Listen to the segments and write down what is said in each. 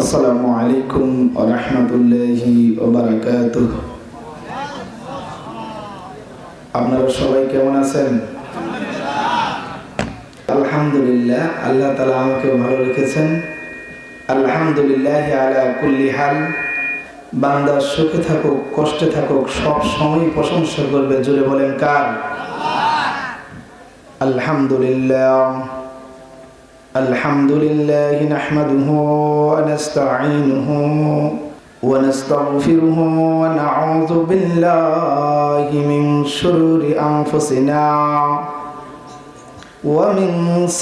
আসসালামু আলাইকুম ওয়া রাহমাতুল্লাহি ওয়া বারাকাতুহু। আপনারা সবাই কেমন আছেন? আলহামদুলিল্লাহ, আল্লাহ তাআলা আমাকে ভালো রেখেছেন। আলহামদুলিল্লাহি আলা কুল্লি হাল। বান্দা সুখে থাকুক কষ্টে থাকুক সব সময় প্রশংসা করবে, জোরে বলেন কার? আলহামদুলিল্লাহ। الحمد لله نحمده ونستعينه ونستغفره ونعوذ بالله من شرور أنفسنا ومن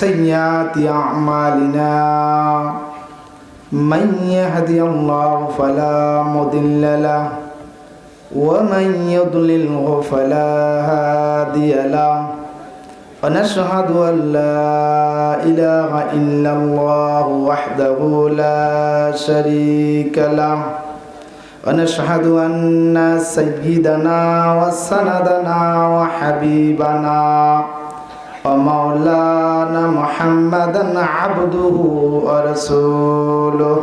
سيئات أعمالنا من يهدي الله فلا مضل له ومن يضلله فلا هادي له ونشهد أن لا إله إلا الله وحده لا شريك له ونشهد أن سيدنا وسندنا وحبيبنا ومولانا محمدا عبده ورسوله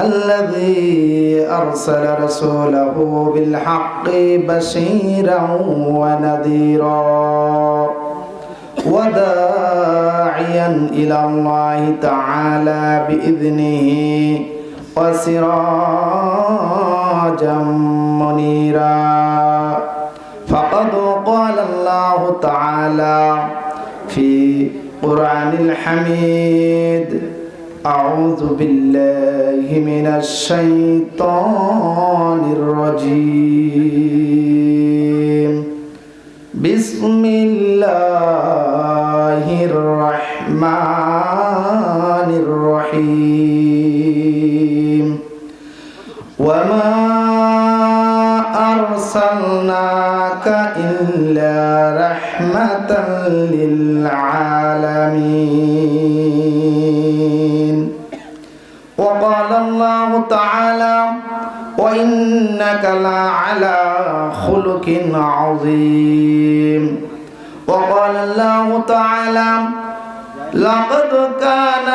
الذي أرسل رسوله بالحق بشيرا ونذيرا وداعيا إلى الله تعالى بإذنه وسراجا منيرا فقد قال الله تعالى في قرآن الحميد أعوذ بالله من الشيطان الرجيم بسم الله الرحمن الرحيم وما أرسلناك إلا رحمة للعالمين وقال الله تعالى وإنك لعلى خلق عظيم وقال الله تعالى لقد كان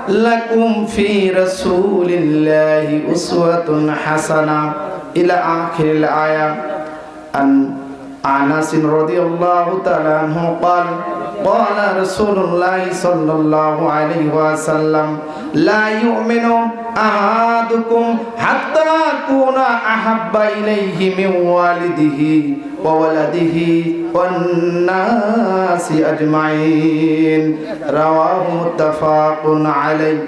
لكم في رسول الله أسوة حسنة إلى آخر الآية. عن أنس رضي الله تعالى عنه قال قال رسول الله صلى الله عليه وسلم لا يؤمن أحدكم حتى أكون أحب إليه من والده وولده والناس أجمعين رواه متفق عليه.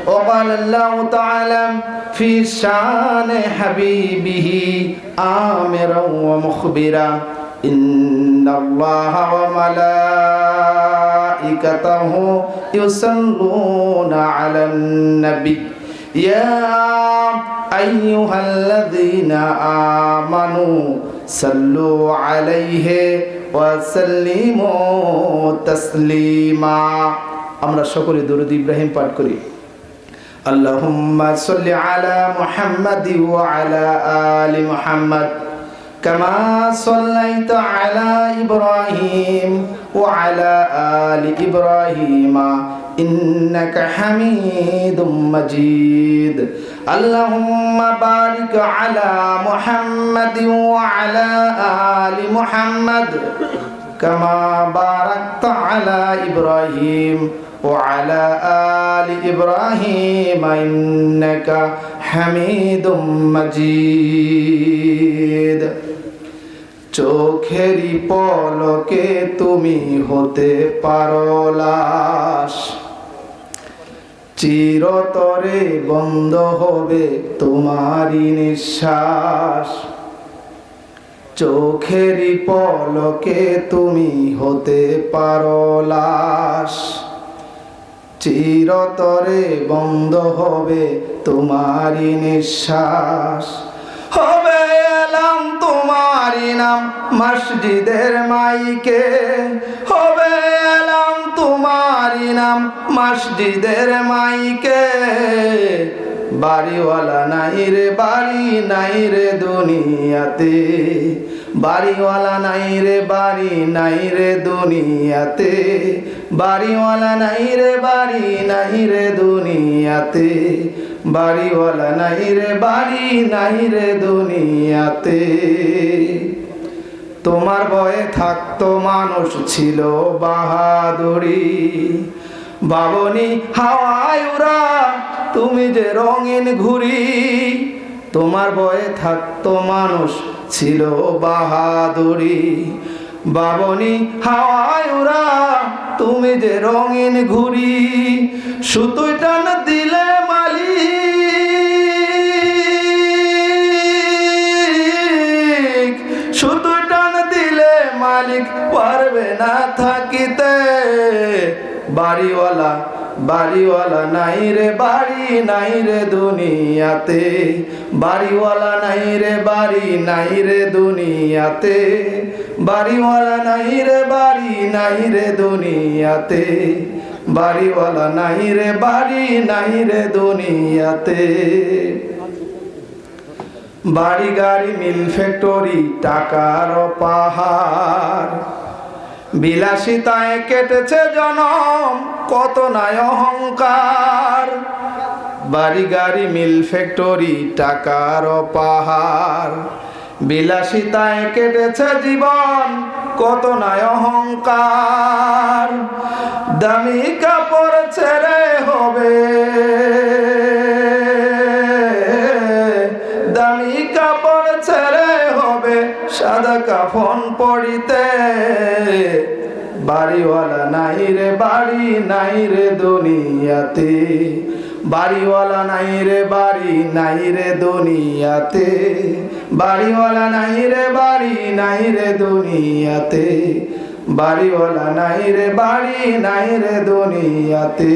وقال الله تعالى في شان حبيبه آمرا ومخبرا إن الله وملائكته يصلون على النبي يا أيها الذين آمنوا صلوا عليه وسلموا تسليما. আমরা সকলে দরুদ ইব্রাহিম পাঠ করি। اللهم صل على محمد وعلى آل محمد كما صليت على إبراهيم وعلى آل إبراهيم إنك حميد مجيد. اللهم بارك على محمد وعلى آل محمد كما باركت على إبراهيم وعلى آل إبراهيم إنك حميد مجيد. চোখেরই পলকে তুমি হতে পারো লাশ, চিরতরে বন্ধ হবে তোমারই নিঃশ্বাস। চোখেরই পলকে তুমি হতে পারো লাশ, চিরতরে বন্ধ হবে তোমারই নিঃশ্বাস। হবে এলাম তোমারই নাম মসজিদের মাইকে, হবে এলাম তোমারই নাম মসজিদের মাইকে। বাড়িওয়ালা নাই রে বাড়ি নাই রে দুনিয়াতে, বাড়িওয়ালা নাই রে বাড়ি নাই রে দুনিয়াতে, বাড়িওয়ালা নাই রে বাড়ি নাই রে দুনিয়াতে, বাড়িওয়ালা নাই রে বাড়ি নাই রে দুনিয়াতে। তোমার ভয়ে থাকতো মানুষ ছিল বাহাদুরি, বাবনি হাওয়ায় উড়া তুমি যে রঙিন ঘুড়ি। তোমার ভয়ে থাকতো মানুষ ছিল বাহাদুরি, বাবনি হাওয়ায় উড়া তুমি যে রঙিন ঘুড়ি। সুতোই টান দিলে মালিক, সুতোই টান দিলে মালিক পারবে না থাকিতে। বাড়িওয়ালা বাড়িওয়ালা নাই রে বাড়ি নাই রে দুনিয়াতে, বাড়িওয়ালা নাই রে বাড়ি নাই রে দুনিয়াতে, বাড়িওয়ালা নাই রে বাড়ি নাই রে দুনিয়াতে, বাড়িওয়ালা নাই রে বাড়ি নাই রে দুনিয়াতে। বাড়ি গাড়ি মিল ফ্যাক্টরি টাকার পাহাড়, বিলাসিতায় কেটেছে জনম কত নাই অহংকার। বাড়ি গাড়ি মিল ফ্যাক্টরি টাকার পাহাড়, বিলাসিতায় কেটেছে জীবন কত নাই অহংকার। দামি কাপড় ছেড়ে হবে, দামি কাপড় ছেড়ে হবে সাদা কাফন পড়িতে। বাড়িওয়ালা নাই রে বাড়ি নাই রে দুনিয়াতে, বাড়িওয়ালা নাই রে বাড়ি নাই রে দুনিয়াতে, বাড়িওয়ালা নাই রে বাড়ি নাই রে দুনিয়াতে, বাড়িওয়ালা নাই রে বাড়ি নাই রে দুনিয়াতে।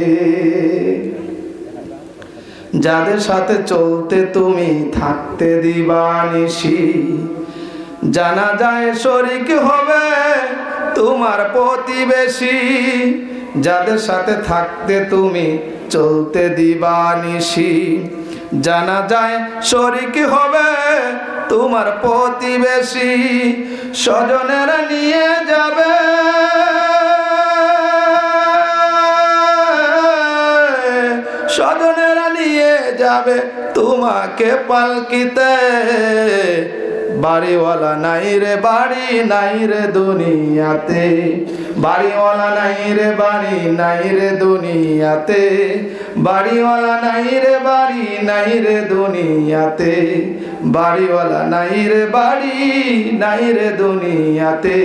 যাদের সাথে চলতে তুমি থাকতে দিবানিশি, জানা যায় শরীক হবে তোমার প্রতিবেশী। যাদের সাথে থাকতে তুমি চলতে দিবানিশি, জানা যায় শরীক হবে তোমার প্রতিবেশী। স্বজনেরা নিয়ে যাবে, স্বজনেরা নিয়ে যাবে তোমাকে পালকিতে। বাড়িওয়ালা নাই রে বাড়ি নাই রে দুনিয়াতে, বাড়িওয়ালা নাই রে বাড়ি নাই রে দুনিয়াতে, বাড়িওয়ালা নাই রে বাড়ি নাই রে দুনিয়াতে, বাড়িওয়ালা নাই রে বাড়ি নাই রে দুনিয়াতে।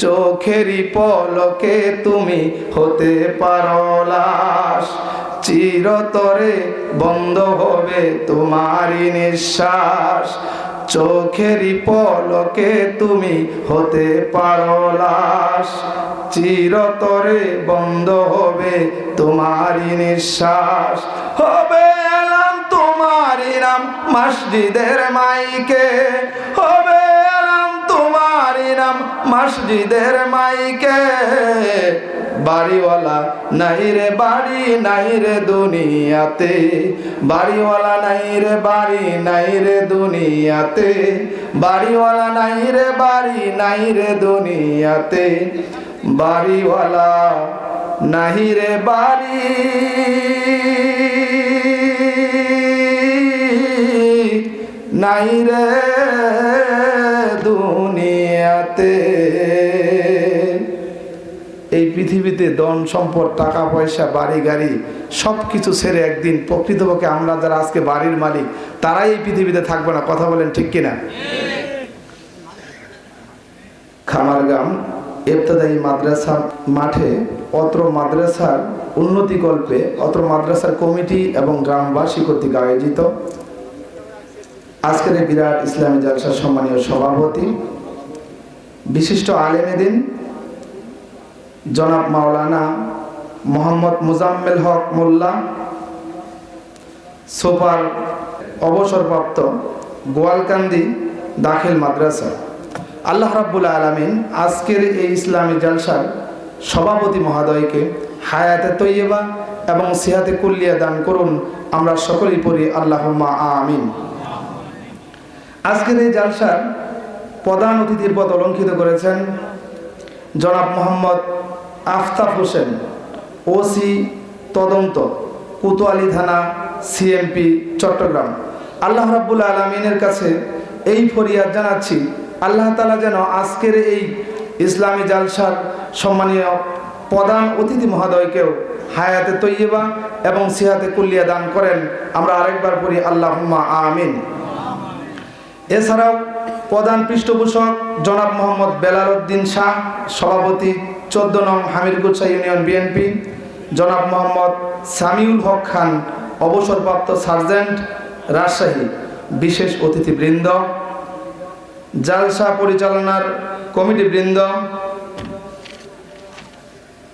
চোখেরই পলকে তুমি হতে পারো লাশ, চিরতরে বন্ধ হবে তোমারই নিঃশ্বাস। চোখেরই পলকে তুমি হতে পারো লাশ, চিরতরে বন্ধ হবে তোমারই নিঃশ্বাস। হবে এলাম তোমারই নাম মসজিদের মাইকে, হবে এলাম তোমারই নাম মসজিদের মাইকে। বাড়িওয়ালা নাই রে বাড়ি নাই রে দুনিয়াতে, বাড়িওয়ালা নাই রে বাড়ি নাই রে দুনিয়াতে, বাড়িওয়ালা নাই রে বাড়ি নাই রে দুনিয়াতে, বাড়িওয়ালা নাই রে বাড়ি নাই রে দুনিয়াতে। এই পৃথিবীতে ধন সম্পদ টাকা পয়সা বাড়ি গাড়ি সব কিছু ছেড়ে একদিন প্রকৃতপক্ষে আমরা যারা আজকে বাড়ির মালিক তারাই এই পৃথিবীতে থাকবে না। কথা বলেন ঠিক কিনা? খামারগাম ইবতদায়ী মাদ্রাসা মাঠে অত্র মাদ্রাসার উন্নতিকল্পে অত্র মাদ্রাসার কমিটি এবং গ্রামবাসী কর্তৃক আয়োজিত আজকের এই বিরাট ইসলামী জালসার সম্মানীয় সভাপতি বিশিষ্ট আলেমে দ্বীন জনাব মাওলানা মোহাম্মদ মুজাম্মেল হক মোল্লা, সুপার অবসরপ্রাপ্ত গোয়ালকান্দি দাখিল মাদ্রাসা। আল্লাহ রাব্বুল আলামিন আজকের এই ইসলামী জালসার সভাপতি মহোদয়কে হায়াতে তৈয়বা এবং সিহাতে কুল্লিয়া দান করুন। আমরা সকলেই পড়ি আল্লাহুম্মা আমিন। আজকের এই জালসার প্রধান অতিথির পদ অলঙ্কিত করেছেন জনাব মোহাম্মদ আফতাব হোসেন, ওসি তদন্ত, কোতোয়ালি থানা, সিএমপি, চট্টগ্রাম। আল্লাহ রাব্বুল আলামিনের কাছে এই ফরিয়াদ জানাচ্ছি, আল্লাহ তাআলা যেন আজকের এই ইসলামী জালসার সম্মানীয় প্রধান অতিথি মহোদয়কেও হায়াতে তৈয়বা এবং সিহাতে কুল্লিয়া দান করেন। আমরা আরেকবার পড়ি আল্লাহুম্মা আমিন। এছাড়াও প্রধান পৃষ্ঠপোষক জনাব মোহাম্মদ বেলাল উদ্দিন শাহ, সভাপতি 14 নং হামিরগুচ্ছা ইউনিয়ন বিএনপি, জনাব মোহাম্মদ সামিউল হক খান, অবসরপ্রাপ্ত সার্জেন্ট, রাজশাহী, বিশেষ অতিথিবৃন্দ, জালসা পরিচালনার কমিটিবৃন্দ,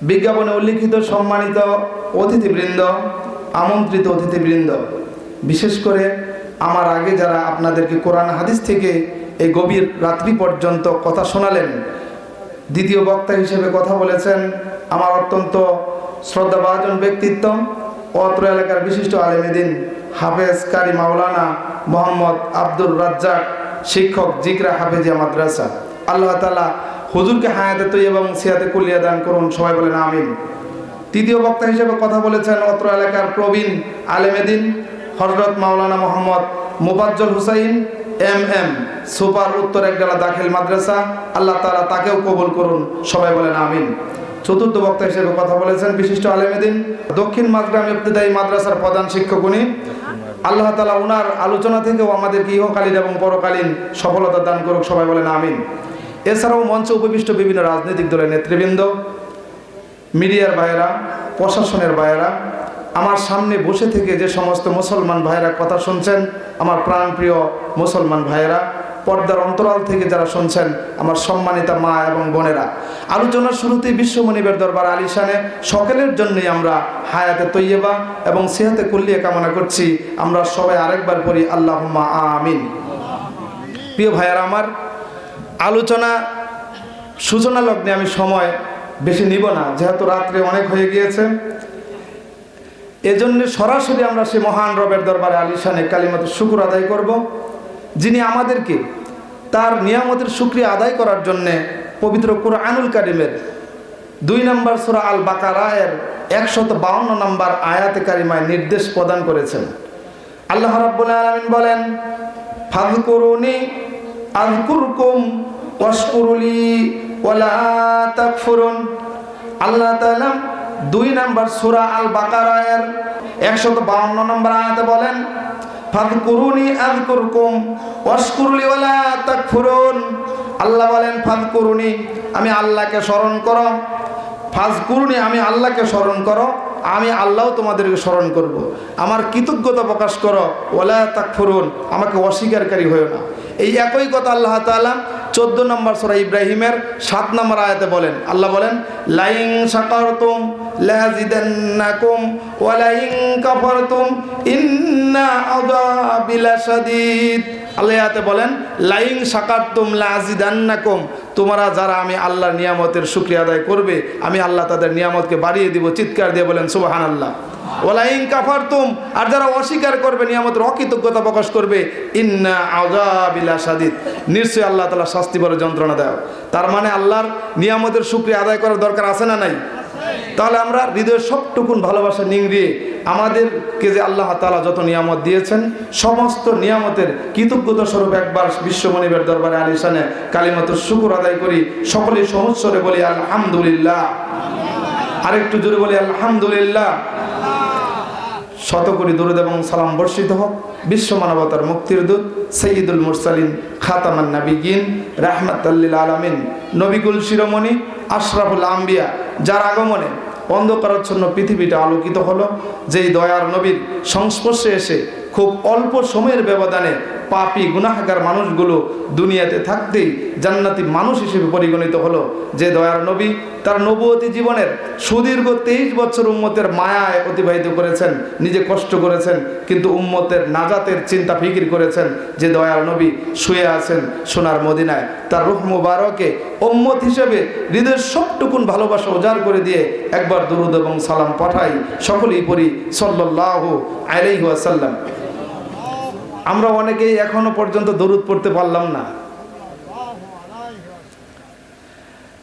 বিজ্ঞাপনে উল্লিখিত সম্মানিত অতিথিবৃন্দ, আমন্ত্রিত অতিথিবৃন্দ, বিশেষ করে আমার আগে যারা আপনাদেরকে কোরআন হাদিস থেকে এই গভীর রাত্রি পর্যন্ত কথা শোনালেন, দ্বিতীয় বক্তা হিসেবে কথা বলেছেন আমার অত্যন্ত শ্রদ্ধাভাজন ব্যক্তিত্ব, অত্র এলাকার বিশিষ্ট আলেমেদিন হাফেজ কারি মাওলানা মোহাম্মদ আব্দুর রাজ্জাক, শিক্ষক, জিকরা হাফেজিয়া মাদ্রাসা। আল্লাহ তাআলা হুজুরকে হায়াতে তৈয়বা এবং সিহাতে কুল্লিয়া দান করুন, সবাই বলেন আমিন। তৃতীয় বক্তা হিসেবে কথা বলেছেন অত্র এলাকার প্রবীণ আলেমেদিন হযরত মাওলানা মোহাম্মদ মোফাজ্জল হুসাইন, MM, সুপার, উত্তর একডালা দাখিল মাদ্রাসা। আল্লাহ তাআলা তাকেও কবুল করুন, সবাই বলেন আমিন। চতুর্থ বক্তা হিসেবে কথা বলেছেন বিশিষ্ট আলেমেদিন দক্ষিণ মাঝগ্রাম ইবতেদায়ী মাদ্রাসার প্রধান শিক্ষক উনি। আল্লাহ তাআলা ওনার আলোচনা থেকেও আমাদেরকে ইহকালীন এবং পরকালীন সফলতা দান করুক, সবাই বলেন আমিন। এছাড়াও মঞ্চে উপবিষ্ট বিভিন্ন রাজনৈতিক দলের নেতৃবৃন্দ, মিডিয়ার ভাইয়েরা, প্রশাসনের ভাইয়েরা, আমার সামনে বসে থেকে যে সমস্ত মুসলমান ভাইয়েরা কথা শুনছেন, আমার প্রাণপ্রিয় মুসলমান ভাইয়েরা, পর্দার অন্তরাল থেকে যারা শুনছেন, আমার সম্মানিতা মা এবং বোনেরা, আলোচনার শুরুতেই বিশ্বমনিবের দরবার আলিশানে সকলের জন্যই আমরা হায়াতে তৈয়বা এবং সিহাতে কুল্লিয়া কামনা করছি। আমরা সবাই আরেকবার পড়ি আল্লাহুম্মা আমিন। প্রিয় ভাইয়েরা আমার, আলোচনা সূচনা লগ্নে আমি সময় বেশি নিব না, যেহেতু রাত্রে অনেক হয়ে গিয়েছে। এজন্য সরাসরি আমরা সে মহান রবের দরবারে আলিশানে কালিমাত শুকর আদায় করব, যিনি আমাদেরকে তার নিয়ামতের শুকরিয়া আদায় করার জন্যে পবিত্র কুরআনুল কারীমের 2 নম্বর সূরা আল বাকারা এর 152 নম্বর আয়াতে কারিমায় নির্দেশ প্রদান করেছেন। আল্লাহ রাব্বুল আলামিন বলেন, ফাযকুরুনি আযকুরকুম ওয়াশকুরুলি ওয়ালা তাকফুরুন। আল্লাহ তাআলা 2 নম্বর সূরা আল বাকারা এর 152 নম্বর আয়াতে বলেন, ফাযকুরুনি আযকুরকুম ওয়াশকুরুলি ওয়ালা তাকফুরুন। আল্লাহ বলেন, ফাযকুরুনি, আমি আল্লাহকে স্মরণ করো, ফাযকুরুনি, আমি আল্লাহকে স্মরণ করো, আমি আল্লাহও তোমাদেরকে স্মরণ করব। আমার কৃতজ্ঞতা প্রকাশ করো, ওয়ালা তাকফুরুন, আমাকে অস্বীকারী হয়েও না। এই একই কথা আল্লাহ তাআলা 14 নম্বর সূরা ইব্রাহিমের 7 নম্বর আয়াতে বলেন। আল্লাহ বলেন, লাইন শাকারতুম লাযিদান্নাকুম ওয়া লাইন কাফারতুম ইন্না আযাবি লাশাদীদ। আল্লাহ আয়াতে বলেন, লাইন শাকারতুম লাযিদান্নাকুম, তোমরা যারা আমি আল্লাহর নিয়ামতের শুকরিয়া আদায় করবে, আমি আল্লাহ তাদের নিয়ামতকে বাড়িয়ে দিব। চিৎকার দিয়ে বলেন সুবহানাল্লাহ। ওয়ালাইন কাফারতুম, আর যারা অস্বীকার করবে, নিয়ামতের অকৃতজ্ঞতা প্রকাশ করবে, ইন্না আযাবি লাশাদীদ, নিশ্চয়ই আল্লাহ তাআলা শাস্তি বড় যন্ত্রণা দেয়। তার মানে আল্লাহর নিয়ামতের শুকরিয়া আদায় করার দরকার আছে না নাই? তাহলে আমরা হৃদয়ের সবটুকুন ভালোবাসা নিংড়িয়ে আমাদেরকে যে আল্লাহ তাআলা যত নিয়ামত দিয়েছেন, সমস্ত নিয়ামতের কৃতজ্ঞতা স্বরূপ একবার বিশ্বমনিবের দরবারে আলিশানে কালিমাতুশ শুকর আদায় করি। সকলেই সহস্বরে বলি আলহামদুলিল্লাহ। আরেকটু জোরে বলি আলহামদুলিল্লাহ। শত কোটি দরুদ এবং সালাম বর্ষিত হোক বিশ্ব মানবতার মুক্তির দূত সাইয়্যিদুল মুরসালিন খাতামান নাবিয়িন রাহমাতাল লিল আলামিন, নবিকুল শিরোমণি আশরাফুল আম্বিয়া, যার আগমনে অন্ধকারাচ্ছন্ন পৃথিবীটা আলোকিত হলো, যেই দয়ার নবীর সংস্পর্শে এসে খুব অল্প সময়ের ব্যবধানে পাপী গুনাহগার মানুষগুলো দুনিয়াতে থাকতেই জান্নাতি মানুষ হিসেবে পরিগণিত হলো। যে দয়ার নবী তার নবুয়তি জীবনের সুদীর্ঘ 23 বছর উম্মতের মায়ায় অতিবাহিত করেছেন, নিজে কষ্ট করেছেন, কিন্তু উম্মতের নাজাতের চিন্তা ফিকির করেছেন। যে দয়ার নবী শুয়ে আছেন সোনার মদিনায়, তার রূহ মুবারকে উম্মত হিসেবে হৃদয়ের সবটুকুন ভালোবাসা উজাড় করে দিয়ে একবার দুরূদ এবং সালাম পাঠাই, সকলেই পড়ি সাল্লাল্লাহু আলাইহি ওয়াসাল্লাম। আমরা অনেকেই এখনো পর্যন্ত দরুদ পড়তে পারলাম না।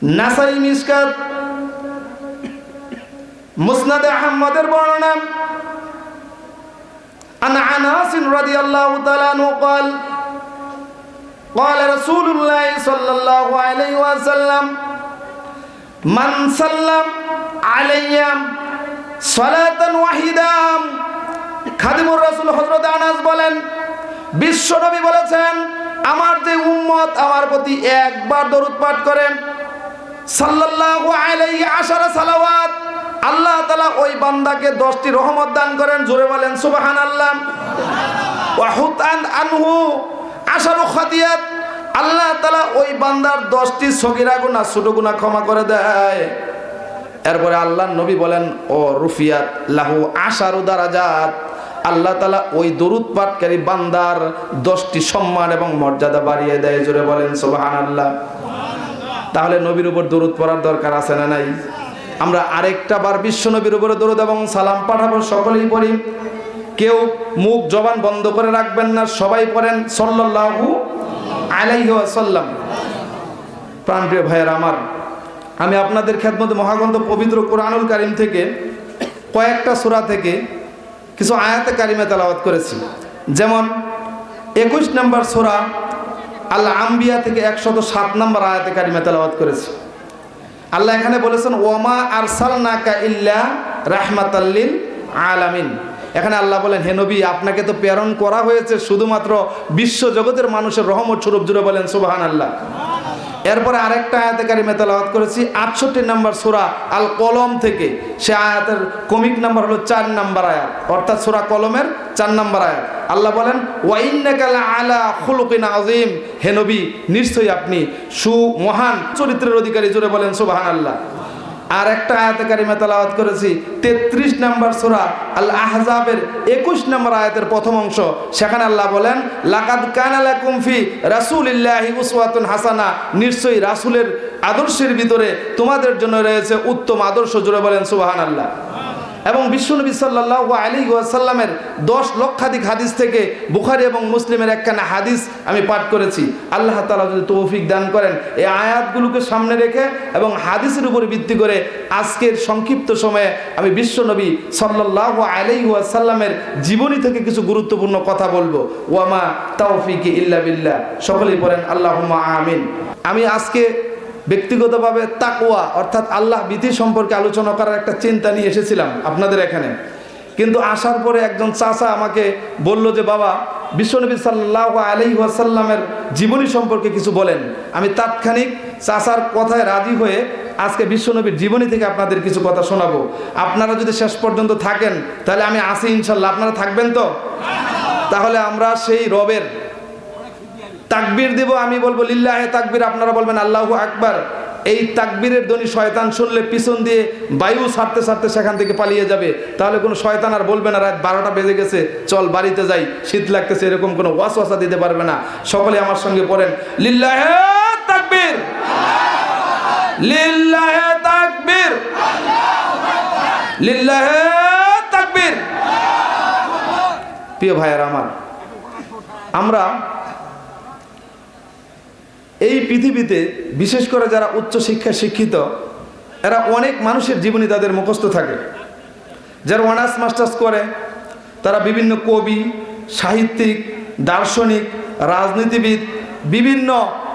নাসাই মিশকাত, মুসনাদ আহমদের বর্ণনা আন আনাস রাদিয়াল্লাহু তাআলা আনহু قال قال رسول الله صلى الله عليه وسلم من سلم علي صلاة واحدة। খাদিমুর রাসূল হযরত আনাস বলেন, বিশ্ব নবী বলেছেন, আমার যে উম্মত আমার প্রতি একবার দরুদ পাঠ করে সাল্লাল্লাহু আলাইহি আশারা সালাওয়াত, আল্লাহ তাআলা ওই বান্দাকে 10টি রহমত দান করেন। জোরে বলেন সুবহানাল্লাহ। ওয়া হুতান আনহু আশারু খাতিয়াত, আল্লাহ তাআলা ওই বান্দার 10টি সগীরা গুনাহ ছোট গুনাহ ক্ষমা করে দেয়। এরপরে আল্লাহর নবী বলেন, ও রুফিয়াত লাহু আশারু দারাজাত, আল্লাহ তাআলা ওই দরুদ পাঠকারী বান্দার 10টি সম্মান এবং মর্যাদা বাড়িয়ে দেয়। জোরে বলেন সুবহানাল্লাহ। তাহলে নবীর উপর দরুদ পড়ার দরকার আছে না নাই? আমরা আরেকটা বার বিশ্ব নবীর উপরে দরুদ এবং সালাম পাঠাবো, সকলেই পড়ি। কেউ মুখ জবান বন্ধ করে রাখবেন না, সবাই পড়েন সাল্লাল্লাহু আলাইহি ওয়াসাল্লাম। প্রাণপ্রিয় ভাইয়েরা আমার, আমি আপনাদের খেদমতে মহাগ্রন্থ পবিত্র কোরআনুল কারীম থেকে কয়েকটা সূরা থেকে কিছু আয়াতে কারিমা তেলাওয়াত করেছি। যেমন 21 নম্বর সূরা আল আম্বিয়া থেকে 107 নম্বর আয়াতে কারিমা তেলাওয়াত করেছি। আল্লাহ এখানে বলেছেন, ওয়ামা আরসালনাকা ইল্লা রাহমাতাল লিল আলামিন। এখানে আল্লাহ বলেন, হে নবী, আপনাকে তো প্রেরণ করা হয়েছে শুধুমাত্র বিশ্ব জগতের মানুষের রহমত স্বরূপ। জুড়ে বলেন সুবহানাল্লাহ। এরপরে আরেকটা আয়াতে কারিমা তেলাওয়াত করেছি 68 নম্বর সূরা আল কলম থেকে। সে আয়াতের কমিক নাম্বার হলো 4 নম্বর আয়াত, অর্থাৎ সূরা কলমের 4 নম্বর আয়াত। আল্লাহ বলেন, ওয়া ইন্নাকা লাআলা খুলুকিন আযীম, হে নবী, নিশ্চয়ই আপনি সুমহান চরিত্রের অধিকারী। জোরে বলেন সুবহানাল্লাহ। আর একটা আয়াতে কারিমা তেলাওয়াত করেছি 33 নম্বর সূরা আল আহজাবের 21 নম্বর আয়াতের প্রথম অংশ। সেখানে আল্লাহ বলেন, লাকাদ কানা লাকুম ফি রাসূলিল্লাহি উসওয়াতুন হাসানা, নিশ্চয়ই রাসূলের আদর্শের ভিতরে তোমাদের জন্য রয়েছে উত্তম আদর্শ। জোরে বলেন সুবহানাল্লাহ। এবং বিশ্বনবী সাল্লাল্লাহু আলাইহি ওয়াসাল্লামের 10 লক্ষাধিক হাদিস থেকে বুখারী এবং মুসলিমের একখানা হাদিস আমি পাঠ করেছি। আল্লাহ তাআলা যদি তৌফিক দান করেন, এই আয়াতগুলোকে সামনে রেখে এবং হাদিসের উপর ভিত্তি করে আজকের সংক্ষিপ্ত সময়ে আমি বিশ্বনবী সাল্লাল্লাহু আলাইহি ওয়াসাল্লামের জীবনী থেকে কিছু গুরুত্বপূর্ণ কথা বলবো। ওয়ামা তাওফিকি ইল্লা বিল্লাহ। সকলেই পড়েন আল্লাহুম্মা আমিন। আমি আজকে ব্যক্তিগতভাবে তাকওয়া অর্থাৎ আল্লাহ ভীতি সম্পর্কে আলোচনা করার একটা চিন্তা নিয়ে এসেছিলাম আপনাদের এখানে। কিন্তু আসার পরে একজন চাচা আমাকে বলল যে, বাবা, বিশ্বনবী সাল্লাল্লাহু আলাইহি ওয়াসাল্লামের জীবনী সম্পর্কে কিছু বলেন। আমি তাৎক্ষণিক চাচার কথায় রাজি হয়ে আজকে বিশ্বনবীর জীবনী থেকে আপনাদের কিছু কথা শোনাবো। আপনারা যদি শেষ পর্যন্ত থাকেন তাহলে আমি আসি ইনশাল্লাহ। আপনারা থাকবেন তো? তাহলে আমরা সেই রবের তাকবীর দিব। আমি বলবো লিল্লাহে তাকবীর, আপনারা বলবেন আল্লাহু আকবার। এই তাকবীরের ধ্বনি শয়তান শুনলে পিছন দিয়ে বায়ু ছাড়তে ছাড়তে সেখান থেকে পালিয়ে যাবে। তাহলে কোনো শয়তান আর বলবে না রাত 12টা বেজে গেছে, চল বাড়িতে যাই, শীত লাগতেছে, এরকম কোনো ওয়াসওয়াসা দিতে পারবে না। সকলে আমার সঙ্গে পড়েন লিল্লাহে তাকবীর, লিল্লাহে তাকবীর, লিল্লাহে তাকবীর। প্রিয় ভাইয়েরা আমার, আমরা এই পৃথিবীতে বিশেষ করে যারা উচ্চ শিক্ষায় শিক্ষিত, এরা অনেক মানুষের জীবনী তাদের মুখস্থ থাকে। যারা অনার্স মাস্টার্স করে তারা বিভিন্ন কবি, সাহিত্যিক, দার্শনিক, রাজনীতিবিদ, বিভিন্ন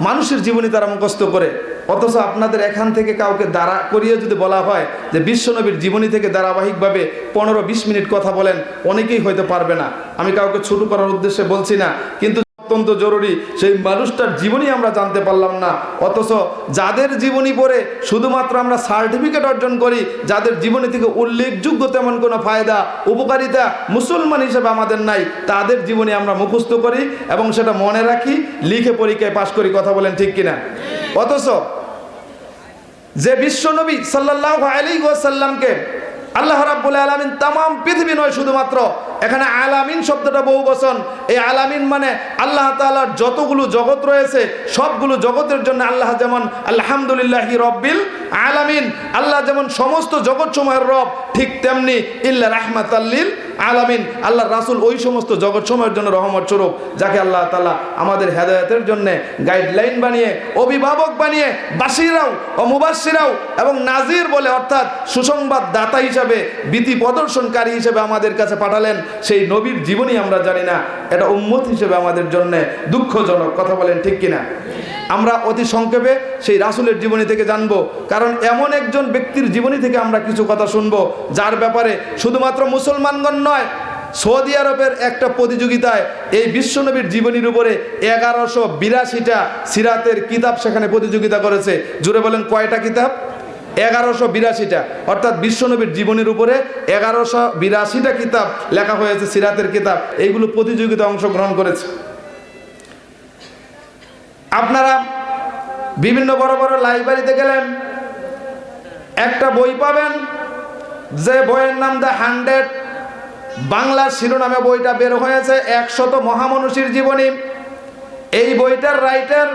মানুষের জীবনী তারা মুখস্থ করে। অথচ আপনাদের এখান থেকে কাউকে দাঁড়া করিয়ে যদি বলা হয় যে বিশ্বনবীর জীবনী থেকে ধারাবাহিকভাবে 15-20 মিনিট কথা বলেন, অনেকেই হয়তো পারবে না। আমি কাউকে ছোট করার উদ্দেশ্যে বলছি না, কিন্তু অত্যন্ত জরুরি সেই মানুষটার জীবনী আমরা জানতে পারলাম না। অথচ যাদের জীবনী পড়ে শুধুমাত্র আমরা সার্টিফিকেট অর্জন করি, যাদের জীবনী থেকে উল্লেখযোগ্য তেমন কোনো ফায়দা উপকারিতা মুসলমান হিসেবে আমাদের নাই, তাদের জীবনী আমরা মুখস্থ করি এবং সেটা মনে রাখি, লিখে পরীক্ষায় পাশ করি। কথা বলেন ঠিক কিনা? অথচ যে বিশ্বনবী সাল্লাল্লাহু আলাইহি ওয়াসাল্লামকে আল্লাহ রাব্বুল আলামিন তামাম পৃথিবী নয়, শুধুমাত্র এখানে আলামিন শব্দটা বহু বচন। এই আলামিন মানে আল্লাহ তাআলার যতগুলো জগৎ রয়েছে সবগুলো জগতের জন্য আল্লাহ যেমন আলহামদুলিল্লাহি রব্বিল আলামিন, আল্লাহ যেমন সমস্ত জগৎসমূহের রব, ঠিক তেমনি ইল্লা রাহমাতাল লিল আলামিন। আল্লাহ রাসূল ওই সমস্ত জগৎ সময়ের জন্য রহমত স্বরূপ, যাকে আল্লাহ তাআলা আমাদের হেদায়েতের জন্য গাইডলাইন বানিয়ে, অভিভাবক বানিয়ে, বাশিরাও ও মুবাশশিরাও এবং নাজির বলে, অর্থাৎ সুসংবাদ দাতা হিসাবে, ভীতি প্রদর্শনকারী হিসেবে আমাদের কাছে পাঠালেন। সেই নবীর জীবনী আমরা জানি না, এটা উম্মত হিসেবে আমাদের জন্য দুঃখজনক। কথা বলেন ঠিক কিনা? আমরা অতি সংক্ষেপে সেই রাসূলের জীবনী থেকে জানবো, কারণ এমন একজন ব্যক্তির জীবনী থেকে আমরা কিছু কথা শুনবো, যার ব্যাপারে শুধুমাত্র মুসলমানগণ নয়, সৌদি আরবের একটা প্রতিযোগিতায় এই বিশ্বনবীর জীবনীর উপরে 1182টা সিরাতের কিতাব সেখানে প্রতিযোগিতা করেছে। জুড়ে বলেন কয়টা কিতাব? 1182টা, অর্থাৎ বিশ্বনবীর জীবনীর উপরে 1182টা কিতাব লেখা হয়েছে, সিরাতের কিতাব। এইগুলো প্রতিযোগিতায় অংশগ্রহণ করেছে। আপনারা বিভিন্ন বড় বড় লাইব্রেরিতে গেলেন, একটা বই পাবেন, যে বইয়ের নাম দ্য 100, বাংলা শিরোনামে বইটা বের হয়েছে, 100 মহামনীষীর জীবনী। এই বইটার রাইটার,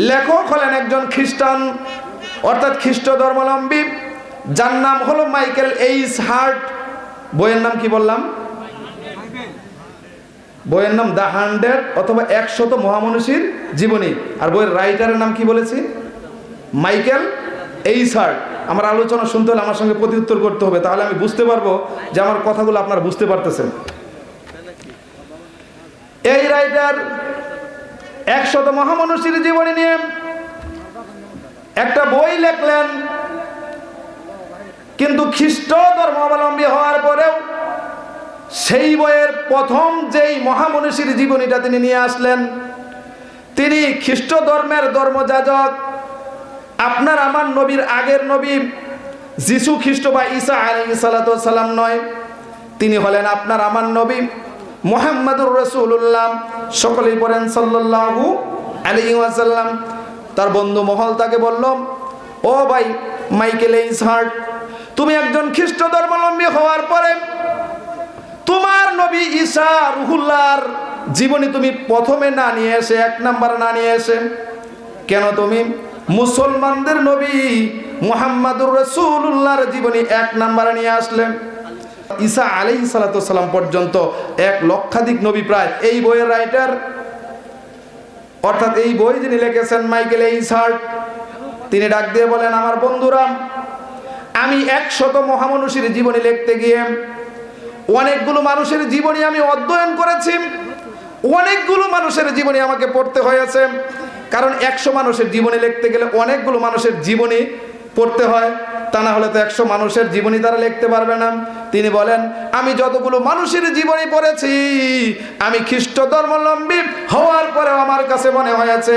লেখক হলেন একজন খ্রিস্টান, অর্থাৎ খ্রিস্ট ধর্মাবলম্বী, যার নাম হলো মাইকেল এইচ হার্ট। বইয়ের নাম কি বললাম? বইয়ের নাম দ্য 100 অথবা 100 মহামনীষীর জীবনী। আর বইয়ের রাইটারের নাম কি বলেছি? Michael H heart. আমার আলোচনা শুনতে হলে আমার সঙ্গে প্রতি উত্তর করতে হবে, তাহলে আমি বুঝতে পারবো যে আমার কথাগুলো আপনারা বুঝতে পারতেছেন। এই রাইটার 100 মহামনীষীর জীবনী নিয়ে একটা বই লেখলেন, কিন্তু খ্রিস্ট ধর্মাবলম্বী হওয়ার পরেও সেই বইয়ের প্রথম যেই মহামনীষীর জীবনীটা তিনি নিয়ে আসলেন, তিনি খ্রিস্ট ধর্মের ধর্মযাজক, আপনার আমার নবীর আগের নবী যিশু খ্রিস্ট বা ঈসা আলাইহিস সালাতু ওয়াস সালাম নয়, তিনি হলেন আপনার আমার নবী মুহাম্মদুর রাসূলুল্লাহ। সকলেই পড়েন সাল্লাল্লাহু আলাইহি ওয়াসাল্লাম। তার বন্ধু মহল তাকে বলল, ও ভাই মাইকেল এইচ হার্ট, তুমি একজন খ্রিস্ট ধর্মাবলম্বী হওয়ার পরে তোমার নবী ঈসা রুহুল্লাহর জীবনী তুমি প্রথমে না নিয়ে এসে, 1 নম্বরে না নিয়ে এসে, কেন তুমি মুসলমানদের নবী মুহাম্মদুর রাসূলুল্লাহর জীবনী 1 নম্বরে নিয়ে আসলে? ঈসা আলাইহিস সালাতু ওয়াস সালাম পর্যন্ত 1 লক্ষাধিক নবী প্রায়। এই বইয়ের রাইটার, অর্থাৎ এই বই যিনি লিখেছেন মাইকেল এইচ হার্ট, তিনি ডাক দিয়ে বলেন, আমার বন্ধুরা, আমি 100 মহামনীষীর জীবনী লিখতে গিয়ে অনেকগুলো মানুষের জীবনী আমি অধ্যয়ন করেছি, অনেকগুলো মানুষের জীবনী আমাকে পড়তে হয়েছে। কারণ 100 মানুষের জীবনী লিখতে গেলে অনেকগুলো মানুষের জীবনী পড়তে হয়, তা না হলে তো 100 মানুষের জীবনী তারা লিখতে পারবে না। তিনি বলেন, আমি যতগুলো মানুষের জীবনী পড়েছি, আমি খ্রিস্ট ধর্মাবলম্বী হওয়ার পরেও আমার কাছে মনে হয়েছে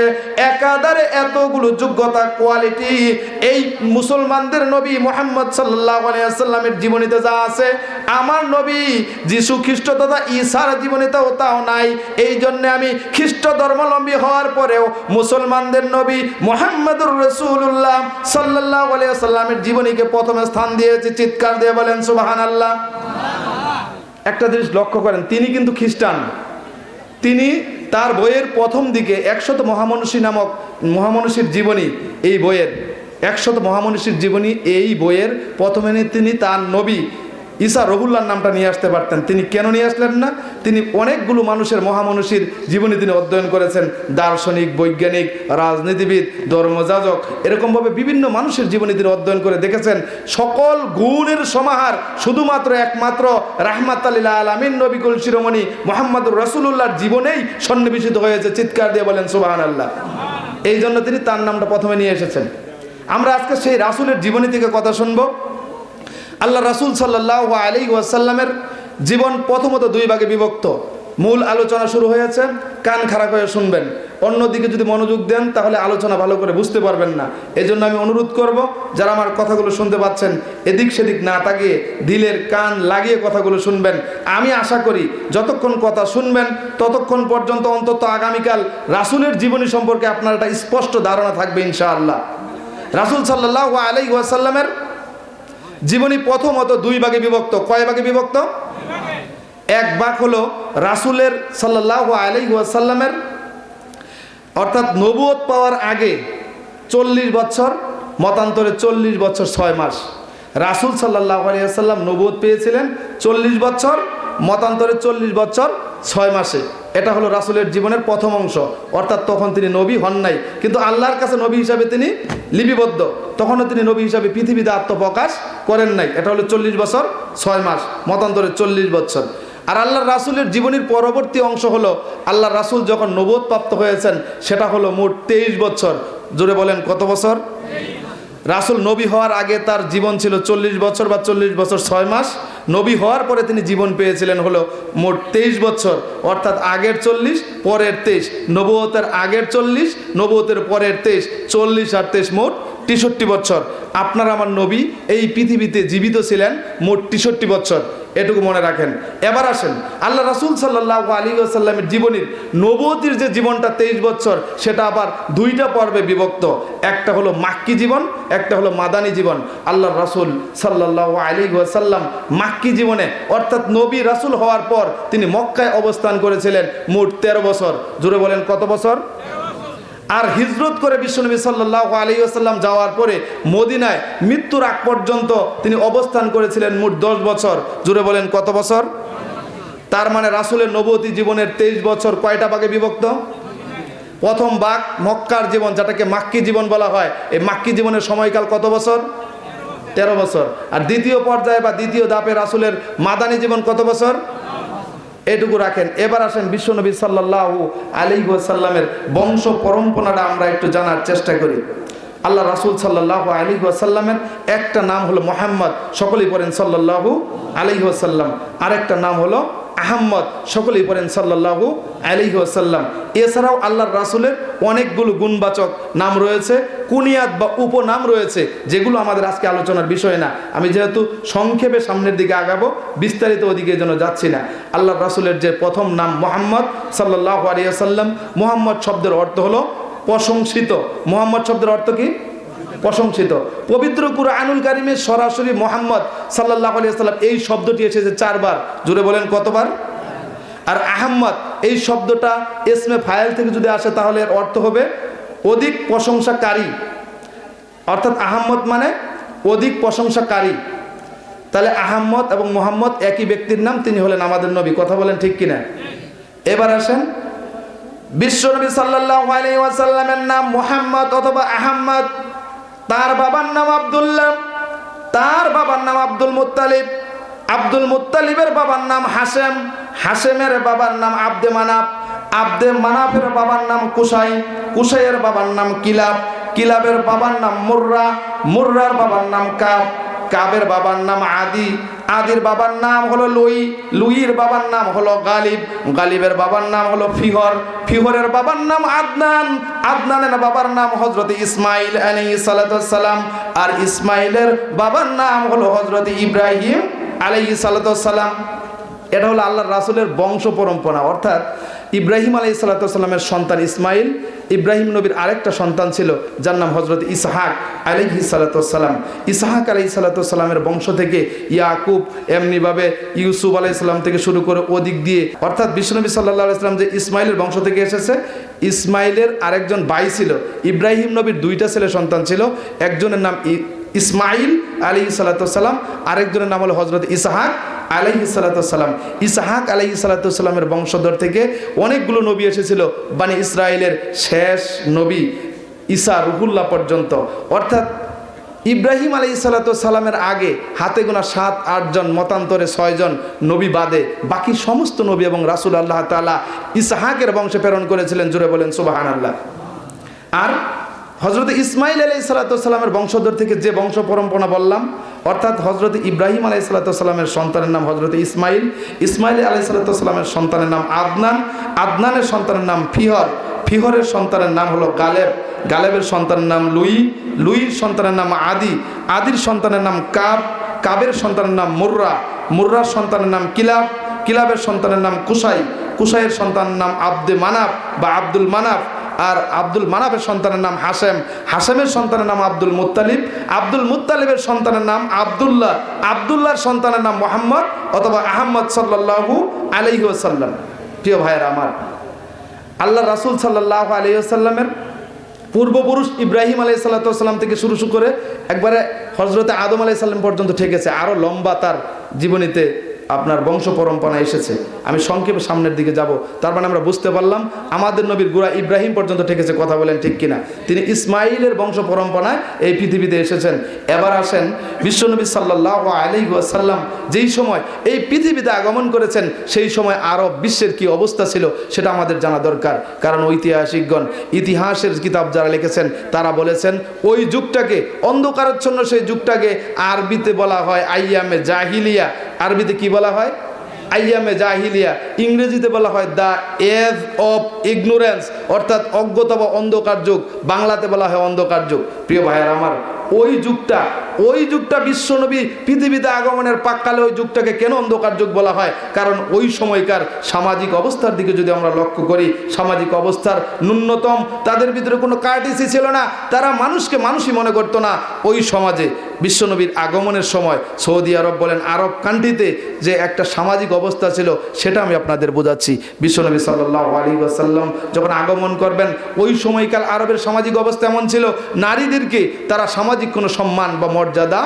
একাধারে এতগুলো যোগ্যতা, কোয়ালিটি এই মুসলমানদের নবী মুহাম্মদ সাল্লাল্লাহু আলাইহি ওয়াসাল্লামের জীবনীতে যা আছে, আমার নবী যিশু খ্রিস্ট তথা ঈসার জীবনীতেও তাও নাই। এই জন্য আমি খ্রিস্ট ধর্মাবলম্বী হওয়ার পরেও মুসলমানদের নবী মুহাম্মদুর রাসূলুল্লাহ সাল্লাল্লাহু আলাইহি ওয়াসাল্লামের জীবনীকে প্রথমে স্থান দিয়েছি। চিৎকার দিয়ে বলেন সুবহানাল্লাহ। একটা জিনিস লক্ষ্য করেন, তিনি কিন্তু খ্রিস্টান। তিনি তার বইয়ের প্রথম দিকে 100 মহামনীষী নামক মহামনীষীর জীবনী, এই বইয়ের 100 মহামনীষীর জীবনী, এই বইয়ের প্রথমে তিনি তার নবী ঈসা রুহুল্লাহর নামটা নিয়ে আসতে পারতেন। তিনি কেন নিয়ে আসলেন না? তিনি অনেকগুলো মানুষের মহামনীষীর জীবনী তিনি অধ্যয়ন করেছেন, দার্শনিক, বৈজ্ঞানিক, রাজনীতিবিদ, ধর্মযাজক, এরকমভাবে বিভিন্ন মানুষের জীবনী তিনি অধ্যয়ন করে দেখেছেন। সকল গুণের সমাহার শুধুমাত্র একমাত্র রাহমাতাল লিল আলামিন নবিকুল শিরোমণি মুহাম্মদুর রাসূলুল্লাহর জীবনেই সন্নিবেশিত হয়েছে। চিৎকার দিয়ে বলেন সুবহানাল্লাহ। এই জন্য তিনি তার নামটা প্রথমে নিয়ে এসেছেন। আমরা আজকে সেই রাসূলের জীবনী থেকে কথা শুনবো। আল্লাহ রাসূল সাল্লাল্লাহু আলাইহি ওয়াসাল্লামের জীবন প্রথমত 2 ভাগে বিভক্ত। মূল আলোচনা শুরু হয়েছে, কান খাড়া করে শুনবেন, অন্যদিকে যদি মনোযোগ দেন তাহলে আলোচনা ভালো করে বুঝতে পারবেন না। এজন্য আমি অনুরোধ করব, যারা আমার কথাগুলো শুনতে পাচ্ছেন এদিক সেদিক না তাকিয়ে দিলের কান লাগিয়ে কথাগুলো শুনবেন। আমি আশা করি যতক্ষণ কথা শুনবেন ততক্ষণ পর্যন্ত অন্তত আগামীকাল রাসূলের জীবনী সম্পর্কে আপনার একটা স্পষ্ট ধারণা থাকবে ইনশাআল্লাহ। রাসূল সাল্লাল্লাহু আলাইহি ওয়াসাল্লামের জীবনী প্রথমত 2 ভাগে বিভক্ত। কয় ভাগে বিভক্ত? 1 ভাগ হলো রাসূলের সাল্লাল্লাহু আলাইহি ওয়াসাল্লামের, অর্থাৎ নবুয়ত পাওয়ার আগে 40 বছর, মতান্তরে 40 বছর 6 মাস। রাসূল সাল্লাল্লাহু আলাইহি ওয়াসাল্লাম নবুয়ত পেয়েছিলেন 40 বছর মতান্তরে 40 বছর 6 মাসে। এটা হলো রাসূলের জীবনের প্রথম অংশ, অর্থাৎ তখন তিনি নবী হন নাই, কিন্তু আল্লাহর কাছে নবী হিসাবে তিনি লিপিবদ্ধ। তখনও তিনি নবী হিসাবে পৃথিবীতে আত্মপ্রকাশ করেন নাই। এটা হলো 40 বছর 6 মাস, মতান্তরে 40 বছর। আর আল্লাহর রাসূলের জীবনীর পরবর্তী অংশ হলো আল্লাহর রাসূল যখন নবুয়ত প্রাপ্ত হয়েছেন, সেটা হলো মোট 23 বছর। জোরে বলেন কত বছর? রাসূল নবী হওয়ার আগে তার জীবন ছিল 40 বছর বা 40 বছর 6 মাস। নবী হওয়ার পরে তিনি জীবন পেয়েছিলেন হলো মোট 23 বছর, অর্থাৎ আগের 40 পরের 23, নবুয়তের আগের 40 নবুয়তের পরের 23, 40 আর 23 মোট 63 বছর। আপনার আমার নবী এই পৃথিবীতে জীবিত ছিলেন মোট 63 বছর, এটুকু মনে রাখেন। এবার আসেন আল্লাহ রাসূল সাল্লাল্লাহু আলাইহি ওয়াসাল্লামের জীবনীর নবুয়তির যে জীবনটা 23 বছর, সেটা আবার দুইটা পর্বে বিভক্ত। একটা হলো মাক্কি জীবন, একটা হলো মাদানী জীবন। আল্লাহ রাসূল সাল্লাল্লাহু আলাইহি ওয়াসাল্লাম মাক্কি জীবনে, অর্থাৎ নবী রাসূল হওয়ার পর তিনি মক্কায় অবস্থান করেছিলেন মোট 13 বছর। জোরে বলেন কত বছর? আর হিজরত করে বিশ্বনবী সাল্লাল্লাহু আলাইহি ওয়াসাল্লাম যাওয়ার পরে মদিনায় মৃত্যুর আগ পর্যন্ত তিনি অবস্থান করেছিলেন মোট 10 বছর। জুড়ে বলেন কত বছর? তার মানে রাসূলের নবুয়তি জীবনের 23 বছর কয়টা ভাগে বিভক্ত? প্রথম ভাগ মক্কার জীবন, যেটাকে মাক্কি জীবন বলা হয়। এই মাক্কি জীবনের সময়কাল কত বছর? 13 বছর। আর দ্বিতীয় পর্যায়ে বা দ্বিতীয় ধাপে রাসূলের মাদানী জীবন কত বছর? এটুকু রাখেন। এবার আসেন বিশ্বনবী সাল্লাল্লাহু আলাইহি ওয়াসাল্লামের বংশ পরম্পরাটা আমরা একটু জানার চেষ্টা করি। আল্লাহ রাসূল সাল্লাল্লাহু আলাইহি ওয়াসাল্লামের একটা নাম হলো মুহাম্মদ, সকলেই পড়েন সাল্লাল্লাহু আলাইহি ওয়াসাল্লাম। আরেকটা নাম হলো আহমদ, সকলেই পড়েন সাল্লাল্লাহু আলাইহি ওয়াসাল্লাম। এছাড়াও আল্লাহর রাসূলের অনেকগুলো গুণবাচক নাম রয়েছে, কুনিয়াত বা উপনাম রয়েছে, যেগুলো আমাদের আজকে আলোচনার বিষয় না। আমি যেহেতু সংক্ষেপে সামনের দিকে আগাবো, বিস্তারিত ওদিকে যেন যাচ্ছি না। আল্লাহর রাসূলের যে প্রথম নাম মুহাম্মদ সাল্লাল্লাহু আলাইহি ওয়াসাল্লাম, মুহাম্মদ শব্দের অর্থ হলো প্রশংসিত। মুহাম্মদ শব্দের অর্থ কি? প্রশংসিত। পবিত্র কুরআনুল কারীমে সরাসরি মুহাম্মদ সাল্লাল্লাহু আলাইহি ওয়াসাল্লাম এই শব্দটি এসেছে 4 বার। জুড়ে বলেন কতবার? আর আহমদ এই শব্দটা ইসমে ফাইল থেকে যদি আসে তাহলে এর অর্থ হবে অধিক প্রশংসাকারী, অর্থাৎ আহমদ মানে অধিক প্রশংসাকারী। তাহলে আহমদ এবং মুহাম্মদ একই ব্যক্তির নাম, তিনি হলেন আমাদের নবী। কথা বলেন ঠিক কিনা? এবার আসেন বিশ্বনবী সাল্লাল্লাহু আলাইহি ওয়াসাল্লামের নাম মুহাম্মদ অথবা আহমদ। তার বাবার নাম আব্দুল্লাহ, তার বাবার নাম আব্দুল মুত্তালিব, আব্দুল মুত্তালিবের বাবার নাম হাশেম, হাশেমের বাবার নাম আব্দে মানাফ, আব্দে মানাফের বাবার নাম কুসাই, কুসাইয়ের বাবার নাম কিলাব, কিলাবের বাবার নাম মুররা, মুররার বাবার নাম কাব, কাবের বাবার নাম আদি, আদির বাবার নাম হলো লুই, লুইয়ের বাবার নাম হলো গালিব, গালিবের বাবার নাম হলো ফিহর, ফিহরের বাবার নাম আদনান, আদনানের বাবার নাম হযরত ইসমাইল আলাইহিস সালাতু ওয়াস সালাম, আর ইসমাইলের বাবার নাম হলো হযরত ইব্রাহিম আলাইহিস সালাতু ওয়াস সালাম। এটা হলো আল্লাহর রাসূলের বংশ পরম্পরা। অর্থাৎ ইব্রাহিম আলাইহিস সালাতু ওয়াস সালামের সন্তান ইসমাইল, ইব্রাহিম নবীর আরেকটা সন্তান ছিল যার নাম হযরত ইসহাক আলাইহিস সালাতু ওয়াস সালাম। ইসহাক আলাইহিস সালাতু ওয়াস সালামের বংশ থেকে ইয়াকুব, এমনিভাবে ইউসুফ আলাইহিস সালাম থেকে শুরু করে ওদিক দিয়ে, অর্থাৎ বিশ্বনবী সাল্লাল্লাহু আলাইহি সাল্লাম যে ইসমাইলের বংশ থেকে এসেছে, ইসমাইলের আরেকজন ভাই ছিল। ইব্রাহিম নবীর 2টা ছেলে সন্তান ছিল, একজনের নাম ইসমাইল আলাইহিস সালাতু ওয়াস সালাম, আরেকজনের নাম হলো হযরত ইসহাক আলাইহিস সালাতু ওয়াস সালাম। ইসহাক আলাইহিস সালাতু ওয়াস সালামের বংশধর থেকে অনেকগুলো নবী এসেছিল, বনি ইসরায়েলের শেষ নবী ঈসা রুহুল্লাহ পর্যন্ত। অর্থাৎ ইব্রাহিম আলাইহিস সালাতু ওয়াস সালামের আগে হাতে গোনা 7-8 জন, মতান্তরে 6 জন নবী বাদে বাকি সমস্ত নবী এবং রাসূল আল্লাহ তাআলা ইসহাকের বংশে প্রেরণ করেছিলেন। জোরে বলেন সুবহানাল্লাহ। আর হযরত ইসমাইল আলাইহিস সালাতু ওয়াস সালামের বংশধর থেকে যে বংশ পরম্পরা বললাম, অর্থাৎ হযরত ইব্রাহিম আলাইহিস সালাতু ওয়াস সালামের সন্তানের নাম হযরত ইসমাইল, ইসমাইল আলাইহিস সালাতু ওয়াস সালামের সন্তানের নাম আদনান, আদনানের সন্তানের নাম ফিহর, ফিহরের সন্তানের নাম হলো গালেব, গালেবের সন্তানের নাম লুই, লুইর সন্তানের নাম আদি, আদির সন্তানের নাম কাব, কাবের সন্তানের নাম মুররা, মুররার সন্তানের নাম কিলাব, কিলাবের সন্তানের নাম কুসাই, কুসাইয়ের সন্তানের নাম আব্দে মানাফ বা আব্দুল মানাফ, আর আব্দুল মানাফের সন্তানের নাম হাশেম, হাশেমের সন্তানের নাম আব্দুল মুত্তালিব, আব্দুল মুত্তালিবের সন্তানের নাম আব্দুল্লাহ, আব্দুল্লাহর সন্তানের নাম মুহাম্মদ অথবা আহমদ সাল্লাল্লাহু আলাইহি ওয়াসাল্লাম। প্রিয় ভাইয়েরা আমার, আল্লাহ রাসূল সাল্লাল্লাহু আলাইহি ওয়াসাল্লামের পূর্বপুরুষ ইব্রাহিম আলাইহিস সালাতু ওয়াস সালাম থেকে শুরু করে একবারে হযরত আদম আলাইহিস সালাম পর্যন্ত ঠেকেছে। আরও লম্বা তার জীবনীতে আপনার বংশ পরম্পরা এসেছে। আমি সংক্ষেপে সামনের দিকে যাব। তার মানে আমরা বুঝতে পারলাম আমাদের নবীর গোড়া ইব্রাহিম পর্যন্ত ঠেকেছে। কথা বলেন ঠিক কিনা? তিনি ইসমাইলের বংশ পরম্পরায় এই পৃথিবীতে এসেছেন। এবার আসেন বিশ্বনবী সাল্লাল্লাহু আলাইহি ওয়াসাল্লাম যেই সময় এই পৃথিবীতে আগমন করেছেন সেই সময় আরব বিশ্বের কি অবস্থা ছিল সেটা আমাদের জানা দরকার। কারণ ঐতিহাসিকগণ, ইতিহাসের কিতাব যারা লিখেছেন তারা বলেছেন ওই যুগটাকে, অন্ধকারাচ্ছন্ন সেই যুগটাকে আরবিতে বলা হয় আইয়ামে জাহিলিয়া। আরবিতে কি বলা হয়? আইয়ামে জাহিলিয়া। ইংরেজিতে বলা হয় দ্য এজ অফ ইগনোরেন্স, অর্থাৎ অজ্ঞতা বা অন্ধকার যুগ। বাংলাতে বলা হয় অন্ধকার যুগ। প্রিয় ভাইয়ের আমার, ওই যুগটা বিশ্বনবী পৃথিবীতে আগমনের পাককালে ওই যুগটাকে কেন অন্ধকার যুগ বলা হয়? কারণ ওই সময়কার সামাজিক অবস্থার দিকে যদি আমরা লক্ষ্য করি, সামাজিক অবস্থার ন্যূনতম, তাদের ভিতরে কোনো কার্টিসি ছিল না। তারা মানুষকে মানুষই মনে করতো না। ওই সমাজে বিশ্বনবীর আগমনের সময় সৌদি আরব বলেন, আরব কান্ট্রিতে যে একটা সামাজিক অবস্থা ছিল সেটা আমি আপনাদের বোঝাচ্ছি। বিশ্বনবী সাল্লাল্লাহু আলাইহি ওয়াসাল্লাম যখন আগমন করবেন, ওই সময়কাল আরবের সামাজিক অবস্থা এমন ছিল, নারীদেরকে তারা সামাজিক কোনো সম্মান বা মর্যাদা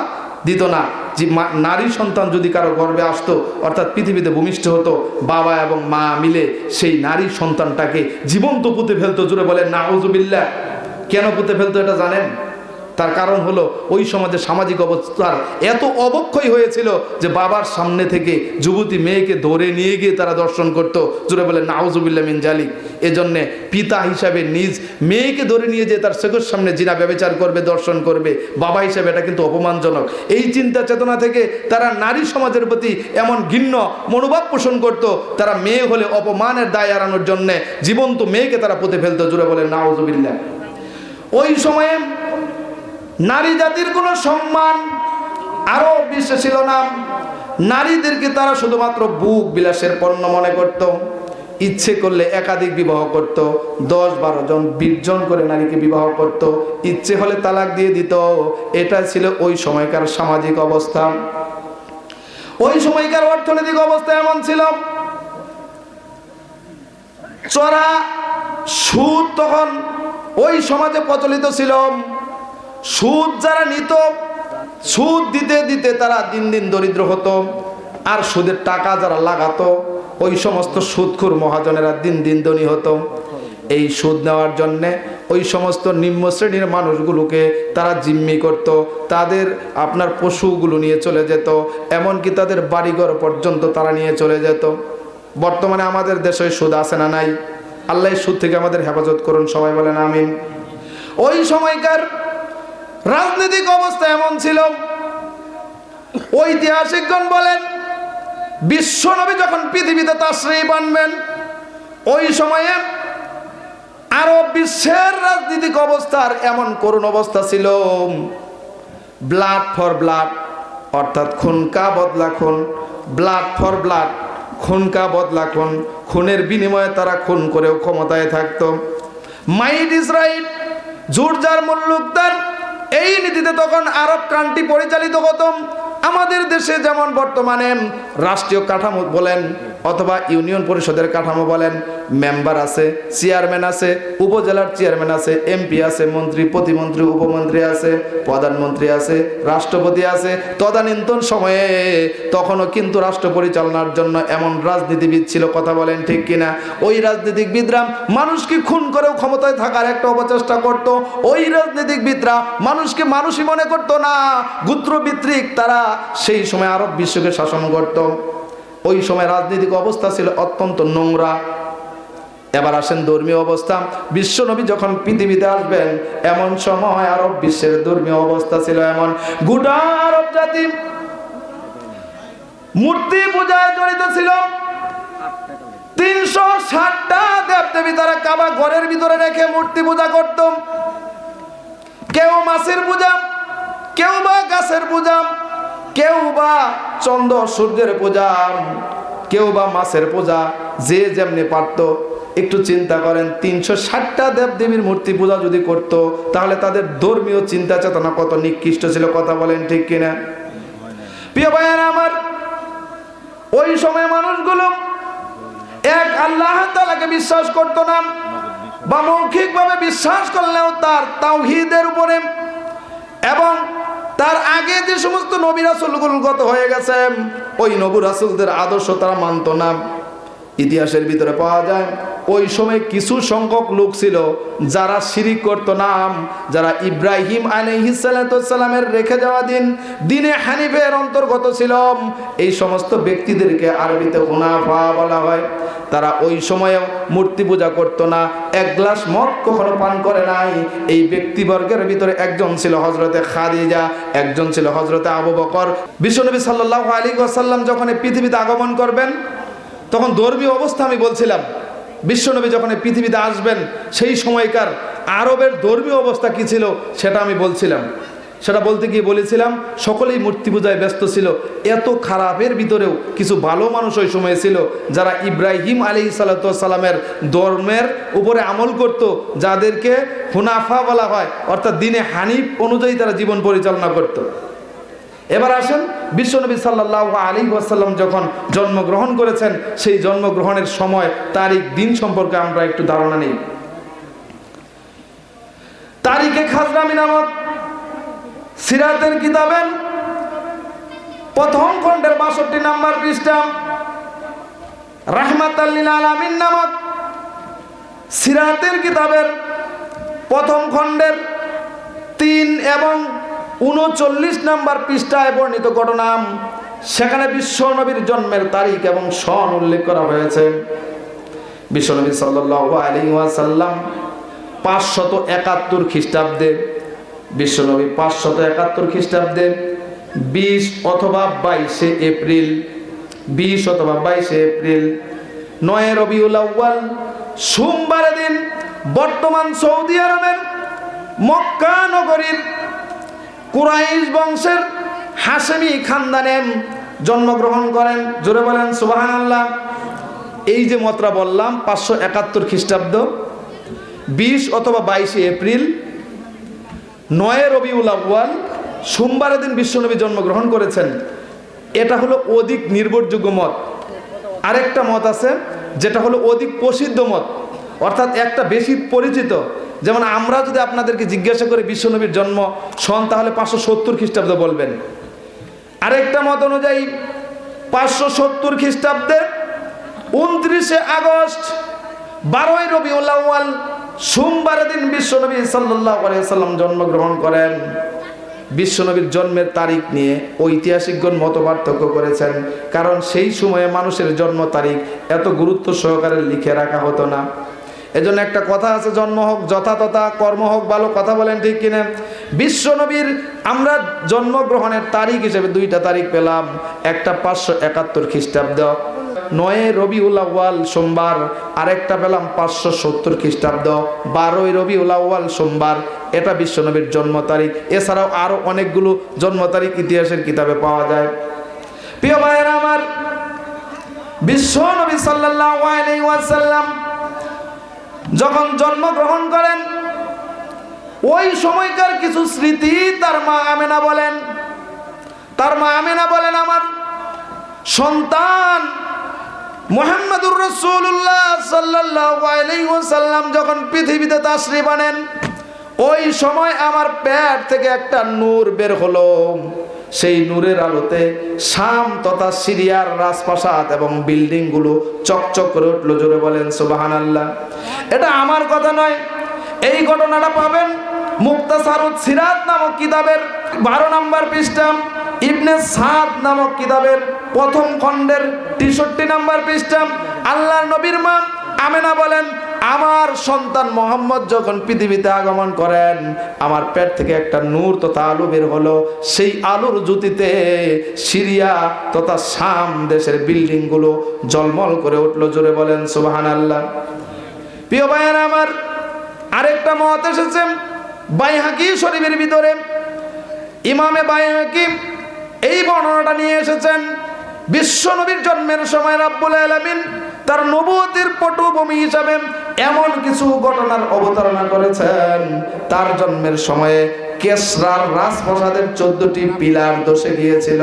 দিত না। যে নারী সন্তান যদি কারো গর্ভে আসতো, অর্থাৎ পৃথিবীতে ভূমিষ্ঠ হতো, বাবা এবং মা মিলে সেই নারী সন্তানটাকে জীবন্ত পুঁতে ফেলতো। জুড়ে বলেন নাউজুবিল্লাহ। কেন পুঁতে ফেলতো এটা জানেন? তার কারণ হলো ওই সমাজের সামাজিক অবস্থার এত অবক্ষয় হয়েছিল যে বাবার সামনে থেকে যুবতী মেয়েকে ধরে নিয়ে গিয়ে তারা দর্শন করতো। জুড়ে বলে নাউজুবিল্লাহ মিন জালিক। এজন্যে পিতা হিসাবে নিজ মেয়েকে ধরে নিয়ে যে তার চোখের সামনে জিনা ব্যভিচার করবে, দর্শন করবে, বাবা হিসাবে এটা কিন্তু অপমানজনক। এই চিন্তা চেতনা থেকে তারা নারী সমাজের প্রতি এমন ঘৃণ্য মনোভাব পোষণ করত, তারা মেয়ে হলে অপমানের দায় এড়ানোর জন্যে জীবন্ত মেয়েকে তারা পুঁতে ফেলতো। জুড়ে বলে নাউজুবিল্লাহ। ওই সময়ে নারী জাতির কোনো সম্মান আরো বিশ্বে ছিল না। নারীদেরকে তারা শুধুমাত্র বুক বিলাসের পণ্য মনে করত। ইচ্ছে করলে একাধিক বিবাহ করত, 10-12 জন 20 জন করে নারীকে বিবাহ করত, ইচ্ছে হলে তালাক দিয়ে দিত। এটা ছিল ওই সময়কার সামাজিক অবস্থা। ওই সময়কার অর্থনৈতিক অবস্থা এমন ছিল, চড়া সুদ তখন ওই সমাজে প্রচলিত ছিল। সুদ যারা নিত, সুদ দিতে দিতে তারা দিন দিন দরিদ্র হতো। আর সুদের টাকা যারা লাগাতো, ওই সমস্ত সুদখোর মহাজনেরা দিন দিন ধনী হতো। এই সুদ নেওয়ার জন্যে ওই সমস্ত নিম্ন শ্রেণীর মানুষগুলোকে তারা জিম্মি করত। তাদের আপনার পশুগুলো নিয়ে চলে যেত, এমনকি তাদের বাড়িঘর পর্যন্ত তারা নিয়ে চলে যেত। বর্তমানে আমাদের দেশে সুদ আছে না নাই? আল্লাহ সুদ থেকে আমাদের হেফাজত করুন, সবাই বলেন আমিন। ওই সময়কার রাজনৈতিক অবস্থা এমন ছিল, ঐতিহাসিকগণ বলেন বিশ্বনবী যখন পৃথিবীতে তাশরীফ আনবেন, ওই সময়ে আরব বিশ্বের রাজনৈতিক অবস্থার এমন করুণ অবস্থা ছিল। ব্লাড ফর ব্লাড, অর্থাৎ খুন কা বদলা খুন, ব্লাড ফর ব্লাড, খুন কা বদলা খুন, খুনের বিনিময়ে তারা খুন করেও ক্ষমতায় থাকতো। মাইট ইজ রাইট, জোর যার মুল্লুক তার, এই নীতিতে তখন আরব কান্ট্রি পরিচালিত হতো। আমাদের দেশে যেমন বর্তমানে রাষ্ট্রীয় কাঠামো বলেন অথবা ইউনিয়ন পরিষদের কাঠামো বলেন, মেম্বার আছে, চেয়ারম্যান আছে, উপজেলার চেয়ারম্যান আছে, এমপি আছে, মন্ত্রী, প্রতিমন্ত্রী, উপমন্ত্রী আছে, প্রধানমন্ত্রী আছে, রাষ্ট্রপতি আছে। তদানীন্তন সময়ে তখনও কিন্তু রাষ্ট্র পরিচালনার জন্য এমন রাজনীতিবিদ ছিল। কথা বলেন ঠিক কিনা? ওই রাজনীতিবিদরা মানুষকে খুন করেও ক্ষমতায় থাকার একটা অপচেষ্টা করত। ওই রাজনীতিবিদরা মানুষকে মানুষই মনে করত না, গোত্রভিত্তিক তারা সেই সময় আরব বিশ্বকে শাসন করত। ওই সময় রাজনৈতিক অবস্থা ছিল অত্যন্ত নোংরা। এবার আসেন ধর্মীয় অবস্থা। বিশ্বনবী যখন পৃথিবীতে আসবেন, এমন সময় আরব বিশ্বের ধর্মীয় অবস্থা ছিল এমন, গোটা আরব জাতি মূর্তি পূজায় জড়িত ছিল। 360টা দেবদেবী তারা কাবা ঘরের ভিতরে রেখে মূর্তি পূজা করত। কেউ মাছের পূজা, কেউ বা গাছের পূজা, কেউ বা চন্দ্র সূর্যের পূজা, কেউ বা মাছের পূজা, যে যেমনি পারত। একটু চিন্তা করেন, 360টা দেবদেবীর মূর্তি পূজা যদি করত, তাহলে তাদের ধর্মীয় চিন্তা চেতনা কত নিকৃষ্ট ছিল। কথা বলেন ঠিক কিনা? প্রিয় ভাইয়েরা আমার, ওই সময় মানুষগুলো এক আল্লাহ তাআলাকে বিশ্বাস করত না, বা মৌখিকভাবে বিশ্বাস করলেও তার তাওহীদের উপরে এবং তার আগে যে সমস্ত নবী রাসূলগুলো গত হয়ে গেছে, ওই নবী রাসূলদের আদর্শ তারা মানত না। ইতিহাসের ভিতরে পাওয়া যায় ওই সময় কিছু সংখ্যক লোক ছিল যারা শিরিক করত না, যারা ইব্রাহিম আলাইহিস সালামের রেখে যাওয়া দিনে হানিফের অন্তর্গত ছিল। এই সমস্ত ব্যক্তিদেরকে আরবিতে হুনাফা বলা হয়। তারা ওই সময়ে মূর্তি পূজা করত না, এক গ্লাস মদ কখনো পান করে নাই। এই ব্যক্তিবর্গের ভিতরে একজন ছিল হযরতে খাদিজা, একজন ছিল হযরতে আবু বকর। বিশ্বনবী সাল্লাল্লাহু আলাইহি ওয়াসাল্লাম যখন পৃথিবীতে আগমন করবেন, তখন ধর্মীয় অবস্থা আমি বলছিলাম, বিশ্বনবী যখন পৃথিবীতে আসবেন সেই সময়কার আরবের ধর্মীয় অবস্থা কি ছিল সেটা আমি বলছিলাম। সেটা বলতে গিয়ে বলেছিলাম সকলেই মূর্তি পূজায় ব্যস্ত ছিল। এত খারাপের ভিতরেও কিছু ভালো মানুষ ওই সময় ছিল যারা ইব্রাহিম আলাইহিস সালামের ধর্মের উপরে আমল করত, যাদেরকে হুনাফা বলা হয়, অর্থাৎ দিনে হানিফ অনুযায়ী তারা জীবন পরিচালনা করত। এবার আসেন, বিশ্বনবী সাল্লাল্লাহু আলাইহি ওয়াসাল্লাম যখন জন্মগ্রহণ করেছেন সেই জন্মগ্রহণের সময়, তারিখ, দিন সম্পর্কে আমরা একটু ধারণা নিই। তারিখে খাজরামি নামক সিরাতের কিতাবের প্রথম খণ্ডের ৬২ নম্বর পৃষ্ঠা, রাহমাতাল লিল আলামিন নামক সিরাতের কিতাবের প্রথম খণ্ডের ৩ এবং ৩৯ নম্বর পৃষ্ঠায় বর্ণিত ঘটনা, সেখানে বিশ্বনবীর জন্মের তারিখ এবং সন উল্লেখ করা হয়েছে। বিশ্বনবী সাল্লাল্লাহু আলাইহি ওয়াসাল্লাম ৫৭১ খ্রিস্টাব্দে, বিশ্বনবী ৫৭১ খ্রিস্টাব্দে ২০ অথবা ২২ এপ্রিল, ২০ অথবা ২২ এপ্রিল ৯ রবিউল আউয়াল সোমবার দিন বর্তমান সৌদি আরবের মক্কা নগরীর কুরাইশ বংশের হাশেমি খানদানে জন্মগ্রহণ করেন। জোরে বলেন সুবহানাল্লাহ। এই যে মাত্রা বললাম ৫৭১ খ্রিস্টাব্দ, ২০ অথবা ২২ এপ্রিল ৯ রবিউল আউয়াল সোমবারের দিন বিশ্বনবী জন্মগ্রহণ করেছেন। এটা হলো অধিক নির্ভরযোগ্য মত। আরেকটা মত আছে যেটা হলো অধিক প্রসিদ্ধ মত, অর্থাৎ একটা বেশি পরিচিত। যেমন আমরা যদি আপনাদেরকে জিজ্ঞাসা করি বিশ্বনবীর জন্ম সন, তাহলে ৫৭০ খ্রিস্টাব্দ বলবেন। আরেকটা মত অনুযায়ী ৫৭০ খ্রিস্টাব্দে ২৯ আগস্ট ১২ রবিউল আউয়াল সোমবারের দিন বিশ্বনবী সাল্লাল্লাহু আলাইহি ওয়াসাল্লাম জন্মগ্রহণ করেন। বিশ্বনবীর জন্মের তারিখ নিয়ে ঐতিহাসিকগণ মত পার্থক্য করেছেন, কারণ সেই সময়ে মানুষের জন্ম তারিখ এত গুরুত্ব সহকারে লিখে রাখা হতো না। এজন্য একটা কথা আছে, জন্ম হোক যথাতথা, কর্ম হোক ভালো, কথা বলেন ঠিক কিনা? বিশ্বনবীর আমরা জন্মগ্রহণের তারিখ হিসেবে দুইটা তারিখ পেলাম, একটা ৫৭১ খ্রিস্টাব্দ ৯ রবিউল আউয়াল সোমবার, আরেকটা পেলাম ৫৭০ খ্রিস্টাব্দ ১২ রবিউল আউয়াল সোমবার। এটা বিশ্বনবীর জন্ম তারিখ। এছাড়াও আরো অনেকগুলো জন্ম তারিখ ইতিহাসের কিতাবে পাওয়া যায়। প্রিয় ভাইয়েরা আমার, বিশ্বনবী সাল্লাল্লাহু আলাইহি ওয়াসাল্লাম যখন জন্মগ্রহণ করেন, ওই সময়কার কিছু স্মৃতি তার মা আমেনা বলেন, আমার সন্তান মুহাম্মদুর রাসূলুল্লাহ সাল্লাল্লাহু আলাইহি ওয়াসাল্লাম যখন পৃথিবীতে তাশরীফ আনেন, ওই সময় আমার পেট থেকে একটা নূর বের হলো। সেই নূরের আলোতে শাম তথা সিরিয়ার রাজপ্রাসাদ এবং বিল্ডিং গুলো চকচক করে উঠল। জোরে বলেন সুবহানাল্লাহ। এটা আমার কথা নয়, এই ঘটনাটা পাবেন মুক্তাসারুস সিরাত নামক কিতাবের 12 নম্বর পৃষ্ঠা, ইবনে সাদ নামক কিতাবের প্রথম খণ্ডের 63 নম্বর পৃষ্ঠা। আল্লাহর নবীর মা আমেনা বলেন, আমার সন্তান মোহাম্মদ যখন পৃথিবীতে আগমন করেন, আমার পেট থেকে একটা নূর তথা আলো বের হলো। সেই আলোর জ্যোতিতে সিরিয়া তথা শাম দেশের বিল্ডিং গুলো ঝলমল করে উঠলো। জোরে বলেন সুবহানাল্লাহ। প্রিয় ভাইয়েরা আমার, আরেকটা মত এসেছে বাইহাকি শরীফের ভিতরে, ইমামে বাইহাকি এই বর্ণনাটা নিয়ে এসেছেন। বিশ্বনবীর জন্মের সময় রাব্বুল আলামিন তার নবুয়তের পটভূমি হিসাবে এমন কিছু ঘটনার অবতারণা করেছেন। তার জন্মের সময়ে কেসরার রাজপ্রাসাদের 14টি পিলার ধসে গিয়েছিল।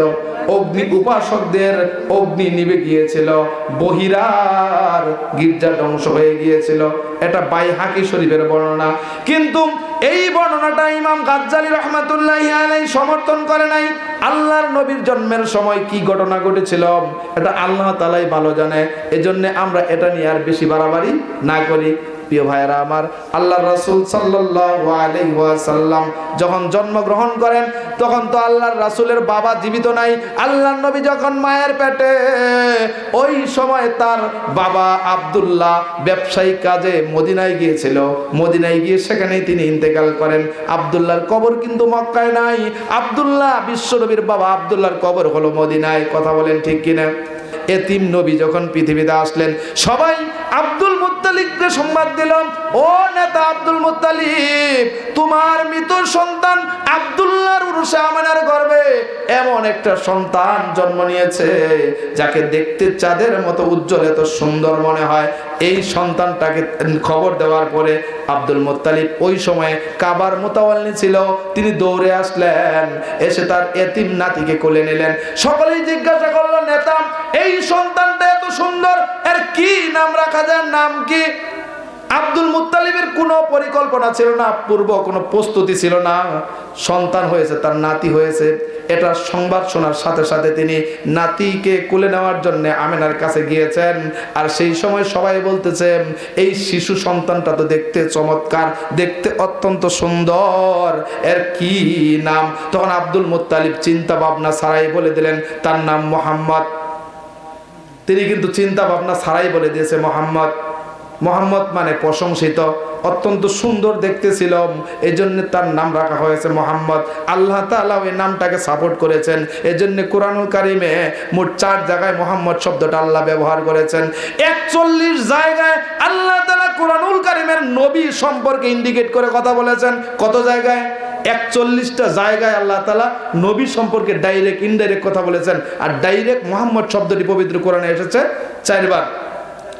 অগ্নি উপাসকদের অগ্নি নিভে গিয়েছিল, বহিরার গির্জা ধ্বংস হয়ে গিয়েছিল। এটা বাইহাকি শরীফের বর্ণনা। কিন্তু এই বর্ণনাটা ইমাম গাজ্জালী রাহমাতুল্লাহি আলাইহি সমর্থন করে নাই। আল্লাহর নবীর জন্মের সময় কি ঘটনা ঘটেছিল এটা আল্লাহ তাআলাই ভালো জানে। এজন্য আমরা এটা নিয়ে আর বেশি বাড়াবাড়ি না করি। প্রিয় ভাইরা আমার, আল্লাহর রাসূল সাল্লাল্লাহু আলাইহি ওয়াসাল্লাম যখন জন্মগ্রহণ করেন তখন তো আল্লাহর রাসূলের বাবা জীবিত নাই। আল্লাহর নবী যখন মায়ের পেটে, ওই সময় তার বাবা আব্দুল্লাহ ব্যবসায়িক কাজে মদিনায় গিয়েছিল। মদিনায় গিয়ে সেখানেই তিনি ইন্তেকাল করেন। আব্দুল্লাহর কবর কিন্তু মক্কায় নাই। আব্দুল্লাহ বিশ্বনবীর বাবা আব্দুল্লাহর কবর হলো মদিনায়। কথা বলেন ঠিক কিনা? এতিম নবী যখন পৃথিবীতে আসলেন, সবাই আব্দুল মুত্তালিবকে সংবাদ দিল, ও নেতা আব্দুল মুত্তালিব, তোমার মৃত সন্তান আব্দুল্লাহর উরুসে আমেনার গর্ভে এমন একটা সন্তান জন্ম নিয়েছে যাকে দেখতে চাঁদের মতো উজ্জ্বল, এত সুন্দর মনে হয়। এই সন্তানটাকে খবর দেওয়ার পরে আব্দুল মুত্তালিব ওই সময় কাবার মুতাওয়াল্লি ছিল, তিনি দৌড়ে আসলেন, এসে তার এতিম নাতিকে কোলে নিলেন। সকলেই জিজ্ঞাসা করলো, নেতা এই সন্তানটা এত সুন্দর, এর কি নাম রাখা যায়, নাম কি? আব্দুল মুত্তালিবের কোনো পরিকল্পনা ছিল না, পূর্ব কোনো প্রস্তুতি ছিল না। সন্তান হয়েছে, তার নাতি হয়েছে, এটা সংবাদ শোনার সাথে সাথে তিনি নাতিকে কোলে নেওয়ার জন্য আমেনার কাছে গিয়েছেন। আর সেই সময় সবাই বলতেছে, এই শিশু সন্তানটা তো দেখতে চমৎকার, দেখতে অত্যন্ত সুন্দর, এর কি নাম? তখন আব্দুল মুত্তালিব চিন্তা ভাবনা ছাড়াই বলে দিলেন, তার নাম মোহাম্মদ। তিনি কিন্তু চিন্তা ভাবনা ছাড়াই বলে দিয়েছে মোহাম্মদ। মোহাম্মদ মানে প্রশংসিত, অত্যন্ত সুন্দর দেখতে ছিল, এই জন্য তার নাম রাখা হয়েছে মোহাম্মদ। আল্লাহ তাআলা এই নামটাকে সাপোর্ট করেছেন। এই জন্য কোরআনুল কারিমে মোট 4 জায়গায় মোহাম্মদ শব্দটা আল্লাহ ব্যবহার করেছেন। 41 জায়গায় আল্লাহ তাআলা কোরআনুল কারিমের নবী সম্পর্কে ইন্ডিকেট করে কথা বলেছেন। কত জায়গায়? 41টা জায়গায় আল্লাহ তাআলা নবী সম্পর্কে ডাইরেক্ট ইনডাইরেক্ট কথা বলেছেন। আর ডাইরেক্ট মোহাম্মদ শব্দটি পবিত্র কোরআনে এসেছে 4 বার।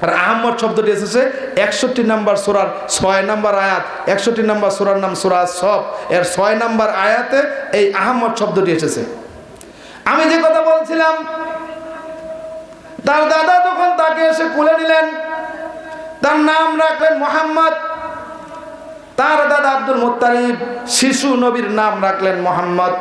আর আহমদ শব্দটি এসেছে 61 নম্বর সূরার 6 নম্বর আয়াত। 61 নম্বর সূরার নাম সূরা সফ, এর 6 নম্বর আয়াতে এই আহমদ শব্দটি এসেছে। আমি যে কথা বলছিলাম, তার দাদা তখন তাকে এসে কোলে নিলেন, তার নাম রাখলেন মোহাম্মদ। তার দাদা আব্দুল মুত্তালিব শিশু নবীর নাম রাখলেন মোহাম্মদ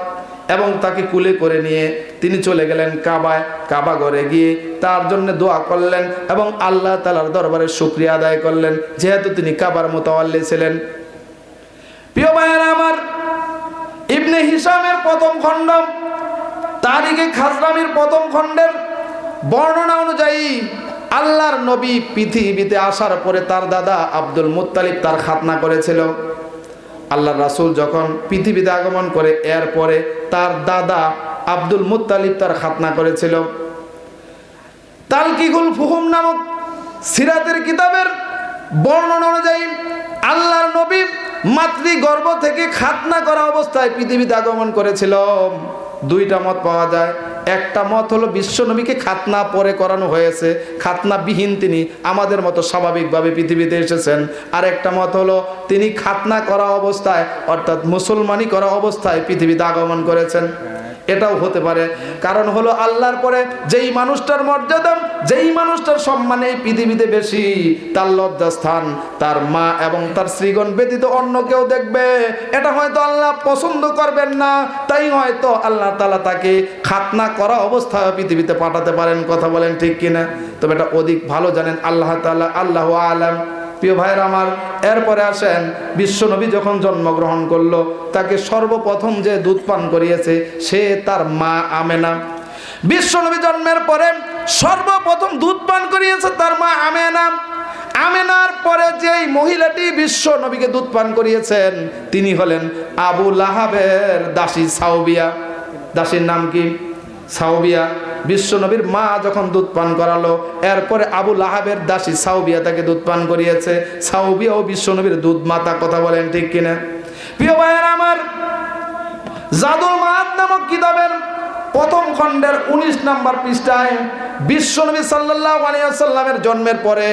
এবং তাকে কুলে করে নিয়ে তিনি চলে গেলেন কাবায়। কাবা ঘরে গিয়ে তার জন্য দোয়া করলেন এবং আল্লাহ তাআলার দরবারে শুকরিয়া আদায় করলেন, যেহেতু তিনি কাবার মুতাওয়াল্লি ছিলেন। প্রিয় ভাইয়েরা আমার, ইবনে হিশামের প্রথম খণ্ড, তারিখে খাজরামির প্রথম খণ্ডের বর্ণনা অনুযায়ী আল্লাহর নবী পৃথিবীতে আসার পরে তার দাদা আব্দুল মুত্তালিব তার খাতনা করেছিল। আল্লাহর রাসূল যখন পৃথিবীতে আগমন করে, এরপরে তার দাদা আব্দুল মুত্তালিব তার খাতনা করেছিল। তালকিকুল ফুহুম নামক সিরাতের কিতাবের বর্ণনা অনুযায়ী আল্লাহর নবী মাতৃগর্ভ থেকে খাতনা করা অবস্থায় পৃথিবীতে আগমন করেছিল। 2টা মত পাওয়া যায়। একটা মত হলো বিশ্ব নবীকে খাতনা পরে করানো হয়েছে, খাতনা বিহীন তিনি আমাদের মতো স্বাভাবিকভাবে পৃথিবীতে এসেছেন। আর একটা মত হলো তিনি খাতনা করা অবস্থায়, অর্থাৎ মুসলমানি করা অবস্থায় পৃথিবীতে আগমন করেছেন। এটাও হতে পারে। কারণ হলো আল্লাহর পরে যেই মানুষটার মর্যাদা, যেই মানুষটার সম্মান এই পৃথিবীতে বেশি, তার লজ্জাস্থান তার মা এবং তার স্ত্রীগণ ব্যতীত অন্য কেউ দেখবে, এটা হয়তো আল্লাহ পছন্দ করবেন না। তাই হয়তো আল্লাহ তাআলা তাকে খাতনা করা অবস্থায় পৃথিবীতে পাঠাতে পারেন। কথা বলেন ঠিক কিনা? তবে এটা অধিক ভালো জানেন আল্লাহ তাআলা, আল্লাহু আলাম। প্রিয় ভাইয়ের আমার, এরপরে আসেন বিশ্বনবী যখন জন্মগ্রহণ করলো, তাকে সর্বপ্রথম যে দুধ পান করিয়েছে সে তার মা আমেনা। বিশ্বনবী জন্মের পরে সর্বপ্রথম দুধ পান করিয়েছে তার মা আমেনা। আমেনার পরে যেই মহিলাটি বিশ্ব নবীকে দুধ পান করিয়েছেন তিনি হলেন আবু লাহাবের দাসী সাউবিয়া। দাসীর নাম কি? সাউবিয়া। বিশ্ব নবীর মা যখন দুধ পান করালো, এরপরে আবু লাহাবের দাসী সাউবিয়া তাকে দুধ পান করিয়েছে। সাউবিয়া ও বিশ্ব নবীর দুধ মাতা। কথা বলেন ঠিক কিনা? প্রিয় ভাইয়েরা আমার, জাদুল মাআদ নামক কিতাবের প্রথম খণ্ডের 19 নম্বর পৃষ্ঠায় বিশ্বনবী সাল্লাল্লাহু আলাইহি ওয়াসাল্লামের জন্মের পরে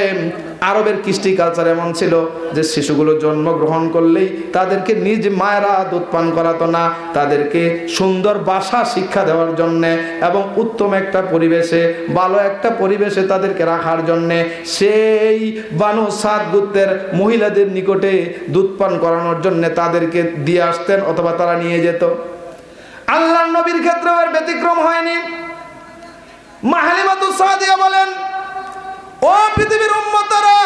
আরবের কৃষ্টি কালচার এমন ছিল যে শিশুগুলো জন্মগ্রহণ করলেই তাদেরকে নিজ মায়েরা দুধ পান করাতো না, তাদেরকে সুন্দর ভাষা শিক্ষা দেওয়ার জন্যে এবং উত্তম একটা পরিবেশে, ভালো একটা পরিবেশে তাদেরকে রাখার জন্যে সেই বানু সাদ গোত্রের মহিলাদের নিকটে দুধ পান করানোর জন্যে তাদেরকে দিয়ে আসতেন অথবা তারা নিয়ে যেত। আল্লাহর নবীর ক্ষেত্রে আর ব্যতিক্রম হয়নি। মা হালিমাতুস সাদিয়া বলেন, ও পৃথিবীর উম্মতরা,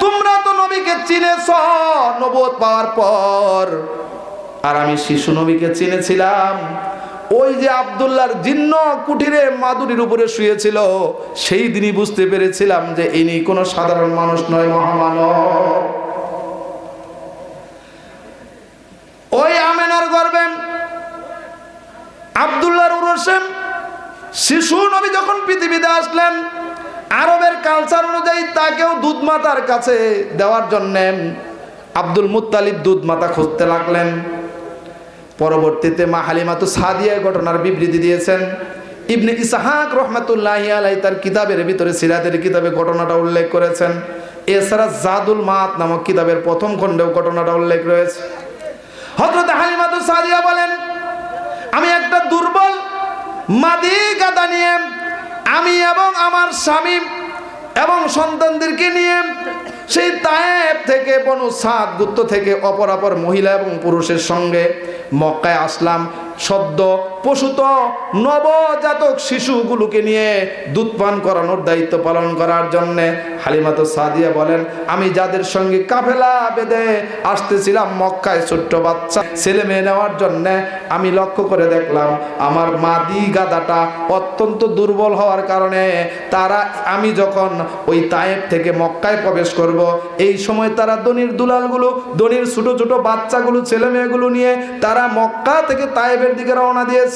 তোমরা তো নবীকে চিনেছো নবুয়ত পাওয়ার পর, আর আমি শিশু নবীকে চিনেছিলাম ওই যে আব্দুল্লাহর জিন্ন কুঠিরে মাদুরির উপরে শুয়েছিল, সেই দিনই বুঝতে পেরেছিলাম যে ইনি কোনো সাধারণ মানুষ নয়, মহামানব। ওই আমেনার গর্ভে আব্দুল্লাহর উরসে শিশু নবী যখন পৃথিবীতে আসলেন, আরবের কালচার অনুযায়ী তাকেও দুধ মাতার কাছে দেওয়ার জন্য আব্দুল মুত্তালিব দুধ মাতা খুঁজতে লাগলেন। পরবর্তীতে মা হালিমাতুস সাদিয়া ঘটনার বিবৃতি দিয়েছেন। ইবনে ইসহাক রহমাতুল্লাহি আলাইহি তার কিতাবের ভিতরে সিরাতের কিতাবে ঘটনাটা উল্লেখ করেছেন। এছাড়া জাদুল মাত নামক কিতাবের প্রথম খণ্ডেও ঘটনাটা উল্লেখ রয়েছে। হযরত হালিমাতুস সাদিয়া বলেন, আমি একটা দুর্বল মাদি গাদা নিয়ে আমি এবং আমার স্বামী এবং সন্তানদেরকে নিয়ে সেই তায়েব থেকে বনু সাদ গোত্র থেকে অপরাপর মহিলা এবং পুরুষের সঙ্গে মক্কায় আসলাম। সদ্য প্রসূত নবজাতক শিশুগুলোকে নিয়ে দুধ পান করানোর দায়িত্ব পালন করার জন্য। হালিমাতুস সাদিয়া বলেন, আমি যাদের সঙ্গে কাফেলা বেঁধে আসতেছিলাম মক্কায় ছোট্ট বাচ্চা ছেলে মেয়ে নেওয়ার জন্য, আমি লক্ষ্য করে দেখলাম আমার মাদি গাদাটা অত্যন্ত দুর্বল হওয়ার কারণে তারা, আমি যখন ওই তায়েব থেকে মক্কায় প্রবেশ করব, এই সময় তারা দনির দুলালগুলো, দনির ছোট ছোট বাচ্চাগুলো, ছেলে মেয়েগুলো নিয়ে তারা মক্কা থেকে তায়েবের দিকে রওনা দিয়েছে।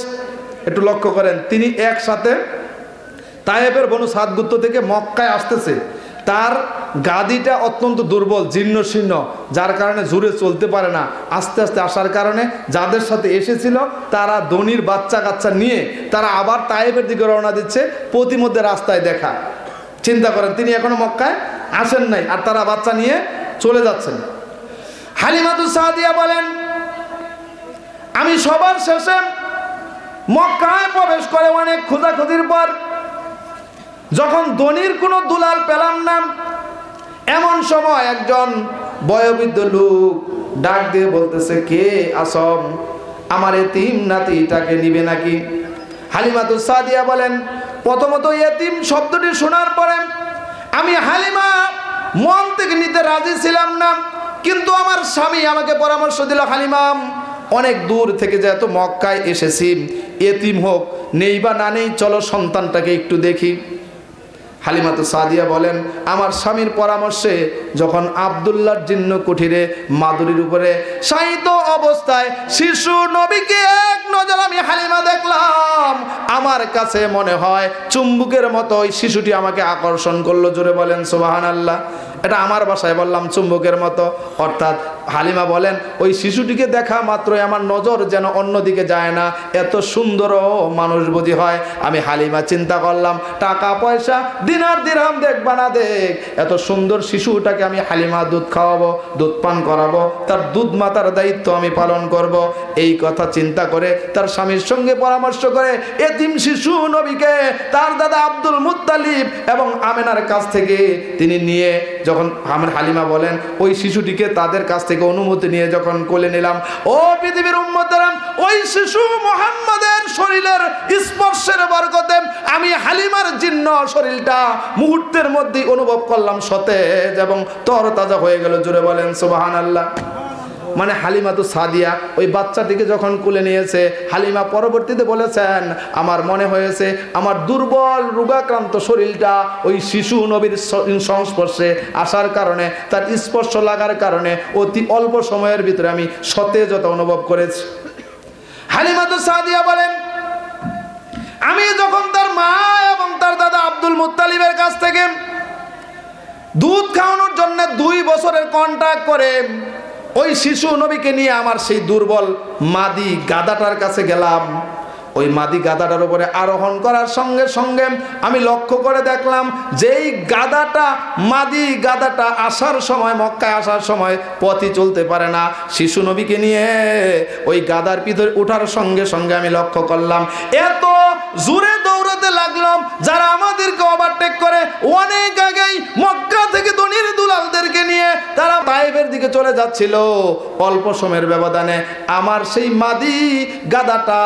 একটু লক্ষ্য করেন, তিনি একসাথে তায়েবের বনু সাদ গোত্র থেকে মক্কায় আসতেছে, তার গাদিটা অত্যন্ত দুর্বল, জীর্ণ শীর্ণ, যার কারণে জোরে চলতে পারে না। আস্তে আস্তে আসার কারণে যাদের সাথে এসেছিল তারা দনির বাচ্চা কাচ্চা নিয়ে তারা আবার তায়েবের দিকে রওনা দিচ্ছে। প্রতিমধ্যে রাস্তায় দেখা, চিন্তা করেন তিনি এখনো মক্কায় আসেন নাই আর তারা বাচ্চা নিয়ে চলে যাচ্ছেন। হালিমাতুস সাদিয়া বলেন, আমি সবার শেষে মক্কায় প্রবেশ করে অনেক খোঁজাখুঁজির পর যখন দনির কোনো দুলাল পেলাম না, এমন সময় একজন বয়োবৃদ্ধ লোক ডাক দিয়ে বলতেছে, কে আসম, আমার এতিম নাতিটাকে নিবে নাকি? হালিমাতুস সাদিয়া বলেন, প্রথমত এতিম শব্দটি শোনার পরে আমি হালিমা মন থেকে নিতে রাজি ছিলাম না, কিন্তু আমার স্বামী আমাকে পরামর্শ দিল, হালিমা অনেক দূর থেকে যেহেতু মক্কায় এসেছি, এতিম হোক নেই বা না নেই, চলো সন্তানটাকে একটু দেখি। হালিমাতুস সাদিয়া বলেন, আমার স্বামীর পরামর্শে যখন আব্দুল্লাহর জিন্ন কুঠিরে মাদুরির উপরে শায়িত অবস্থায় শিশু নবীকে এক নজর আমি হালিমা দেখলাম, আমার কাছে মনে হয় চুম্বকের মতো ওই শিশুটি আমাকে আকর্ষণ করলো। জোরে বলেন সুবহানাল্লাহ। এটা আমার ভাষায় বললাম চুম্বকের মতো, অর্থাৎ হালিমা বলেন ওই শিশুটিকে দেখা মাত্রই আমার নজর যেন অন্যদিকে যায় না, এত সুন্দর মানুষ বুঝি হয়। আমি হালিমা চিন্তা করলাম, টাকা পয়সা দিনার দিরহাম দেখবা না দেখ, এত সুন্দর শিশুটাকে আমি হালিমা দুধ খাওয়াবো, দুধ পান করাবো, তার দুধ মাতার দায়িত্ব আমি পালন করব। এই কথা চিন্তা করে তার স্বামীর সঙ্গে পরামর্শ করে এতিম শিশু নবীকে তার দাদা আব্দুল মুত্তালিব এবং আমেনার কাছ থেকে তিনি নিয়ে, যখন আমার হালিমা বলেন ওই শিশুটিকে তাদের কাছ থেকে অনুমতি নিয়ে যখন কোলে নিলাম, ও পৃথিবীর উম্মতেরা, ওই শিশু মুহাম্মাদের শরীরের স্পর্শের বরকতে আমি হালিমার জিন্ন শরীরটা মুহূর্তের মধ্যেই অনুভব করলাম সতেজ এবং তরতাজা হয়ে গেল। জোরে বলেন সুবহানাল্লাহ। মানে হালিমাতুস সাদিয়া ওই বাচ্চাটিকে যখন কোলে নিয়েছে, হালিমা পরবর্তীতে বলেছেন, আমার মনে হয়েছে আমার দুর্বল রোগাক্রান্ত শরীরটা ওই শিশু নবীর সংস্পর্শে আসার কারণে, তার স্পর্শ লাগার কারণে অতি অল্প সময়ের ভিতরে আমি সতেজতা অনুভব করেছি। হালিমাতুস সাদিয়া বলেন, আমি যখন তার মা এবং তার দাদা আব্দুল মুত্তালিবের কাছ থেকে দুধ খাওয়ানোর জন্য 2 বছরের কন্ট্রাক্ট করে ওই শিশু নবীকে নিয়ে আমার সেই দুর্বল মাদি গাদাটার কাছে গেলাম, ওই মাদি গাধাটার উপরে আরোহণ করার সঙ্গে সঙ্গে আমি লক্ষ্য করে দেখলাম যেই গাধাটা মাদি গাধাটা আসার সময়, মক্কায় আসার সময় পথই চলতে পারে না, শিশু নবীকে নিয়ে ওই গাধার ভিতরে ওঠার সঙ্গে সঙ্গে আমি লক্ষ্য করলাম এত জোরে দৌড়াতে লাগলাম, যারা আমাদেরকে ওভারটেক করে অনেক আগেই মক্কা থেকে ধনীর দুলালদেরকে নিয়ে তারা তায়েফের দিকে চলে যাচ্ছিল। অল্প সময়ের ব্যবধানে আমার সেই মাদি গাধাটা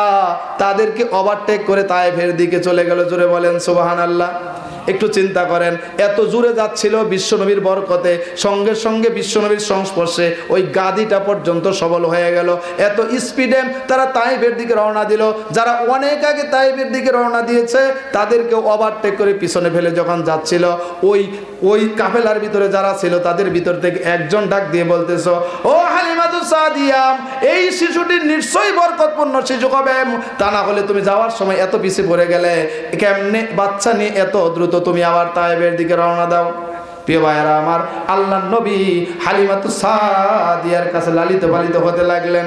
তাদেরকে ওভারটেক করে তায়েফের দিকে চলে গেল। জোরে বলেন সুবহানাল্লাহ। একটু চিন্তা করেন, এত জোরে যাচ্ছিল বিশ্বনবীর বরকতে, সঙ্গে সঙ্গে বিশ্বনবীর সংস্পর্শে ওই গাদিটা পর্যন্ত সবল হয়ে গেল। এত স্পিডে তারা তায়েফের দিকে রওনা দিল। যারা অনেক আগে তায়েফের দিকে রওনা দিয়েছে তাদেরকে ওভারটেক করে পিছনে ফেলে যখন যাচ্ছিল, ওই কাফেলার ভিতরে যারা ছিল তাদের ভিতর থেকে একজন ডাক দিয়ে বলতেছ, ও হালিমাতুস সাদিয়া, এই শিশুটি নিশ্চয়ই বরকতপূর্ণ শিশু হবে, তা না হলে তুমি যাওয়ার সময় এত পিছিয়ে পড়ে গেলে, কেমনে বাচ্চা নিয়ে এত দ্রুত তুমি আবার তায়েফের দিকে রওনা দাও। প্রিয় ভাইয়েরা আমার, আল্লাহর নবী হালিমাতুস সাদিয়ার কাছে লালিত পালিত হতে লাগলেন।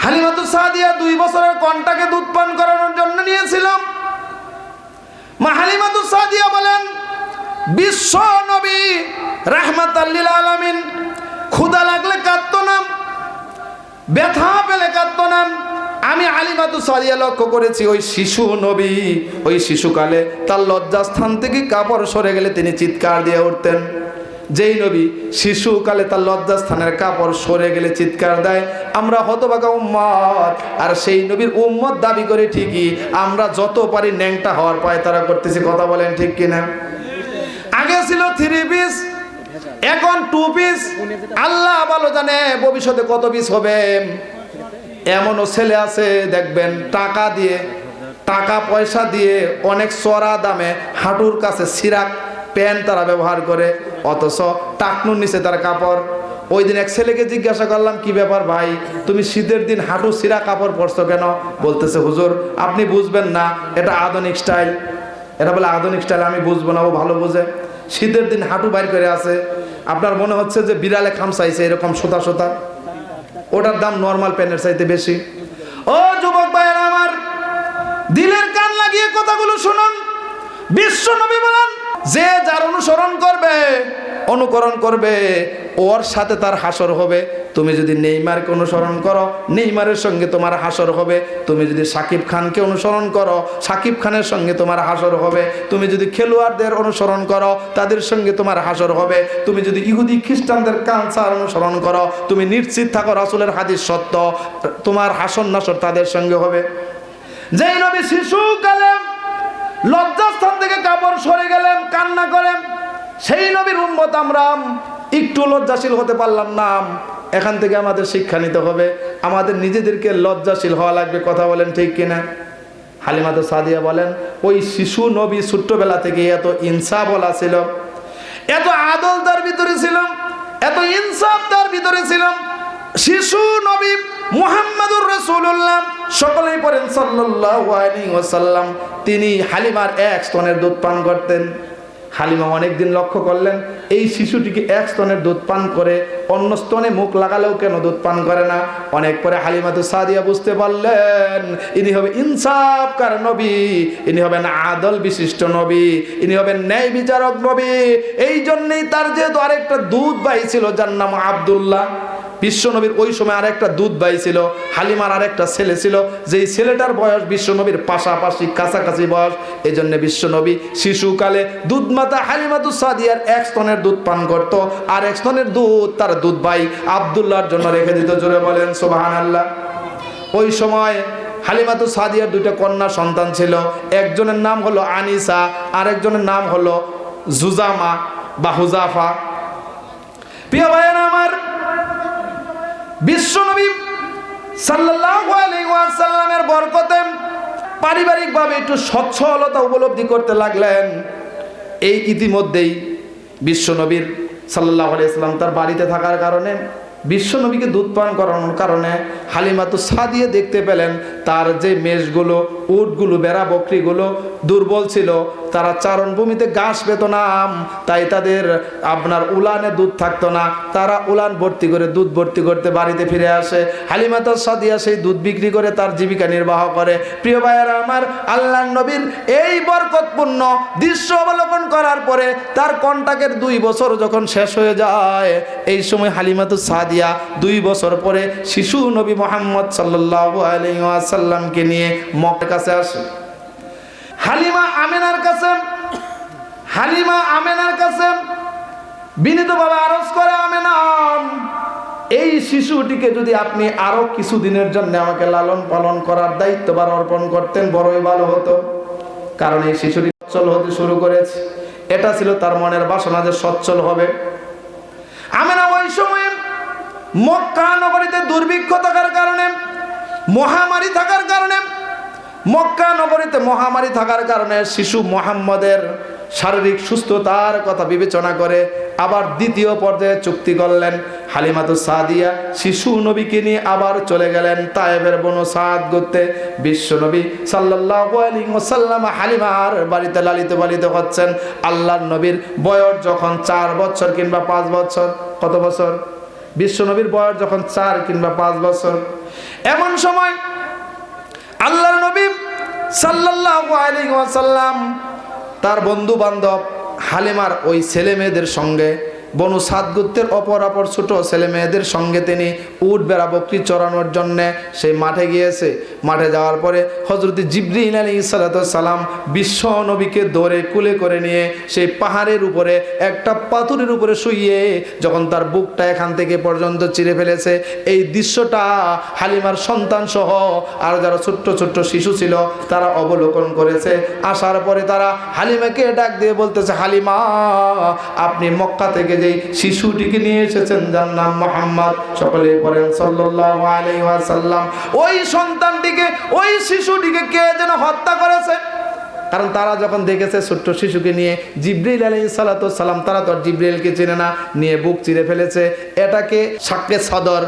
হালিমাতুস সাদিয়া 2 বছরের কন্টাকে দুধ পান করানোর জন্য নিয়েছিলাম। মা হালিমাতুস সাদিয়া বলেন, বিশ্ব নবী রাহমাতাল লিল আলামিন ক্ষুধা লাগলে কাঁদতো না, ব্যথা পেলে কাঁদতো না। আমি হালিমাতুস সাদিয়া লক্ষ্য করেছি ওই শিশু নবী ওই শিশুকালে তার লজ্জাস্থান থেকে কাপড় সরে গেলে তিনি চিৎকার দিয়ে উঠতেন। যেই নবী শিশুকালে তার লজ্জাস্থানের কাপড় সরে গেলে চিৎকার দেয়, আমরা হতভাগা উম্মত, আর সেই নবীর উম্মত দাবি করে ঠিকই আমরা যত পারি ন্যাংটা হওয়ার পায়তারা করতেছি। কথা বলেন ঠিক কিনা? আগে ছিল 3 পিস, এখন 2 পিস, আল্লাহ ভালো জানে ভবিষ্যতে কত পিস হবে। এমনও ছেলে আছে দেখবেন টাকা পয়সা দিয়ে অনেক চড়া দামে হাঁটুর কাছে সিরাক প্যান্ট তারা ব্যবহার করে, অথচ টাকনুর নিচে তার কাপড়। ওই দিন এক ছেলেকে জিজ্ঞাসা করলাম, কি ব্যাপার ভাই, তুমি শীতের দিন হাঁটু সিরা কাপড় পরছো কেন? বলতেছে, হুজুর আপনি বুঝবেন না, এটা আধুনিক স্টাইল। এটা বলে আধুনিক স্টাইল, আমি বুঝবো না, ও ভালো বুঝে। শীতের দিন হাঁটু বাইর করে আছে, আপনার মনে হচ্ছে যে বিড়ালে খামসাইছে এরকম সোতা সোতা, ওটার দাম নর্মাল প্যান্টের চাইতে বেশি। ও যুবক ভাইয়েরা আমার, দিলের কান লাগিয়ে কথাগুলো শুনুন। বিশ্ব নবী বলেন, যে যার অনুকরণ করবে ওর সাথে তার হাসর হবে। তুমি যদি নেইমারকে অনুসরণ করো, নেইমারের সঙ্গে তোমার হাসর হবে। তুমি যদি সাকিব খানকে অনুসরণ করো, সাকিব খানের সঙ্গে তোমার হাসর হবে। তুমি যদি খেলোয়াড়দের অনুসরণ করো, তাদের সঙ্গে তোমার হাসর হবে। তুমি যদি ইহুদি খ্রিস্টানদের কালচার অনুসরণ করো, তুমি নিশ্চিত থাকো রাসূলের হাদিস সত্য, তোমার হাসর নাসর তাদের সঙ্গে হবে। যেই নবী শিশুকালে লজ্জাস্থান থেকে কাপড় সরে গেলেন, কান্না করেন, সেই নবীর উম্মত আমরা একটু লজ্জাশীল হতে পারলাম না। এখান থেকে আমাদের শিক্ষা নিতে হবে, আমাদের নিজেদেরকে লজ্জাশীল হওয়া লাগবে। কথা বলেন ঠিক কিনা? হালিমাতুস সাদিয়া বলেন, ওই শিশু নবী ছোট্টবেলা থেকে এত ইনসাফ বলা ছিল, এত আদল তার ভিতরে ছিল, এত ইনসাফ তার ভিতরে ছিল। শিশু নবী মুহাম্মাদুর রাসূলুল্লাহ, সকলেই পড়েন সাল্লাল্লাহু আলাইহি ওয়াসাল্লাম, তিনি হালিমার 1 স্তনের দুধ পান করতেন। হালিমা অনেকদিন লক্ষ্য করলেন এই শিশুটিকে 1 স্তনের দুধ পান করে, অন্য স্তনে মুখ লাগালেও কেন দুধ পান করে না। অনেক পরে হালিমাতুস সাদিয়া বুঝতে পারলেন ইনি হবে ইনসাফকার নবী, ইনি হবেন আদল বিশিষ্ট নবী, ইনি হবেন ন্যায় বিচারক নবী। এই জন্যই তার যেহেতু আরেকটা দুধ ভাই ছিল যার নাম আব্দুল্লাহ, বিশ্বনবীর ওই সময় আরেকটা দুধ ভাই ছিল, হালিমার আরেকটা ছেলে ছিল, যেই ছেলেটার বয়স বিশ্বনবীর পাশাপাশি কাছাকাছি বয়স। এই জন্য বিশ্বনবী শিশুকালে দুধ মাতা হালিমাতুস সাদিয়ার 1 স্তনের দুধ পান করত, আর 1 স্তনের দুধ তার দুধ ভাই আব্দুল্লাহর জন্য রেখে দিত। জোরে বলেন সুবহানাল্লাহ। ওই সময় হালিমাতুস সাদিয়ার 2টা কন্যা সন্তান ছিল, একজনের নাম হলো আনিসা, আরেকজনের নাম হলো জুজামা বা হুজাফা। প্রিয় ভাইয়েরা আমার, বিশ্বনবী সাল্লাল্লাহু আলাইহি ওয়াসাল্লামের বরকতে পারিবারিকভাবে একটু সচ্ছলতা উপলব্ধি করতে লাগলেন। এই ইতিমধ্যেই বিশ্বনবীর সাল্লাল্লাহু আলাইহি ওয়াসাল্লাম তার বাড়িতে থাকার কারণে বিশ্বনবীকে দুধ পান করানোর কারণে হালিমাতু সাদিয়া দেখতে পেলেন তার যে মেষগুলো, উটগুলো, বেড়া বকরিগুলো দুর্বল ছিল, তারা চারণভূমিতে ঘাস পেত না, তাই তাদের আপনার উলানে দুধ থাকতো না। তারা উলান ভর্তি করে দুধ ভর্তি করতে বাড়িতে ফিরে আসে। হালিমাতু সাদিয়া সেই দুধ বিক্রি করে তার জীবিকা নির্বাহ করে। প্রিয় ভাইয়েরা আমার, আল্লাহর নবীর এই বরকতপূর্ণ দৃশ্য অবলোকন করার পরে তার কন্টাকের 2 বছর যখন শেষ হয়ে যায়, এই সময় হালিমাতু সাদিয়া 2 বছর পরে শিশু নবী মুহাম্মদ সাল্লাল্লাহু আলাইহি ওয়াসাল্লামকে নিয়ে মক্কার কাছে আসে। হালিমা আমেনার কাছে বিনীতভাবে আরজ করে, আমেনা, এই শিশুটিকে যদি আপনি আরো কিছুদিনের জন্য আমাকে লালন পালন করার দায়িত্বভার অর্পণ করতেন বড়ই ভালো হতো। কারণ এই শিশুটি সচ্ছল হতে শুরু করেছে। এটা ছিল তার মনের বাসনা যে সচ্ছল হবে। আমেনা ওই সময় মক্কা নগরীতে দুর্ভিক্ষ থাকার কারণে, মহামারী থাকার কারণে শিশু মুহাম্মদের শারীরিক সুস্থতার কথা বিবেচনা করে আবার দ্বিতীয় পর্যায়ে চুক্তি করলেন। হালিমাতু সাদিয়া শিশু নবীকে নিয়ে আবার চলে গেলেন তায়েফের বনু সাদ করতে। বিশ্ব নবী সাল্লাল্লাহু আলাইহি ওয়াসাল্লাম হালিমার বাড়িতে লালিত পালিত হচ্ছেন। আল্লাহর নবীর বয়স যখন 4 বছর কিংবা 5 বছর, কত বছর? বিশ্ব নবীর বয়স যখন 4 কিংবা 5 বছর, এমন সময় আল্লাহর নবী সাল্লাল্লাহু আলাইহি ওয়াসাল্লাম তার বন্ধু বান্ধব হালিমার ওই ছেলে মেয়েদের সঙ্গে, বনু সাদ গোত্রের অপর ছোট ছেলে মেয়েদের সঙ্গে তিনি উট বেড়া বকরি চড়ানোর জন্য সেই মাঠে গিয়েছে। মাঠে যাওয়ার পরে হযরত জিবরিল আলাইহিস সালাম বিশ্ব নবীকে দৌড়ে কুলে করে নিয়ে সেই পাহাড়ের উপরে একটা পাথরের উপরে শুইয়ে যখন তার বুকটা এখান থেকে পর্যন্ত চিরে ফেলেছে, এই দৃশ্যটা হালিমার সন্তান সহ আর যারা ছোট্ট ছোট্ট শিশু ছিল তারা অবলোকন করেছে। আসার পরে তারা হালিমাকে ডাক দিয়ে বলতেছে, হালিমা, আপনি মক্কা থেকে যেই শিশুটিকে নিয়ে এসেছেন যার নাম মুহাম্মদ, সকলে বলেন সাল্লাল্লাহু আলাইহি ওয়াসাল্লাম, ওই সন্তানটিকে, ওই শিশুটিকে কে যেন হত্যা করেছে। কারণ তারা যখন দেখেছে ছোট্ট শিশুকে নিয়ে জিবরিল আলাইহিস সালাম, তারা তো জিবরিলকে চেনে না, নিয়ে বুক চিরে ফেলেছে। এটাকে শাক্কে সদর,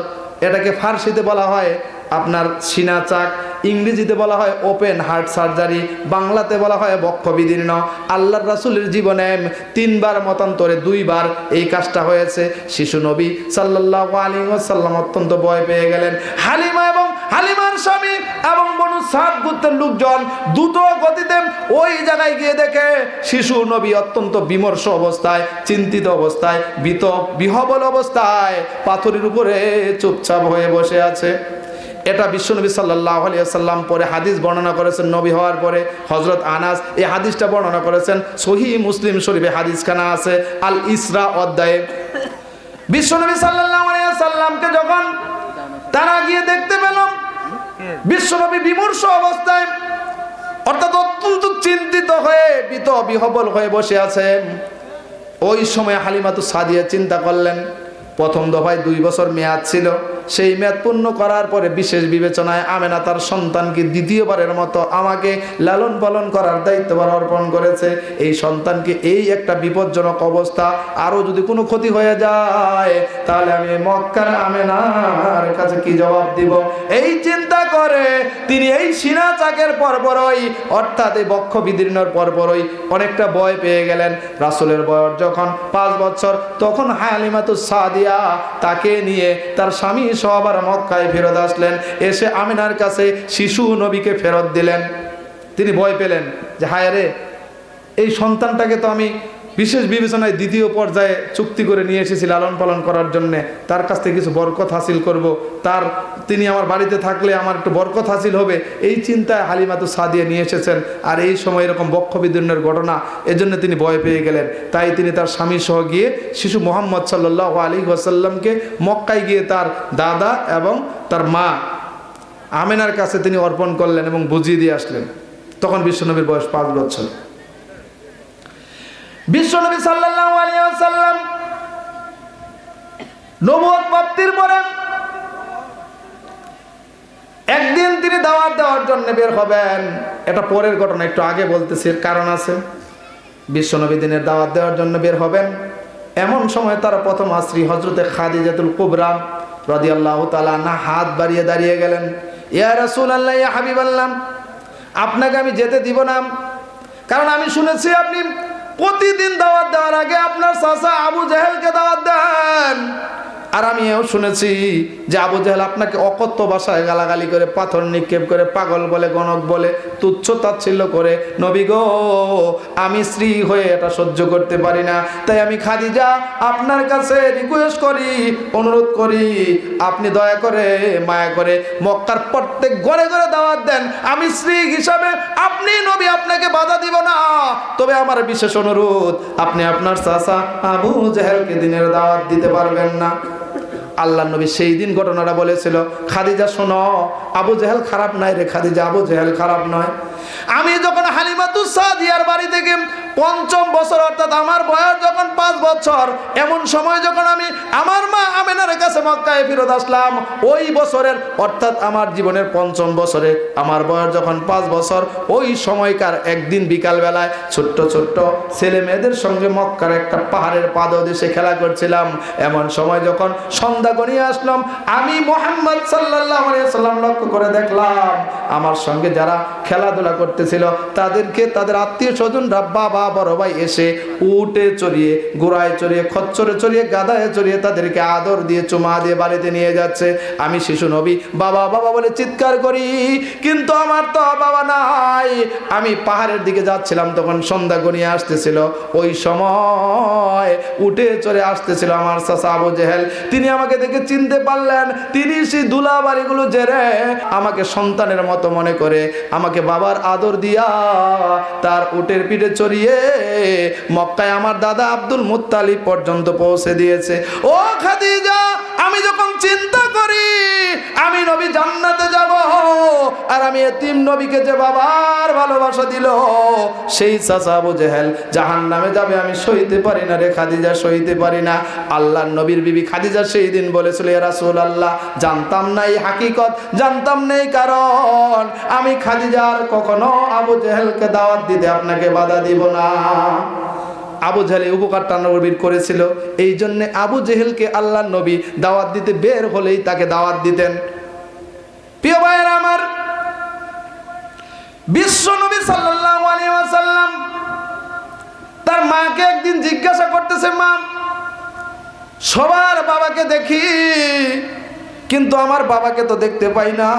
এটাকে ফার্সিতে বলা হয় আপনার সিনা চাক, ইংরেজিতে বলা হয় ওপেন হার্ট সার্জারি, বাংলাতে বলা হয় বক্ষ বিদীর্ণ। আল্লাহর রাসূলের জীবনে 3 বার মতান্তরে 2 বার এই কাজটা হয়েছে। শিশু নবী সাল্লাল্লাহু আলাইহি ওয়াসাল্লাম অত্যন্ত ভয় পেয়ে গেলেন। হালিমা এবং হালিমার স্বামী এবং বনু সাদ গোত্রের লোকজন দ্রুত গতিতে ওই জায়গায় গিয়ে দেখে শিশু নবী অত্যন্ত বিমর্ষ অবস্থায়, চিন্তিত অবস্থায়, বিহবল অবস্থায় পাথরের উপরে চুপচাপ হয়ে বসে আছে। এটা বিশ্বনবী সাল্লাল্লাহু আলাইহি ওয়াসাল্লাম পরে হাদিস বর্ণনা করেছেন। নবী হওয়ার পরে হযরত আনাস এই হাদিসটা বর্ণনা করেছেন। সহিহ মুসলিম শরীফে হাদিসখানা আছে আল ইসরা অধ্যায়ে। বিশ্বনবী সাল্লাল্লাহু আলাইহি ওয়াসাল্লামকে যখন তারা গিয়ে দেখতে পেল বিশ্বনবী বিমর্ষ অবস্থায়, অর্থাৎ অত্যন্ত চিন্তিত হয়ে বিহবল হয়ে বসে আছেন, ওই সময় হালিমাতু সাদিয়া চিন্তা করলেন, প্রথম দফায় 2 বছর মেয়াদ ছিল, সেই মেয়াদ পূর্ণ করার পরে বিশেষ বিবেচনায় আমেনা তার সন্তানকে দ্বিতীয়বারের মতো আমাকে লালন পালন করার দায়িত্বভার অর্পণ করেছে। এই সন্তানকে এই একটা বিপজ্জনক অবস্থা, আরো যদি কোনো ক্ষতি হয়ে যায় তাহলে আমি মক্কার আমেনার কাছে কি জবাব দিব, এই চিন্তা করে তিনি এই সিনা চাকের পরপরই, অর্থাৎ এই বক্ষ বিদীর্ণর পরপরই অনেকটা ভয় পেয়ে গেলেন। রাসূলের বয়স যখন 5 বছর, তখন হালিমাতু সাদিয়া তাকে নিয়ে তার স্বামী সবার মক্কায় ফেরত আসলেন। এসে আমিনার কাছে শিশু নবীকে ফেরত দিলেন। তিনি ভয় পেলেন যে হায় রে, এই সন্তানটাকে তো আমি বিশেষ বিবেচনায় দ্বিতীয় পর্যায়ে চুক্তি করে নিয়ে এসেছি লালন পালন করার জন্যে, তার কাছ থেকে কিছু বরকত হাসিল করব, তিনি আমার বাড়িতে থাকলে আমার একটু বরকত হাসিল হবে, এই চিন্তায় হালিমাতু সাদিয়া নিয়ে এসেছেন। আর এই সময় এরকম বক্ষ বিদীর্ণের ঘটনা, এজন্য তিনি ভয় পেয়ে গেলেন। তাই তিনি তার স্বামী সহ গিয়ে শিশু মুহাম্মদ সাল্লাল্লাহু আলাইহি ওয়াসাল্লামকে মক্কায় গিয়ে তার দাদা এবং তার মা আমেনার কাছে তিনি অর্পণ করলেন এবং বুঝিয়ে দিয়ে আসলেন। তখন বিশ্বনবীর বয়স 5 বছর। বিশ্বনবী সাল্লাল্লাহু আলাইহি ওয়াসাল্লাম নবুয়ত প্রাপ্তির পরে একদিন তিনি দাওয়াত দেওয়ার জন্য বের হবেন। এটা পরের ঘটনা, একটু আগে বলতেছি, কারণ আছে। বিশ্বনবী দিনের দাওয়াত দেওয়ার জন্য বের হবেন, এমন সময় তার প্রথম স্ত্রী হযরতে খাদিজাতুল কুবরা রাদিয়াল্লাহু তাআলা আনহা হাত বাড়িয়ে দাঁড়িয়ে গেলেন, ইয়া রাসূলুল্লাহ, ইয়া হাবিবাল্লাহ, আপনাকে আমি যেতে দিব না, কারণ আমি শুনেছি আপনি প্রতিদিন দাওয়াত দেওয়ার আগে আপনার চাচা আবু জেহেলকে দাওয়াত দেন। আর আমি এও শুনেছি যে আবু জেহেল আপনাকে অকথ্য ভাষায় গালাগালি করে, পাথর নিক্ষেপ করে, পাগল বলে, গণক বলে, তুচ্ছ তাচ্ছিল্য করে। নবী গো, আমি স্ত্রী হয়ে এটা সহ্য করতে পারি না, তাই আমি খাদিজা আপনার কাছে রিকোয়েস্ট করি, অনুরোধ করি, আপনি দয়া করে মায়া করে মক্কার প্রত্যেক ঘরে ঘরে দাওয়াত দেন। আমি স্ত্রী হিসাবে আপনি নবী, আপনাকে বাধা দিব না, তবে আমার বিশেষ অনুরোধ, আপনি আপনার চাচা আবু জেহেলকে দিনের দাওয়াত দিতে পারবেন না। আল্লাহ নবী সেই দিন ঘটনাটা বলেছিল, খাদিজা শোনো, আবু জেহেল খারাপ নয় রে খাদিজা, আবু জেহেল খারাপ নয়। আমি যখন হালিমাতুস সাদিয়ার বাড়ি থেকে পঞ্চম বছর, অর্থাৎ আমার বয়স যখন 5 বছর, এমন সময় যখন আমি আমার মা আমেনার কাছে মক্কায় ফেরত আসলাম, ওই বছরের অর্থাৎ আমার জীবনের পঞ্চম বছরে, আমার বয়স যখন 5 বছর, ওই সময়কার একদিন বিকাল বেলায় ছোট্ট ছোট্ট ছেলে মেয়েদের সঙ্গে মক্কার একটা পাহাড়ের পাদদেশে খেলা করছিলাম। এমন সময় যখন সন্ধ্যা গড়িয়ে আসলাম, আমি মুহাম্মদ সাল্লাল্লাহু আলাইহি ওয়াসাল্লাম লক্ষ্য করে দেখলাম আমার সঙ্গে যারা খেলাধুলা করতেছিল তাদেরকে তাদের আত্মীয় স্বজনরা, বাবা বড় ভাই এসে উটে চড়িয়ে, ঘোড়ায় চড়িয়ে, খচ্চরে চড়িয়ে, গাধায় চড়িয়ে তাদেরকে আদর দিয়ে, চুমা দিয়ে বাড়িতে নিয়ে যাচ্ছে। আমি শিশু নবী বাবা বাবা বলে চিৎকার করি, কিন্তু আমার তো বাবা নাই। আমি পাহাড়ের দিকে যাচ্ছিলাম, তখন সন্ধ্যা গড়িয়ে আসতেছিল। ওই সময় উটে চড়ে আসতেছিল আমার চাচা আবু জেহেল। তিনি আমাকে দেখে চিনতে পারলেন। তিনি সেই দুলা বাড়িগুলো জেরে আমাকে সন্তানের মতো মনে করে আমাকে বাবার আদর দিয়া তার উটের পিঠে চড়িয়ে মক্কায় আমার দাদা আব্দুল মুত্তালিব পর্যন্ত পৌঁছে দিয়েছে। ও খাদিজা, আমি যখন চিন্তা করি আমি নবী জান্নাতে যাব, আর আমি এতিম নবীকে যে বাবার ভালোবাসা দিল, সেই চাচা আবু জেহেল জাহান্নামে যাবে, আমি সইতে পারি না রে খাদিজা, সইতে পারি না। আল্লাহর নবীর বিবি খাদিজা সেই দিন বলেছিল, ইয়া রাসূলুল্লাহ, জানতাম না এই হাকিকত, জানতাম না এই কারণ, আমি খাদিজার কখনো আবু জেহেলকে দাওয়াত দিতে আপনাকে বাধা দিব না। আবু জেহেল উপকারটা নবীর করেছিল, এই জন্য আবু জেহেলকে আল্লাহর নবী দাওয়াত দিতে বের হলেই তাকে দাওয়াত দিতেন। প্রিয় ভাইয়েরা আমার, বিশ্ব নবী সাল্লাল্লাহু আলাইহি ওয়াসাল্লাম তার মাকে একদিন জিজ্ঞাসা করতেছে, মা, সবার বাবাকে দেখি কিন্তু আমার বাবাকে তো দেখতে পাই না,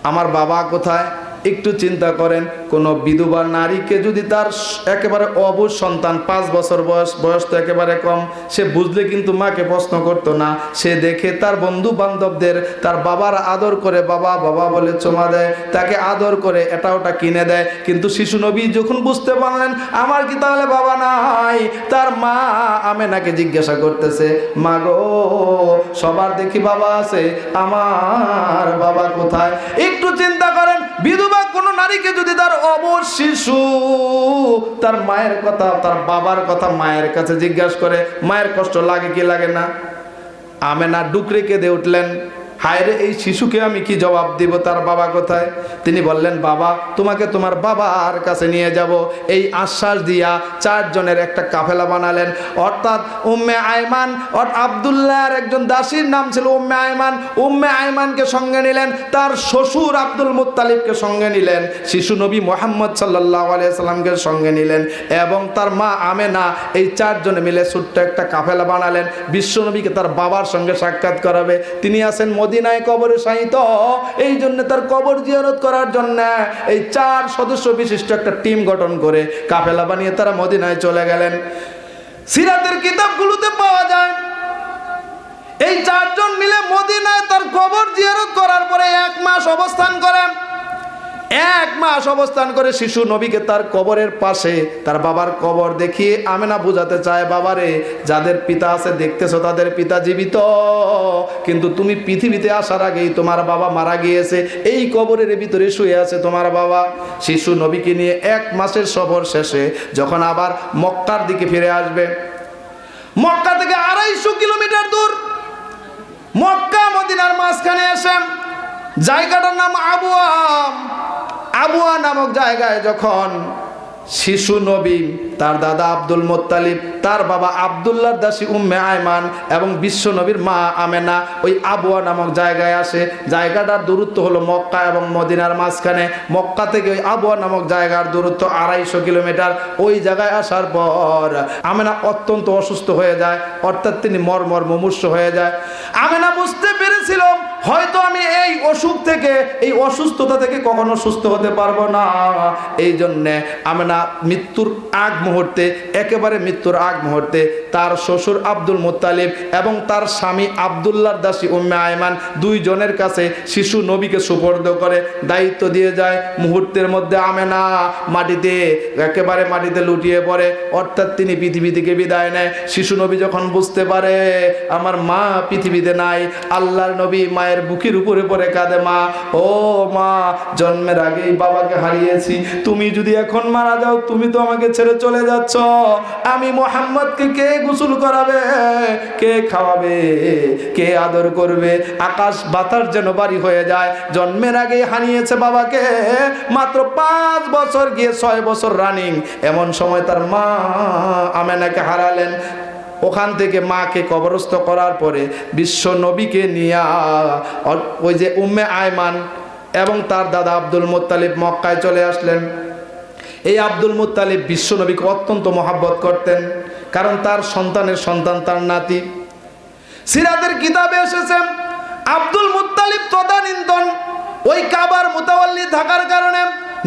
আমার বাবা কোথায়? একটু চিন্তা করেন, কোনো বিধবা নারীকে যদি তার একেবারে অবুঝ সন্তান, 5 বছর বয়স তো একেবারে কম, সে বুঝলে কিন্তু মাকে প্রশ্ন করতো না। সে দেখে তার বন্ধু বান্ধবদের তার বাবার আদর করে, বাবা বাবা বলে চুমা দেয়, তাকে আদর করে এটা ওটা কিনে দেয়। কিন্তু শিশু নবী যখন বুঝতে পারলেন আমার কি তাহলে বাবা নাই, তার মা আমেনাকে জিজ্ঞাসা করতেছে, মা গো, সবার দেখি বাবা আছে, আমার বাবা কোথায়? একটু চিন্তা করেন, বিধবা কোন নারীকে যদি তার অবশ শিশু তার মায়ের কথা, তার বাবার কথা মায়ের কাছে জিজ্ঞাসা করে, মায়ের কষ্ট লাগে কি লাগে না? আমেনা ডুকরে কেঁদে উঠলেন, হায় রে, এই শিশুকে আমি কি জবাব দিব, তার বাবা কোথায়? তিনি বললেন, বাবা, তোমাকে তোমার বাবার কাছে নিয়ে যাব। এই আশ্বাস দিয়া 4 জনের একটা কাফেলা বানালেন, অর্থাৎ উম্মে আয়মান, আব্দুল্লাহর একজন দাসীর নাম ছিল উম্মে আয়মান, উম্মে আয়মানকে সঙ্গে নিলেন, তার শ্বশুর আব্দুল মুত্তালিবকে সঙ্গে নিলেন, শিশু নবী মুহাম্মদ সাল্লাল্লাহু আলাইহি সাল্লামকে সঙ্গে নিলেন, এবং তার মা আমেনা, এই 4 জনে মিলে ছোট্ট একটা কাফেলা বানালেন বিশ্ব নবীকে তার বাবার সঙ্গে সাক্ষাৎ করাবে। তিনি আছেন মদিনায় কবরে শায়িত, এই জন্য তার কবর জিয়ারত করার জন্য এই 4 সদস্য বিশিষ্ট একটা টিম গঠন করে কাফেলা বানিয়ে তারা মদিনায় চলে গেলেন। সিরাতের কিতাবগুলোতে পাওয়া যায় এই 4 জন মিলে মদিনায় তার কবর জিয়ারত করার পরে 1 মাস অবস্থান করেন। 1 মাস অবস্থান করে শিশু নবীকে তার কবরের পাশে তার বাবার কবর দেখিয়ে আমেনা বোঝাতে চায়, বাবারে, যাদের পিতা আছে দেখতেছো তাদের পিতা জীবিত, কিন্তু তুমি পৃথিবীতে আসার আগেই তোমার বাবা মারা গিয়েছে, এই কবরের ভিতরে শুয়ে আছে তোমার বাবা। শিশু নবীকে নিয়ে 1 মাসের সফর শেষে যখন আবার মক্কার দিকে ফিরে আসবে, মক্কা থেকে 250 কিলোমিটার দূর, মক্কা মদিনার মাঝখানে এসে জায়গাটার নাম আবুয়া নামক জায়গায় যখন শিশু নবী, তার দাদা আব্দুল মুত্তালিব, তার বাবা আব্দুল্লাহর দাসী উম্মে আয়মান এবং বিশ্ব নবীর মা আমেনা ওই আবওয়া নামক জায়গায় আসে। জায়গাটার দূরত্ব হলো মক্কা এবং মদিনার মাঝখানে। মক্কা থেকে ওই আবওয়া নামক জায়গার দূরত্ব 250 কিলোমিটার। ওই জায়গায় আসার পর আমেনা অত্যন্ত অসুস্থ হয়ে যায়, অর্থাৎ তিনি মর্মর মুমূর্ষ হয়ে যায়। আমেনা বুঝতে পেরেছিল হয়তো আমি এই অসুখ থেকে, এই অসুস্থতা থেকে কখনো সুস্থ হতে পারবো না। এই জন্যে আমেনা মৃত্যুর আগ মুহূর্তে, একেবারে মৃত্যুর আগ মুহূর্তে তার শ্বশুর আব্দুল মুত্তালিব এবং তার স্বামী আব্দুল্লাহর দাসী উম্মে আয়মান দুইজনের কাছে শিশু নবীকে সুপর্দ করে দায়িত্ব দিয়ে যায়। মুহূর্তের মধ্যে আমেনা মাটিতে, একেবারে মাটিতে লুটিয়ে পড়ে, অর্থাৎ তিনি পৃথিবী থেকে বিদায় নেয়। শিশু নবী যখন বুঝতে পারে আমার মা পৃথিবীতে নাই, আল্লাহর নবী মায়ের বুকের উপরে পড়ে কাঁদে, মা ও মা, জন্মের আগেই বাবাকে হারিয়েছি, তুমি যদি এখন মারা যাও তুমি তো আমাকে ছেড়ে চলে যাচ্ছ, আমি মুহাম্মদকে কে গোসল করাবে, কে খাওয়াবে, কে আদর করবে? আকাশ বাতাস যেন বাড়ি হয়ে যায়। জন্মের আগেই হারিয়েছে বাবাকে, মাত্র 5 বছর গিয়ে 6 বছর রানিং, এমন সময় তার মা আমেনাকে হারালেন। ওখান থেকে মাকে কবরস্থ করার পরে বিশ্ব নবীকে নিয়ে ওই যে উম্মে আয়মান এবং তার দাদা আব্দুল মুত্তালিব মক্কায় চলে আসলেন। এই আব্দুল মুত্তালিব বিশ্ব নবীকে অত্যন্ত মহাব্বত করতেন, কারণ তার সন্তানের সন্তান, তার নাতি। সিরাতের কিতাবে এসেছে আব্দুল মুত্তালিব তদানীন্তন ওই কাবার মুতাওয়াল্লি থাকার কারণে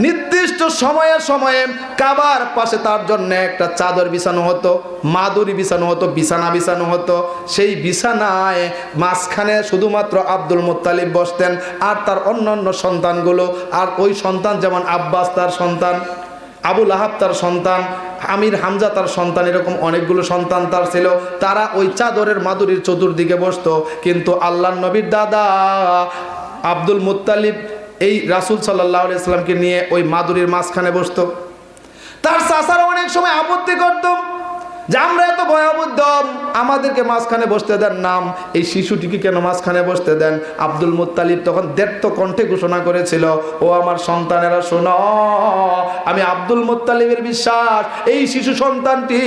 নির্দিষ্ট সময়ে সময়ে কাবার পাশে তার জন্য একটা চাদর বিছানো হতো, মাদুরি বিছানো হতো, বিছানা বিছানো হতো। সেই বিছানায় মাঝখানে শুধুমাত্র আব্দুল মুত্তালিব বসতেন, আর তার অন্যান্য সন্তানগুলো, আর ওই সন্তান যেমন আব্বাস তার সন্তান, আবু লাহাব তার সন্তান, আমির হামজা তার সন্তান, এরকম অনেকগুলো সন্তান তার ছিল। তারা ওই চাদরের মাদুরির চতুর্দিকে বসতো। কিন্তু আল্লাহর নবীর দাদা আব্দুল মুত্তালিব এই রাসূল সাল্লাল্লাহু আলাইহি সাল্লামকে নিয়ে ওই মাদুরির মাঝখানে বসতো। তার চাচারা অনেক সময় আপত্তি করত যে আমরা এত ভয়াবুদ্ধ, আমাদেরকে মাঝখানে বসতে দেন নাম, এই শিশুটিকে কেন মাঝখানে বসতে দেন? আব্দুল মুত্তালিব তখন দ্ব্যর্থ কণ্ঠে ঘোষণা করেছিল, ও আমার সন্তানেরা শোনো, আমি আব্দুল মুত্তালিবের বিশ্বাস এই শিশু সন্তানটি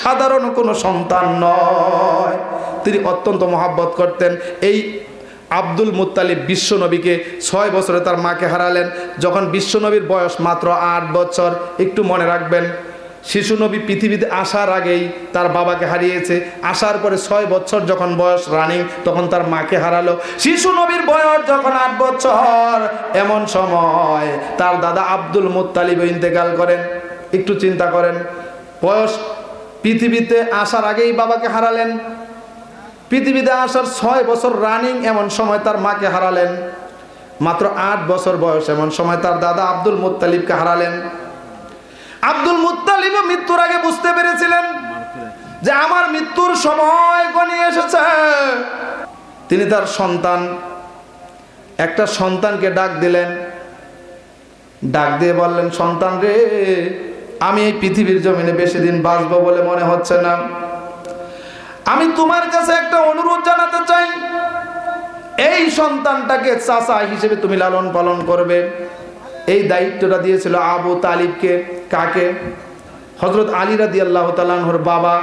সাধারণ কোনো সন্তান নয়। তিনি অত্যন্ত মহাব্বত করতেন। এই আব্দুল মুত্তালিব বিশ্ব নবীকে 6 বছরে তার মাকে হারালেন, যখন বিশ্ব নবীর বয়স মাত্র 8 বছর। একটু মনে রাখবেন, শিশু নবী পৃথিবীতে আসার আগেই তার বাবাকে হারিয়েছে, আসার পরে 6 বছর যখন বয়স রানিং তখন তার মাকে হারালো। শিশু নবীর বয়স যখন 8 বছর, এমন সময় তার দাদা আব্দুল মুত্তালিব ইন্তেকাল করেন। একটু চিন্তা করেন, বয়স পৃথিবীতে আসার আগেই বাবাকে হারালেন, পৃথিবীতে আসার 6 বছর রানিং এমন সময় তার মাকে হারালেন, মাত্র 8 বছর বয়স এমন সময় তার দাদা আব্দুল মুত্তালিবকে হারালেন। আব্দুল মুত্তালিব মৃত্যুর আগে বুঝতে পেরেছিলেন যে আমার মৃত্যুর সময় ঘনিয়ে এসেছে। তিনি তার একটা সন্তানকে ডাক দিলেন, ডাক দিয়ে বললেন, সন্তান রে, আমি এই পৃথিবীর জমিনে বেশি দিন বাঁচবো বলে মনে হচ্ছে না, আমি তোমার কাছে একটা অনুরোধ জানাতে চাই, এই সন্তানটাকে চাচা হিসেবে তুমি লালন পালন করবে। এই দায়িত্বটা দিয়েছিল আবু তালিবকে। কাকে? হযরত আলী রাদিয়াল্লাহু তাআলা আনহুর বাবা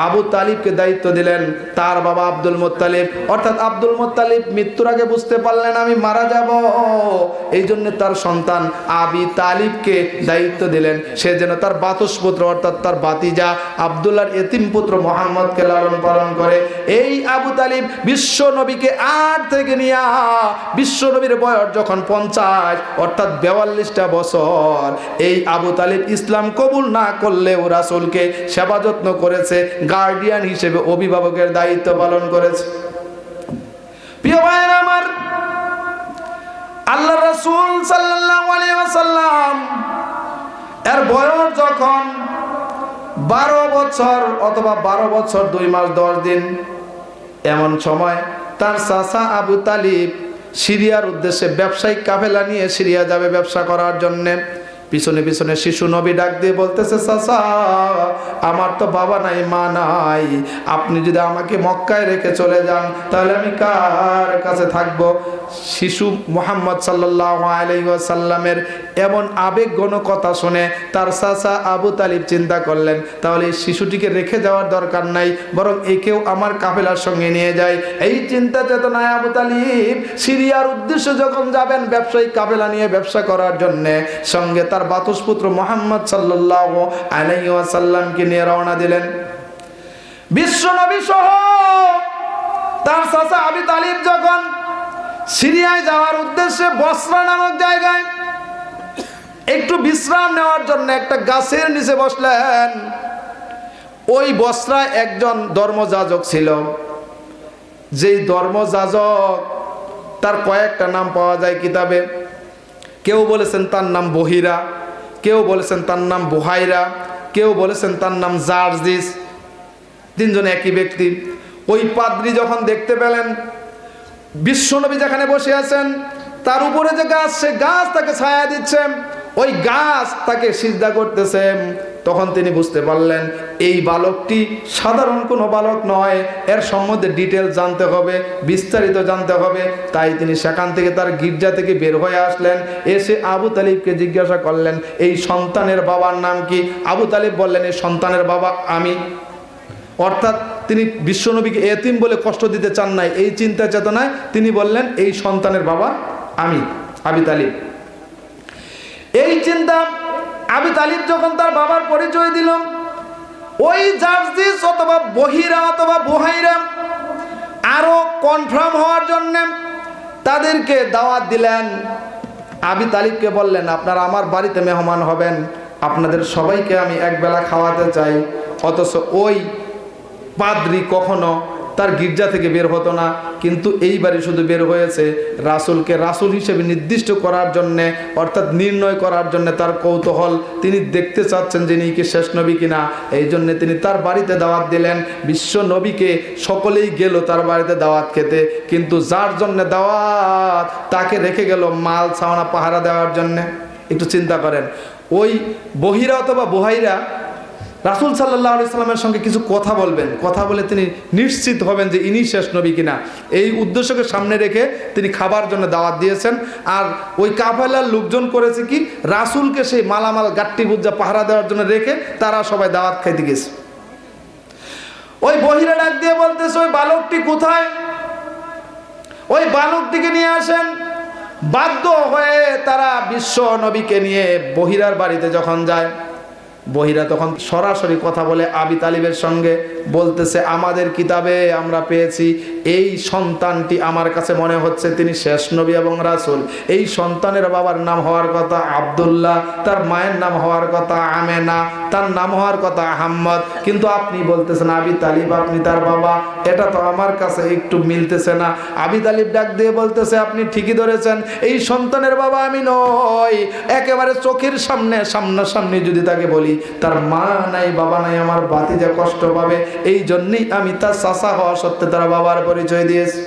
আবু তালিবকে দায়িত্ব দিলেন। তার বাবা আব্দুল মুত্তালিব, অর্থাৎ আব্দুল মুত্তালিব মৃত্যুর আগে বুঝতে পারলেন আমি মারা যাব, এই জন্য তার সন্তান আবি তালিবকে দায়িত্ব দিলেন, সে যেন তার বাতসপুত্র অর্থাৎ তার ভাতিজা আব্দুল্লাহর এতিম পুত্র মুহাম্মদকে লালন পালন করে। এই আবু তালিব বিশ্ব নবীকে 8 থেকে নিয়ে বিশ্ব নবীর বয়স যখন 50 অর্থাৎ 42টা বছর, এই আবু তালিব ইসলাম কবুল না করলেও রাসূলকে সেবা যত্ন করেছে, গার্ডিয়ান হিসেবে অভিভাবকের দায়িত্ব পালন করেছে। প্রিয় ভাইরা আমার, আল্লাহর রাসূল সাল্লাল্লাহু আলাইহি ওয়াসাল্লাম এর বয়স যখন 12 বছর অথবা 12 বছর 2 মাস 10 দিন, এমন সময় তার চাচা আবু তালিব সিরিয়ার উদ্দেশ্যে ব্যবসায়িক কাফেলা নিয়ে সিরিয়া যাবে ব্যবসা করার জন্য। পিছনে পিছনে শিশু নবী ডাক দিয়ে বলতেছে, চাচা আমার তো বাবা নাই মা নাই, আপনি যদি আমাকে মক্কায় রেখে চলে যান তাহলে আমি কার কাছে থাকবো? শিশু মুহাম্মদ সাল্লাল্লাহু আলাইহি ওয়াসাল্লামের এমন আবেগঘন কথা শুনে তার চাচা আবু তালিব চিন্তা করলেন, তাহলে এই শিশুটিকে রেখে যাওয়ার দরকার নাই, বরং একেও আমার কাফেলার সঙ্গে নিয়ে যায়। এই চিন্তা চেতনায় আবু তালিব সিরিয়ার উদ্দেশ্যে যখন যাবেন ব্যবসায়িক কাফেলা নিয়ে ব্যবসা করার জন্য, সঙ্গে তার বাতুসপুত্র মুহাম্মদ সাল্লাল্লাহু আলাইহি ওয়াসাল্লামকে নিয়ে রওনা দিলেন। বিশ্ব নবী সহ তার চাচা আবু তালিব যখন সিরিয়ায় যাওয়ার উদ্দেশ্যে বসরা নামক জায়গায় একটু বিশ্রাম নেওয়ার জন্য একটা গাছের নিচে বসলেন, ওই বসরায় একজন ধর্মযাজক ছিল। যেই ধর্মযাজক, তার কয়েকটা নাম পাওয়া যায় কিতাবে। কেউ বলেছেন তার নাম বহিরা, কেউ বলেছেন তার নাম বুহাইরা, কেউ বলেছেন তার নাম জার্জিস, তিনজন একই ব্যক্তি। ওই পাদ্রী যখন দেখতে পেলেন বিশ্বনবী যেখানে বসে আছেন তার উপরে যে গাছ, সে গাছ তাকে ছায়া দিচ্ছে, ওই গাছ তাকে সিজদা করতেছে, তখন তিনি বুঝতে পারলেন এই বালকটি সাধারণ কোনো বালক নয়, এর সম্বন্ধে ডিটেল জানতে হবে, বিস্তারিত জানতে হবে। তাই তিনি সেখান থেকে তার গির্জা থেকে বের হয়ে আসলেন, এসে আবু তালিবকে জিজ্ঞাসা করলেন এই সন্তানের বাবার নাম কি? আবু তালিব বললেন এই সন্তানের বাবা আমি। অর্থাৎ তিনি বিশ্বনবীকে এতিম বলে কষ্ট দিতে চান নাই, এই চিন্তা চেতনায় তিনি বললেন এই সন্তানের বাবা আমি, আবু তালিব। এই চিন্তা আবু তালিব যখন তার বাবার পরিচয় দিল, ওই জার্জিস অথবা বহিরা অথবা বুহাইরা আরো কনফার্ম হওয়ার জন্য তাদেরকে দাওয়াত দিলেন। আবু তালিবকে বললেন আপনারা আমার বাড়িতে মেহমান হবেন, আপনাদের সবাইকে আমি একবেলা খাওয়াতে চাই। অথচ ওই পাদ্রী কখনো তার গির্জা থেকে বের হতো না, কিন্তু এইবারে শুধু বের হয়েছে রাসূলকে রাসূল হিসেবে নির্দিষ্ট করার জন্যে, অর্থাৎ নির্ণয় করার জন্য। তার কৌতূহল, তিনি দেখতে চাচ্ছেন যে ইনি কি শেষ নবী কিনা, এই জন্য তিনি তার বাড়িতে দাওয়াত দিলেন। বিশ্ব নবীকে সকলেই গেল তার বাড়িতে দাওয়াত খেতে, কিন্তু যার জন্য দাওয়াত তাকে রেখে গেল মাল ছাওনা পাহারা দেওয়ার জন্যে। একটু চিন্তা করেন, ওই বহিরা অথবা বুহাইরা রাসূল সাল্লাল্লাহু আলাইহি সাল্লামের সঙ্গে কিছু কথা বলবেন, কথা বলে তিনি নিশ্চিত হবেন যে ইনি শেষ নবী কিনা। এই উদ্দেশ্যকে সামনে রেখে তিনি খাবার জন্য দাওয়াত দিয়েছেন। আর ওই কাফেলার লোকজন করেছে কি, রাসূলকে সেই মালামাল গাট্টি বুজ্জা পাহারা দেওয়ার জন্য রেখে তারা সবাই দাওয়াত খাইতে গেছে। ওই বহিরা ডাক দিয়ে বলতেছে ওই বালকটি কোথায়, ওই বালকটিকে নিয়ে আসেন। বাধ্য হয়ে তারা বিশ্ব নবীকে নিয়ে বহিরার বাড়িতে যখন যায়, বহিরা তখন সরাসরি কথা বলে আবু তালিবের সঙ্গে, বলতেছে আমাদের কিতাবে আমরা পেয়েছি এই সন্তানটি আমার কাছে মনে হচ্ছে তিনি শেষ নবী এবং রাসূল। এই সন্তানের বাবার নাম হওয়ার কথা আব্দুল্লাহ, তার মায়ের নাম হওয়ার কথা আমেনা, তার নাম হওয়ার কথা আহমদ, কিন্তু আপনি বলতেছেন আবু তালিব আপনি তার বাবা, এটা তো আমার কাছে একটু মিলতেছে না। আবু তালিব ডাক দিয়ে বলতেছে আপনি ঠিকই ধরেছেন, এই সন্তানের বাবা আমি নই। একেবারে চোখের সামনে সামনাসামনি যদি তাকে বলি তার মা নাই বাবা নাই, আমার ভাতিজা কষ্ট পাবে, এই জন্যই আমি তার চাচা হওয়া সত্ত্বে তার বাবার পরিচয় দিয়েছি।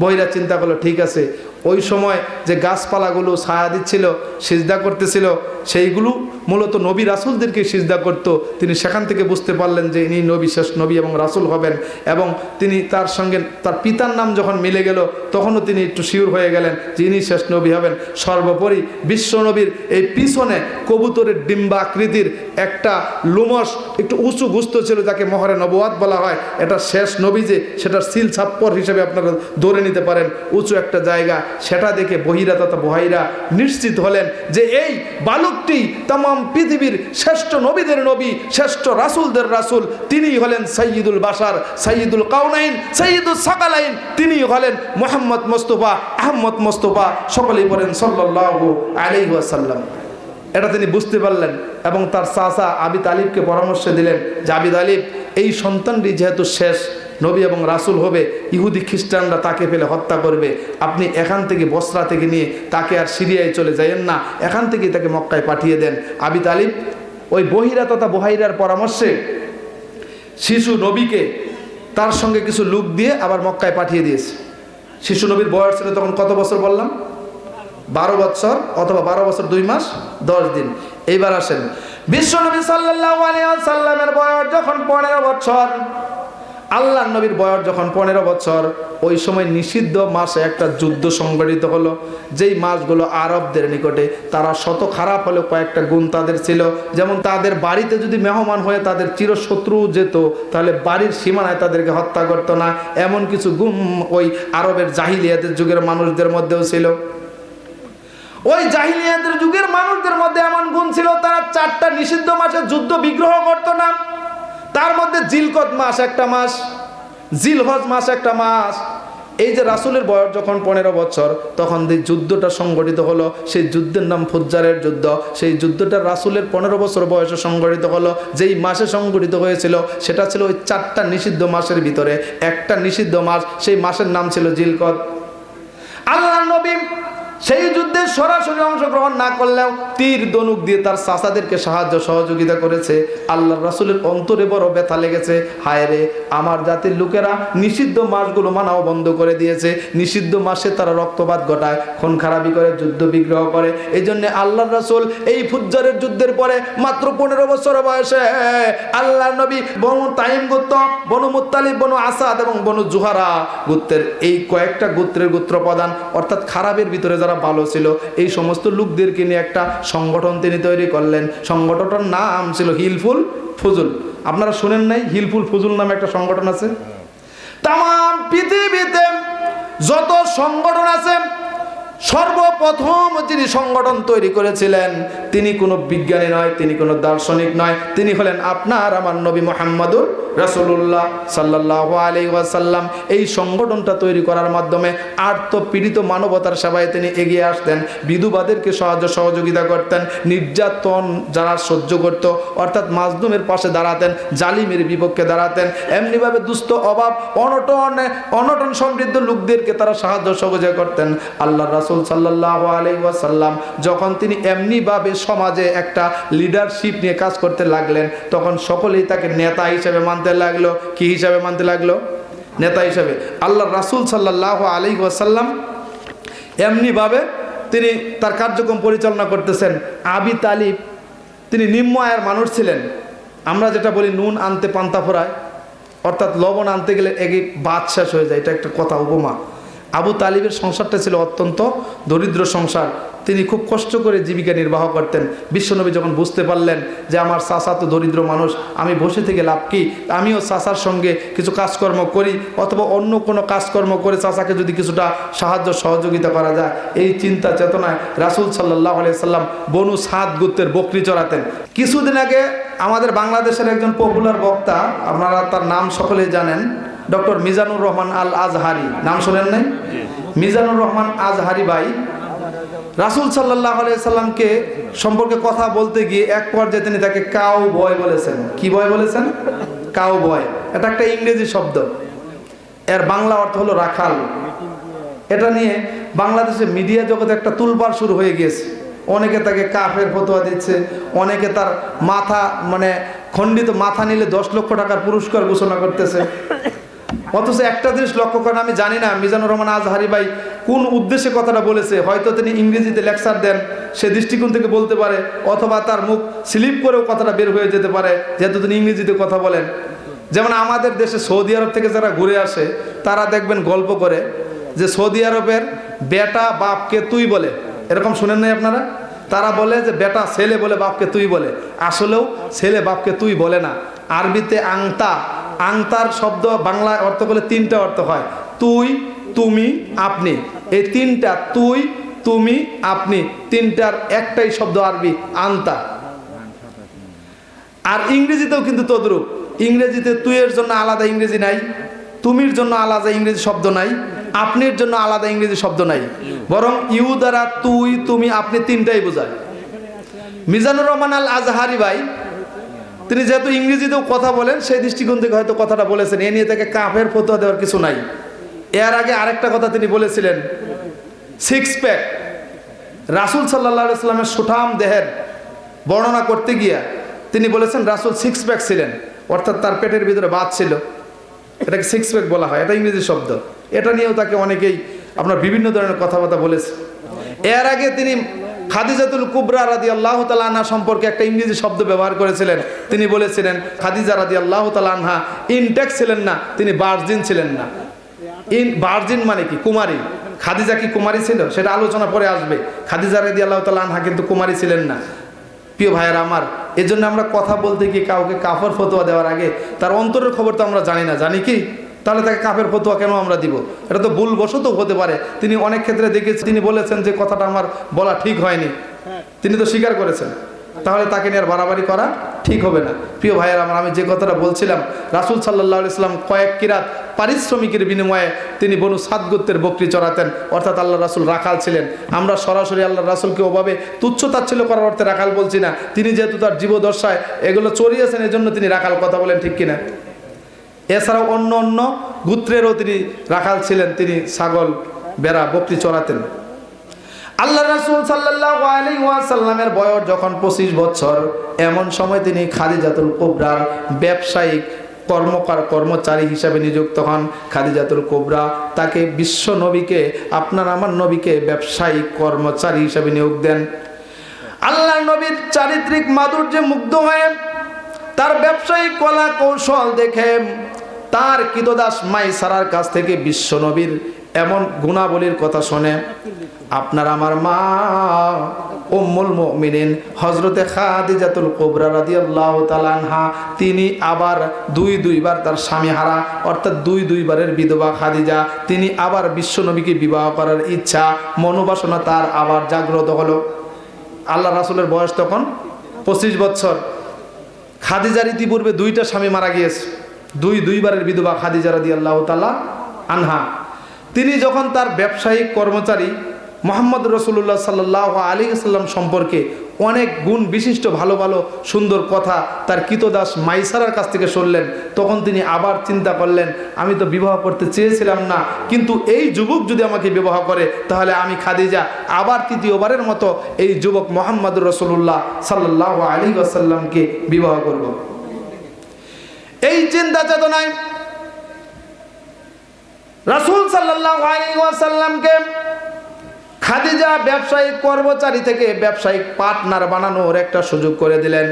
বহিরা চিন্তা করলো ঠিক আছে, ওই সময় যে গাছপালাগুলো ছায়া দিচ্ছিল, সিজদা করতেছিল, সেইগুলো মূলত নবী রাসূলদেরকে সিজদা করত। তিনি সেখান থেকে বুঝতে পারলেন যে ইনি নবী, শেষ নবী এবং রাসূল হবেন। এবং তিনি তার সঙ্গে তার পিতার নাম যখন মিলে গেল তখনও তিনি একটু শিওর হয়ে গেলেন যে ইনি শেষ নবী হবেন। সর্বোপরি বিশ্ব নবীর এই পিছনে কবুতরের ডিম্বা আকৃতির একটা লোমশ একটু উঁচু গুস্ত ছিল, যাকে মোহরে নবুয়াত বলা হয়। এটা শেষ নবী যে, সেটার সিল ছাপ্পর হিসেবে আপনারা ধরে নিতে পারেন, উঁচু একটা জায়গা। সেটা দেখে বহিরা তথা বুহাইরা নিশ্চিত হলেন যে এই বালকটি তামাম পৃথিবীর শ্রেষ্ঠ নবীদের নবী, শ্রেষ্ঠ রাসূলদের রাসূল, তিনিই হলেন সাইয়্যিদুল বাশার, সাইয়্যিদুল কাউনাইন, সাইয়্যিদুল সাকালাইন, তিনিই হলেন মুহাম্মদ মুস্তাফা, আহমদ মুস্তাফা, সকলেই বলেন সাল্লাল্লাহু আলাইহি ওয়াসাল্লাম। এটা তিনি বুঝতে পারলেন এবং তার চাচা আবু তালিবকে পরামর্শ দিলেন যে আবু তালিব এই সন্তানটি যেহেতু শেষ নবী এবং রাসূল হবে, ইহুদি খ্রিস্টানরা তাকে ফেলে হত্যা করবে, আপনি এখান থেকে বসরা থেকে নিয়ে তাকে আর সিরিয়ায় চলে যাইয়েন না, এখান থেকেই তাকে মক্কায় পাঠিয়ে দেন। আবু তালিব ওই বহিরা তথা বুহাইরার পরামর্শে শিশু নবীকে তার সঙ্গে কিছু লোক দিয়ে আবার মক্কায় পাঠিয়ে দিয়েছে। শিশু নবীর বয়স ছিল তখন কত বছর বললাম? 12 বছর অথবা 12 বছর 2 মাস 10 দিন। এইবার আসেন, বিশ্বনবী সাল্লাল্লাহু আলাইহি ওয়াসাল্লামের বয়স যখন 15 বছর, আল্লাহর নবীর বয়স যখন 15 বছর, ওই সময় নিষিদ্ধ মাসে একটা যুদ্ধ সংগঠিত হলো। যেই মাসগুলো আরবদের নিকটে তারা শত খারাপ হলে কয়েকটা গুণ তাদের ছিল, যেমন তাদের বাড়িতে যদি মেহমান হয়ে তাদের চিরশত্রু যেত তাহলে বাড়ির সীমানায় তাদেরকে হত্যা করতো না, এমন কিছু গুণ ওই আরবের জাহিলিয়াতের যুগের মানুষদের মধ্যেও ছিল। ওই জাহিলিয়াতের যুগের মানুষদের মধ্যে এমন গুণ ছিল, তারা 4টা নিষিদ্ধ মাসে যুদ্ধ বিগ্রহ করতো না। তার মধ্যে জিলকদ মাস একটা মাস, জিলহজ মাস একটা মাস। এই যে রাসূলের বয়স যখন 15 বছর, তখন যে যুদ্ধটা সংগঠিত হলো, সেই যুদ্ধের নাম ফুজ্জারের যুদ্ধ। সেই যুদ্ধটা রাসূলের 15 বছর বয়সে সংগঠিত হলো। যেই মাসে সংগঠিত হয়েছিল সেটা ছিল ওই 4টা নিষিদ্ধ মাসের ভিতরে একটা নিষিদ্ধ মাস, সেই মাসের নাম ছিল জিলকদ। আল্লাহর নবী সেই যুদ্ধে সরাসরি অংশগ্রহণ না করলেও তীর ধনুক দিয়ে তার চাচাদেরকে সাহায্য সহযোগিতা করেছে। আল্লাহর রাসূলের অন্তরে বড় ব্যথা লেগেছে, হায় রে, আমার জাতির লোকেরা নিষিদ্ধ মাসগুলো মানাও বন্ধ করে দিয়েছে, নিষিদ্ধ মাসে তারা রক্তপাত ঘটায়, খুন খারাপি করে, যুদ্ধ বিগ্রহ করে। এই জন্য আল্লাহর রাসূল এই ফুজ্জারের যুদ্ধের পরে মাত্র 15 বছর বয়সে আল্লাহর নবী বনু তাইম গোত্র, বনু মুত্তালিব, বনু আসাদ এবং বনু জুহারা গোত্রের এই কয়েকটা গোত্রের গোত্র প্রধান, অর্থাৎ খারাপের ভিতরে যারা ভালো ছিল, এই সমস্ত লোকদেরকে নিয়ে একটা সংগঠন তিনি তৈরি করলেন। সংগঠনটার নাম ছিল হিলফুল ফুজুল। আপনারা শুনেন নাই হিলফুল ফুজুল নামে একটা সংগঠন আছে? তাম পৃথিবীতে যত সংগঠন আছে, সর্বপ্রথম যিনি সংগঠন তৈরি করেছিলেন তিনি কোনো বিজ্ঞানী নয়, তিনি কোনো দার্শনিক নয়, তিনি হলেন আপনার আমার নবী মুহাম্মদুর রাসূলুল্লাহ সাল্লাল্লাহু আলাইহি ওয়াসাল্লাম। এই সংগঠনটা তৈরি করার মাধ্যমে আর্তপীড়িত মানবতার সেবায় তিনি এগিয়ে আসতেন, বিধবাদেরকে সাহায্য সহযোগিতা করতেন, নির্যাতন যারা সহ্য করত অর্থাৎ মাজলুমের পাশে দাঁড়াতেন, জালিমের বিপক্ষে দাঁড়াতেন। এমনিভাবে দুস্থ, অভাব, অনটন সমৃদ্ধ লোকদেরকে তারা সাহায্য সহযোগিতা করতেন। আল্লাহ রাসূল সাল্লাল্লাহু আলাইহি ওয়াসাল্লাম যখন তিনি এমনিভাবে সমাজে একটা লিডারশিপ নিয়ে কাজ করতে লাগলেন, তখন সকলেই তাকে নেতা হিসেবে মানতে লাগলো। কি হিসাবে মানতে লাগলো? নেতা হিসেবে। আল্লাহ রাসূল সাল্লাল্লাহু আলাইহি ওয়াসাল্লাম এমনিভাবে তিনি তার কার্যক্রম পরিচালনা করতেছেন। আবি তালিব তিনি নিম্ন আয়ের মানুষ ছিলেন। আমরা যেটা বলি নুন আনতে পান্তা ফোরায়, অর্থাৎ লবণ আনতে গেলে এগিয়ে বাদ শেষ হয়ে যায়, এটা একটা কথা, উপমা। আবু তালিবের সংসারটা ছিল অত্যন্ত দরিদ্র সংসার। তিনি খুব কষ্ট করে জীবিকা নির্বাহ করতেন। বিশ্বনবী যখন বুঝতে পারলেন যে আমার চাচা তো দরিদ্র মানুষ, আমি বসে থেকে লাভ কি, আমিও চাচার সঙ্গে কিছু কাজকর্ম করি অথবা অন্য কোনো কাজকর্ম করে চাচাকে যদি কিছুটা সাহায্য সহযোগিতা করা যায়, এই চিন্তা চেতনায় রাসূল সাল্লাল্লাহু আলাইহি সাল্লাম বনু সাদ গোত্রের বকরি চড়াতেন। কিছুদিন আগে আমাদের বাংলাদেশের একজন পপুলার বক্তা, আপনারা তার নাম সকলেই জানেন, ডক্টর মিজানুর রহমান আল আজহারি, নাম শোনেন নাই? মিজানুর রহমান আজহারি ভাই রাসূল সাল্লাল্লাহু আলাইহি সাল্লামকে সম্পর্কে কথা বলতে গিয়ে এক পর্যায়ে তিনি তাকে কাউ বয় বলেছেন। কি বয় বলেছেন? Cow boy. এটা একটা ইংরেজি শব্দ, এর বাংলা অর্থ হলো রাখাল। এটা নিয়ে বাংলাদেশে মিডিয়া জগতে একটা তুলপাড় শুরু হয়ে গিয়েছে। অনেকে তাকে কাফের ফতোয়া দিচ্ছে, অনেকে তার মাথা খণ্ডিত মাথা নিলে 10 লক্ষ টাকার পুরস্কার ঘোষণা করতেছে। অথচ একটা জিনিস লক্ষ্য করেন, আমি জানি না মিজানুর রহমান আজহারি ভাই কোন উদ্দেশ্যে কথাটা বলেছে। হয়তো তিনি ইংরেজিতে লেকচার দেন, সে দৃষ্টিকোণ থেকে বলতে পারে, অথবা তার মুখ স্লিপ করেও কথাটা বের হয়ে যেতে পারে, যেহেতু তিনি ইংরেজিতে কথা বলেন। যেমন আমাদের দেশে সৌদি আরব থেকে যারা ঘুরে আসে তারা দেখবেন গল্প করে যে সৌদি আরবের বেটা বাপকে তুই বলে, এরকম শুনেন নাই আপনারা? তারা বলে যে বেটা ছেলে বলে বাপকে তুই বলে, আসলেও ছেলে বাপকে তুই বলে না। আরবিতে আংতা, আংতার শব্দ বাংলায় অর্থ করলে 3টা অর্থ হয়, তুই, তুমি, আপনি। এই 3টা, তুই, তুমি, আপনি, 3টার একটাই শব্দ আরবি আন্তা। আর ইংরেজিতেও কিন্তু তদ্রূপ। ইংরেজিতে তুই এর জন্য আলাদা ইংরেজি নাই, তুমির জন্য আলাদা ইংরেজি শব্দ নাই, আপনির জন্য আলাদা ইংরেজি শব্দ নাই, বরং ইউ দ্বারা তুই, তুমি, আপনি 3টাই বোঝায়। মিজানুর রহমান আল আজহারি ভাই তিনি যেহেতু ইংরেজিতেও কথা বলেন, সেই দৃষ্টিকোণ থেকে হয়তো কথাটা বলেছেন। এ নিয়ে তাকে কাফের ফতোয়া দেওয়ার কিছু নাই। এর আগে আরেকটা কথা তিনি বলেছিলেন, 6 প্যাক। রাসূল সাল্লাল্লাহু আলাইহি সাল্লামের সুঠাম দেহের বর্ণনা করতে গিয়া তিনি বলেছেন রাসূল 6 প্যাক ছিলেন, অর্থাৎ তার পেটের ভিতরে বাত ছিল। এটাকে 6 প্যাক বলা হয়, এটা ইংরেজি শব্দ। এটা নিয়েও তাকে অনেকেই আপনার বিভিন্ন ধরনের কথাবার্তা বলেছে। এর আগে তিনি খাদিজাতুল কুবরা রাদিয়াল্লাহু তাআলা আনহা সম্পর্কে একটা ইংরেজি শব্দ ব্যবহার করেছিলেন। তিনি বলেছিলেন খাদিজা রাদিয়াল্লাহু তাআলা আনহা ইনটেক ছিলেন না, তিনি ভার্জিন ছিলেন না। ভার্জিন মানে কি? কুমারী। খাদিজা কি কুমারী ছিল? সেটা আলোচনা পরে আসবে। খাদিজা রাদিয়াল্লাহু তাআলা আনহা কিন্তু কুমারী ছিলেন না। প্রিয় ভাইয়েরা আমার, এজন্য আমরা কথা বলতে গিয়ে কাউকে কাফের ফতোয়া দেওয়ার আগে তার অন্তরের খবর তো আমরা জানি না, জানি কি? তাহলে তাকে কাফের ফতোয়া কেন আমরা দিব? এটা তো ভুলবশত হতে পারে। তিনি অনেক ক্ষেত্রে দেখেছি, তিনি বলেছেন যে কথাটা আমার বলা ঠিক হয়নি, তিনি তো স্বীকার করেছেন। তাহলে তাকে নিয়ে আর বাড়াবাড়ি করা ঠিক হবে না। প্রিয় ভাইয়ের আমার, আমি যে কথাটা বলছিলাম, রাসূল সাল্লাল্লাহু আলাইহি ওয়াসাল্লাম কয়েক কিরাত পারিশ্রমিকের বিনিময়ে তিনি বনু সাদ গোত্রের বকরি চড়াতেন, অর্থাৎ আল্লাহ রাসূল রাখাল ছিলেন। আমরা সরাসরি আল্লাহ রাসূলকে ওভাবে তুচ্ছ তাচ্ছিল্য করার অর্থে রাখাল বলছি না। তিনি যেহেতু তার জীবদশায় এগুলো চড়িয়েছেন, এজন্য তিনি রাখাল, কথা বলেন ঠিক কিনা? এছাড়াও অন্য অন্য গোত্রেরও তিনি রাখাল ছিলেন, তিনি ছাগল, বেড়া, বকরি চড়াতেন। আল্লাহ রাসূল সাল্লাল্লাহু আলাইহি ওয়াসাল্লামের বয়স যখন 25 বছর, এমন সময় তিনি খাদিজাতুল কুবরার ব্যবসায়িক কর্মচারী হিসাবে নিযুক্ত হন। খাদিজাতুল কুবরা তাকে বিশ্ব নবীকে, আপনার আমার নবীকে ব্যবসায়িক কর্মচারী হিসাবে নিয়োগ দেন। আল্লাহ নবীর চারিত্রিক মাধুর্যে মুগ্ধ হয়ে, তার ব্যবসায়িক কলা কৌশল দেখে, তার কিতদাস মাইসারার কাছ থেকে বিশ্ব নবীর এমন গুণাবলীর কথা শুনে আপনার আমার মা উম্মুল মুমিনিন হযরতে খাদিজাতুল কুবরা রাদিয়াল্লাহু তাআলা আনহা, তিনি আবার দুইবার তার স্বামী হারা, অর্থাৎ দুইবারের বিধবা খাদিজা, তিনি আবার বিশ্ব নবীকে বিবাহ করার ইচ্ছা, মনোবাসনা তার আবার জাগ্রত হলো। আল্লাহ রাসূলের বয়স তখন 25 বছর। খাদিজার ইতিপূর্বে 2টা স্বামী মারা গিয়েছে, দুইবারের বিধবা খাদিজা রাদিয়াল্লাহু তাআলা আনহা। তিনি যখন তার ব্যবসায়িক কর্মচারী মুহাম্মদ রাসূলুল্লাহ সাল্লাল্লাহু আলাইহি ওয়াসাল্লাম সম্পর্কে অনেক গুণ বিশিষ্ট ভালো ভালো সুন্দর কথা তার কিতদাস মাইসারার কাছ থেকে শুনলেন, তখন তিনি আবার চিন্তা করলেন, আমি তো বিবাহ করতে চেয়েছিলাম না, কিন্তু এই যুবক যদি আমাকে বিবাহ করে, তাহলে আমি খাদিজা আবার তৃতীয়বারের মতো এই যুবক মুহাম্মদ রাসূলুল্লাহ সাল্লাল্লাহু আলাইহি ওয়াসাল্লামকে বিবাহ করব। এই চিন্তা চেতনায় রাসূল সাল্লাল্লাহু আলাইহি ওয়াসাল্লামকে খাদিজা ব্যবসায়িক কর্মচারী থেকে ব্যবসায়িক পার্টনার বানানোর একটা সুযোগ করে দিলেন।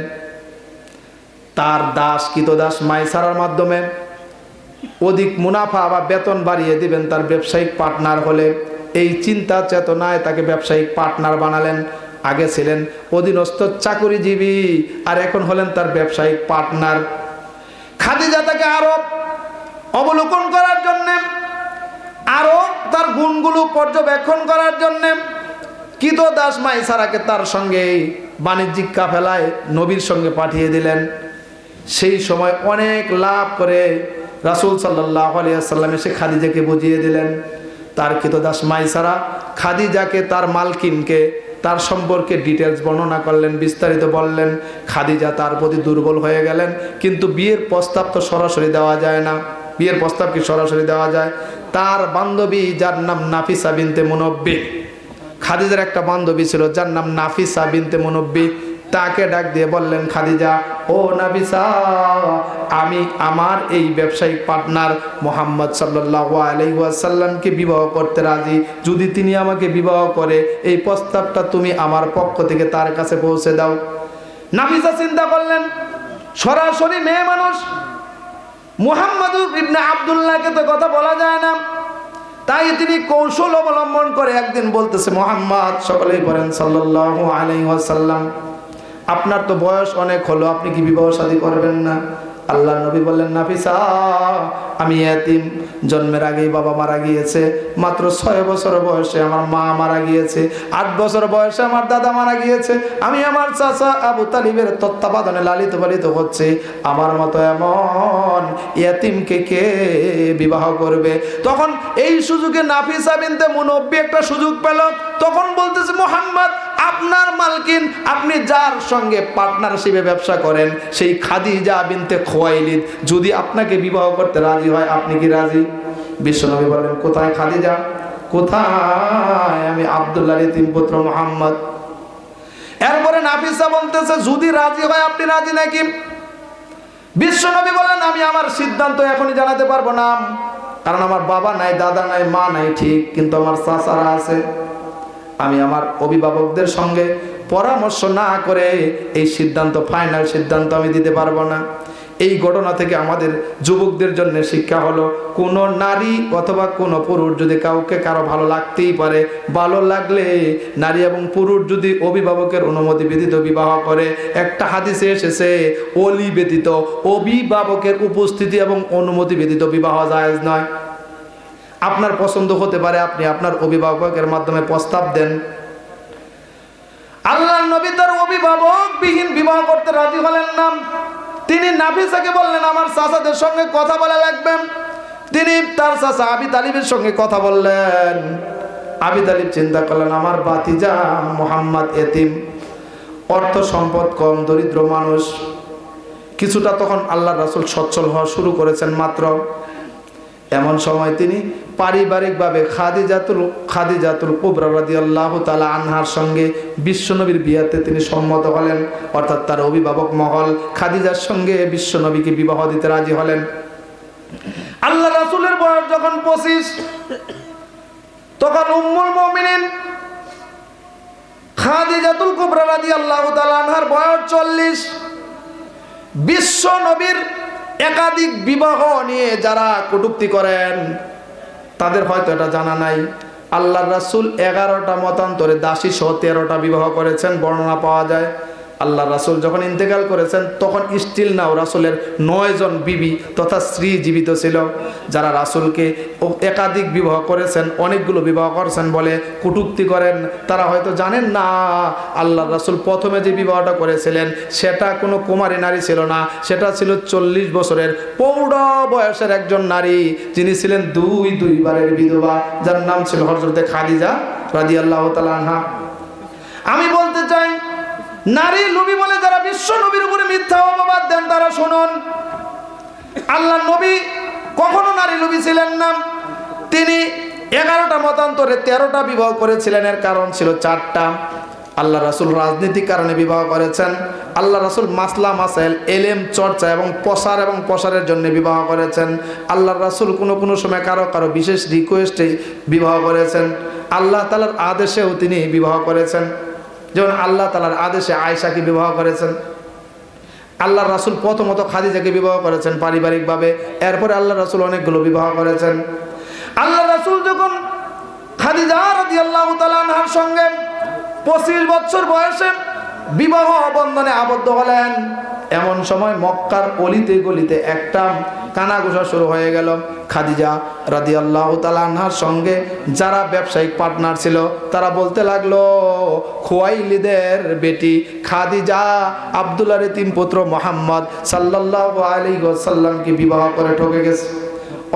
তার দাস কিতদাস মাইসারার মাধ্যমে অধিক মুনাফা বা বেতন বাড়িয়ে দিবেন তার ব্যবসায়িক পার্টনার হলে। এই চিন্তা চেতনায় তাকে ব্যবসায়িক পার্টনার বানালেন। আগে ছিলেন অধীনস্থ চাকুরিজীবী, আর এখন হলেন তার ব্যবসায়িক পার্টনার। খাদিজা তাকে আরো অবলোকন করার জন্য, আরো তার গুণগুলো পর্যবেক্ষণ করার জন্য কিতদাস মাইসারাকে তার সঙ্গে বাণিজ্যিক কাফেলায় নবীর সঙ্গে পাঠিয়ে দিলেন। সেই সময় অনেক লাভ করে রাসূল সাল্লাল্লাহু আলাইহি ওয়াসাল্লাম এসে খাদিজাকে বুঝিয়ে দিলেন। তার কিতদাস মাইসারা খাদিজাকে, তার মালকিনকে, তার সম্পর্কে ডিটেলস বর্ণনা করলেন, বিস্তারিত বললেন। খাদিজা তার প্রতি দুর্বল হয়ে গেলেন। কিন্তু বিয়ের প্রস্তাব তো সরাসরি দেওয়া যায় না। বিয়ের প্রস্তাব কি সরাসরি দেওয়া যায়? তার বান্ধবী, যার নাম নাফিসা বিনতে মুনব্বি, খাদিজার একটা বান্ধবী ছিল যার নাম নাফিসা বিনতে মুনব্বি, তাকে ডাক দিয়ে বললেন, খাদিজা, ও নাফিসা, আমি আমার এই ব্যবসায়িক পার্টনার মুহাম্মদ সাল্লাল্লাহু আলাইহি ওয়াসাল্লামকে বিবাহ করতে রাজি। যদি তিনি আমাকে বিবাহ করে, এই প্রস্তাবটা তুমি আমার পক্ষ থেকে তার কাছে পৌঁছে দাও। নাফিসা চিন্তা করলেন, সরাসরি মেয়ে মানুষ, মুহাম্মদ ইবনে আব্দুল্লাহকে তো কথা বলা যায় না। তাই তিনি কৌশল অবলম্বন করে একদিন বলতেছে, মুহাম্মদ, সকলেই বলেন সাল্লাল্লাহু আলাইহি ওয়াসাল্লাম, আপনার তো বয়স অনেক হলো, আপনি কি বিবাহ শাদী করবেন না? আল্লাহর নবী বললেন, নাফিসা, আমি ইয়াতীম, জন্মের আগেই বাবা মারা গিয়েছে, মাত্র 6 বছর বয়সে আমার মা মারা গিয়েছে, 8 বছর বয়সে আমার দাদা মারা গিয়েছে, আমি আমার চাচা আবু তালিবের তত্ত্বাবধানে লালিত পালিত হচ্ছে, আমার মতো এমন ইয়াতীমকে কে বিবাহ করবে? তখন এই সুযোগে নাফিসা বিনতে মুনব্বি একটা সুযোগ পেল। তখন বলতেছে, মুহাম্মদ, আপনার মালকিন, আপনি যার সঙ্গে পার্টনারশিপে ব্যবসা করেন, সেই খাদিজা বিনতে খুয়াইলিদ যদি আপনাকে বিবাহ করতে রাজি হয়, আপনি কি রাজি? বিশ্বনবী বলেন, কোথায় খাদিজা, কোথায় আমি আব্দুল্লাহর ইতিম পুত্র মুহাম্মদ। এরপরে নাফিসা বলতেছে, যদি রাজি হয়, আপনি রাজি নাকি? বিশ্বনবী বলেন, আমি আমার সিদ্ধান্ত এখনই জানাতে পারবো না, কারণ আমার বাবা নাই, দাদা নাই, মা নাই ঠিক, কিন্তু আমার চাচারা আছে। আমি আমার অভিভাবকদের সঙ্গে পরামর্শ না করে এই সিদ্ধান্ত, ফাইনাল সিদ্ধান্ত আমি দিতে পারবো না। এই ঘটনা থেকে আমাদের যুবকদের জন্য শিক্ষা হলো, কোনো নারী অথবা কোনো পুরুষ যদি কাউকে কারো ভালো লাগতেই পারে, ভালো লাগলে নারী এবং পুরুষ যদি অভিভাবকের অনুমতি ব্যতীত বিবাহ করে, একটা হাদিসে এসেছে ওলি ব্যতীত, অভিভাবকের উপস্থিতি এবং অনুমতি ব্যতীত বিবাহ জায়েজ নয়। আপনার পছন্দ হতে পারে, আপনি আপনার অভিভাবকের মাধ্যমে প্রস্তাব দেন। আল্লাহর নবী তার অভিভাবক বিহীন বিবাহ করতে রাজি হলেন না। তিনি নাফিসাকে বললেন আমার চাচাদের সঙ্গে কথা বলা লাগবে। তিনি তার চাচা আবি তালিবের সঙ্গে কথা বললেন। আবি তালিব চিন্তা করলেন আমার ভাতিজা মুহাম্মদ এতিম, অর্থ সম্পদ কম, দরিদ্র মানুষ। কিছুটা তখন আল্লাহর রাসূল সচ্ছল হওয়া শুরু করেছেন মাত্র। এমন সময় তিনি পারিবারিকভাবে খাদিজাতুল কুবরা রাদিয়াল্লাহু তাআলা আনহার সঙ্গে বিশ্বনবীর বিয়াতে তিনি সম্মত হলেন। অর্থাৎ তার অভিভাবক মহল খাদিজার সঙ্গে বিশ্বনবীকে বিবাহ দিতে রাজি হলেন। আল্লাহ রাসূলের বয়স যখন 25, তখন উম্মুল মুমিনিন খাদিজাতুল কুবরা রাদিয়াল্লাহু তাআলা আনহার বয়স 40। বিশ্বনবীর একাধিক বিবাহ নিয়ে যারা কটূক্তি করেন তাদের হয়তো এটা জানা নাই, আল্লাহর রাসূল 11টা মতান্তরে দাসী সহ 13টা বিবাহ করেছেন, বর্ণনা পাওয়া যায়। আল্লাহর রাসূল যখন ইন্তেকাল করেছেন তখন স্টিল নাও রাসূলের 9 জন বিবি তথা স্ত্রী জীবিত ছিল, যারা রাসূলকে একাধিক বিবাহ করেছেন, অনেকগুলো বিবাহ করেছেন বলে কটূক্তি করেন। তারা হয়তো জানেন না আল্লাহর রাসূল প্রথমে যে বিবাহটা করেছিলেন সেটা কোনো কুমারী নারী ছিল না, সেটা ছিল 40 বছরের প্রৌঢ় বয়সের একজন নারী, যিনি ছিলেন দুইবারের বিধবা, যার নাম ছিল হযরতে খাদিজা রাদিয়াল্লাহু তাআলা আনহা। আমি বলতে চাই, নারী লোভী বলে যারা বিশ্ব নবীর উপরে মিথ্যা অপবাদ দেন তারা শুনুন, আল্লাহ নবী কখনো নারী লোভী ছিলেন না। তিনি 11টা মতান্তরে 13টা বিবাহ করেছিলেন। এর কারণ ছিল 4টা। আল্লাহ রাসূল রাজনৈতিক কারণে বিবাহ করেছেন। আল্লাহ রাসূল মাসলা মাসাইল, এলেম চর্চা এবং প্রসারের জন্য বিবাহ করেছেন। আল্লাহ রাসূল কোনো সময় কারো বিশেষ রিকোয়েস্টে বিবাহ করেছেন। আল্লাহ তাআলার আদেশেও তিনি বিবাহ করেছেন। যেমন আল্লাহ তাআলার আদেশে আয়েশাকে বিবাহ করেছেন। আল্লাহর রাসূল প্রথমত খাদিজাকে বিবাহ করেছেন পারিবারিকভাবে, এরপরে আল্লাহ রাসূল অনেকগুলো বিবাহ করেছেন। আল্লাহ রাসূল যখন খাদিজা রাদিয়াল্লাহু তাআলা আনহার সঙ্গে 25 বছর বয়সে বিবাহ বন্ধনে আবদ্ধ হলেন, এমন সময় মক্কার অলিতে গলিতে একটা কানাঘুষা শুরু হয়ে গেল। খাদিজা রাদিয়াল্লাহু তাআলা আনহার সঙ্গে যারা ব্যবসায়িক পার্টনার ছিল তারা বলতে লাগলো, খুয়াইলিদের বেটি খাদিজা আব্দুল্লাহর এতিম পুত্র মুহাম্মদ সাল্লাল্লাহু আলাইহি ওয়াসাল্লামকে বিবাহ করে ঠকে গেছে।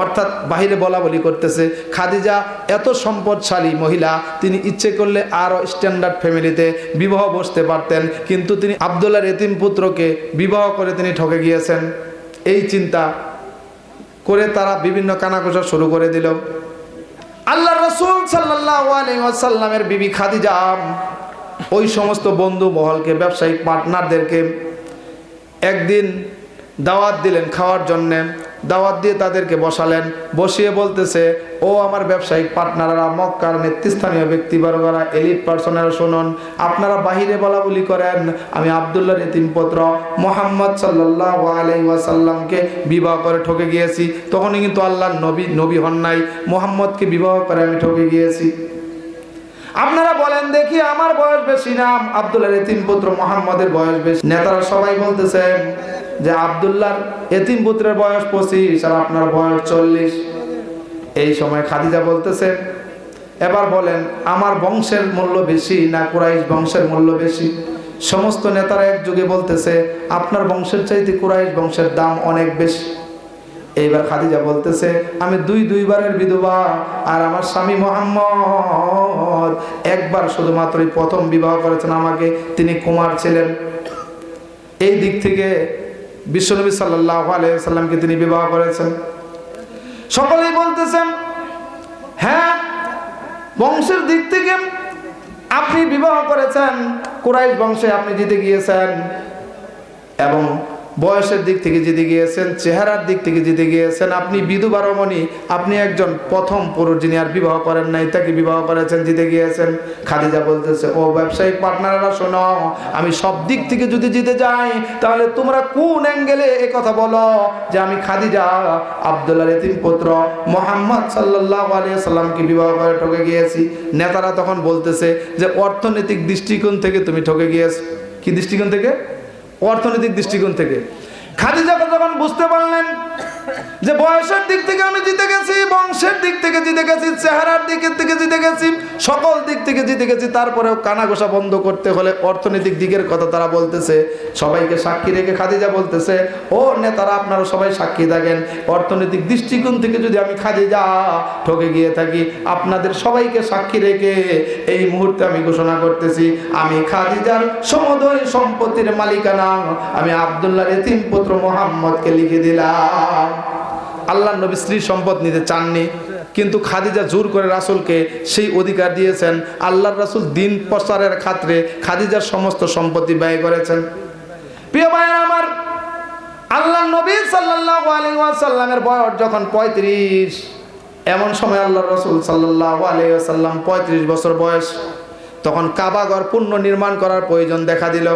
অর্থাৎ বাহিরে বলা বলি করতেছে খাদিজা এত সম্পদশালী মহিলা, তিনি ইচ্ছে করলে আরো স্ট্যান্ডার্ড ফ্যামিলিতে বিবাহ বসতে পারতেন, কিন্তু তিনি আব্দুল্লাহর এতিম পুত্রকে বিবাহ করে তিনি ঠকে গিয়েছেন। এই চিন্তা করে তারা বিভিন্ন কানাঘুষা শুরু করে দিল। আল্লাহর রাসূল সাল্লাল্লাহু আলাইহি ওয়াসাল্লামের বিবি খাদিজা ওই সমস্ত বন্ধু মহলকে, ব্যবসায়িক পার্টনারদেরকে একদিন দাওয়াত দিলেন খাওয়ার জন্যে। দাওয়াত দিয়ে তাদেরকে বসালেন, বসিয়ে বলতেছে, ও আমার ব্যবসায়িক পার্টনাররা, মক্কার নেতৃস্থানীয় ব্যক্তিবর্গরা, এলিট পার্সনেরা, শুনুন, আপনারা বাহিরে বলা বলি করেন আমি আব্দুল্লাহর এতিম পুত্র মুহাম্মদ সাল্লাল্লাহু আলাইহি ওয়াসাল্লামকে বিবাহ করে ঠকে গিয়েছি। তখনই কিন্তু আল্লাহর নবী হন নাই, মুহাম্মদকে বিবাহ করে আমি ঠকে গিয়েছি। আপনারা বলেন দেখি, আমার বয়স বেশি না আব্দুল্লাহর এতিম পুত্র মুহাম্মদের বয়স বেশি? নেতারা সবাই বলতেছেন যে আব্দুল্লাহর এতিম পুত্রের বয়স 25 আর আপনার বয়স 40। এই সময় খাদিজা বলতেছে, এবার বলেন আমার বংশের মূল্য বেশি না কুরাইশ বংশের মূল্য বেশি? সমস্ত নেতারা একযোগে বলতেছে আপনার বংশের চাইতে কুরাইশ বংশের দাম অনেক বেশি। এইবার খাদিজা বলতেছে, আমি দুইবারের বিধবা, আর আমার স্বামী মুহাম্মদ একবার শুধুমাত্র প্রথম বিবাহ করেছেন আমাকে, তিনি কুমার ছিলেন। এই দিক থেকে বিশ্বনবী সাল্লাল্লাহু আলাইহি ওয়াসাল্লামকে তিনি বিবাহ করেছেন। সকলেই বলতেছেন হ্যাঁ, বংশের দিক থেকে আপনি বিবাহ করেছেন, কুরাইশ বংশে আপনি জিতে গিয়েছেন, এবং বয়সের দিক থেকে জিতে গিয়েছেন, চেহারার দিক থেকে জিতে গিয়েছেন। আপনি বিধবা রমণী, আপনি একজন প্রথম পুরুষ যিনি আর বিবাহ করেন নাই, তাকে বিবাহ করেছেন, জিতে গিয়েছেন। খাদিজা বলতেছে, ও ব্যবসায়িক পার্টনাররা শোনো, আমি সব দিক থেকে যদি জিতে যাই তাহলে তোমরা কোন অ্যাঙ্গেলে এ কথা বলো যে আমি খাদিজা আব্দুল্লাহর এতিম পুত্র মুহাম্মদ সাল্লাল্লাহু আলাইহি সাল্লামকে বিবাহ করে ঠকে গিয়েছি। নেতারা তখন বলতেছে যে অর্থনৈতিক দৃষ্টিকোণ থেকে তুমি ঠকে গিয়েছো। কি দৃষ্টিকোণ থেকে? অর্থনৈতিক দৃষ্টিকোণ থেকে। খাদিজা যখন বুঝতে পারলেন যে বয়সের দিক থেকে আমি জিতে গেছি, বংশের দিক থেকে জিতে গেছি, চেহারার দিক থেকে জিতে গেছি, সকল দিক থেকে জিতে গেছি, তারপরেও কানাঘোষা বন্ধ করতে হলে অর্থনৈতিক দিকের কথা তারা বলতেছে। সবাইকে সাক্ষী রেখে খাদিজা বলতেছে, ও নেতারা আপনারা সবাই সাক্ষী থাকেন, অর্থনৈতিক দৃষ্টিকোণ থেকে যদি আমি খাদিজা ঠকে গিয়ে থাকি, আপনাদের সবাইকে সাক্ষী রেখে এই মুহূর্তে আমি ঘোষণা করতেছি, আমি খাদিজার সমুদয় সম্পত্তির মালিকানা আমি আব্দুল্লাহর এতিম পুত্র মুহাম্মদকে লিখে দিলাম। আল্লাহর নবী স্ত্রী সম্পদ নিতে চাননি, কিন্তু খাদিজা জোর করে রাসূলকে সেই অধিকার দিয়েছেন। আল্লাহর রাসূল দিন প্রচারের খাতিরে খাদিজার সমস্ত সম্পত্তি ব্যয় করেছেন। প্রিয় ভাইরা আমার, আল্লাহর নবী সাল্লাল্লাহু আলাইহি ওয়াসাল্লামের বয়স যখন 35, এমন সময় আল্লাহর রাসূল সাল্লাল্লাহু আলাইহি ওয়াসাল্লাম 35 বছর বয়স, তখন কাবাঘর পুনর্নির্মাণ করার প্রয়োজন দেখা দিল।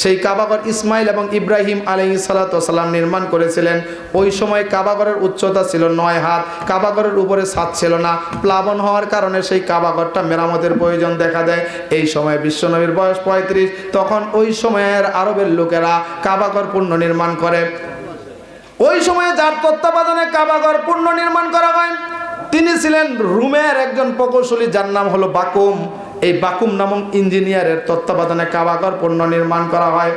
সেই কাবাঘর ইসমাইল এবং ইব্রাহিম আলাইহিস সালাতু ওয়াস সালাম নির্মাণ করেছিলেন। ওই সময় কাবাঘরের উচ্চতা ছিল 9 হাত, কাবাঘরের উপরে ছাদ ছিল না। প্লাবন হওয়ার কারণে সেই কাবাঘরটা মেরামতের প্রয়োজন দেখা দেয়। এই সময় বিশ্বনবীর বয়স 35, তখন ওই সময়ের আরবের লোকেরা কাবাঘর পুনর্নির্মাণ করে। ওই সময়ে যার তত্ত্বাবধানে কাবাঘর পুনর্নির্মাণ করা হয় তিনি ছিলেন রোমের একজন প্রকৌশলী, যার নাম হলো বাকুম। এই বাকুম নামক ইঞ্জিনিয়ারের তত্ত্বাবধানে কাবাঘর পুনর্নির্মাণ করা হয়।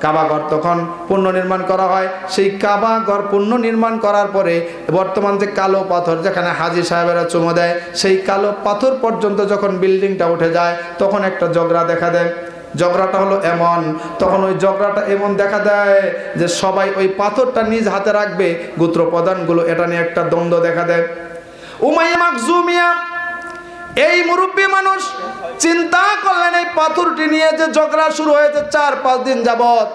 কাবাঘর তখন পুনর্নির্মাণ করা হয়। সেই কাবাঘর পুনর্নির্মাণ করার পরে বর্তমান যে কালো পাথর যেখানে হাজী সাহেবেরা চুমো দেয়, সেই কালো পাথর পর্যন্ত যখন বিল্ডিংটা উঠে যায় তখন একটা জগরা দেখা দেয়। জগরাটা হলো এমন, তখন ওই জগরাটা এমন দেখা দেয় যে সবাই ওই পাথরটা নিজ হাতে রাখবে, গোত্র প্রধানগুলো এটা নিয়ে একটা দ্বন্দ্ব দেখা দেয়। উমাইয়া মাখজুমিয়া এই মুরব্বী মানুষ চিন্তা করলেন এই পাথরটি নিয়ে যে ঝগড়া শুরু হয়েছে 4-5 দিন যাবত,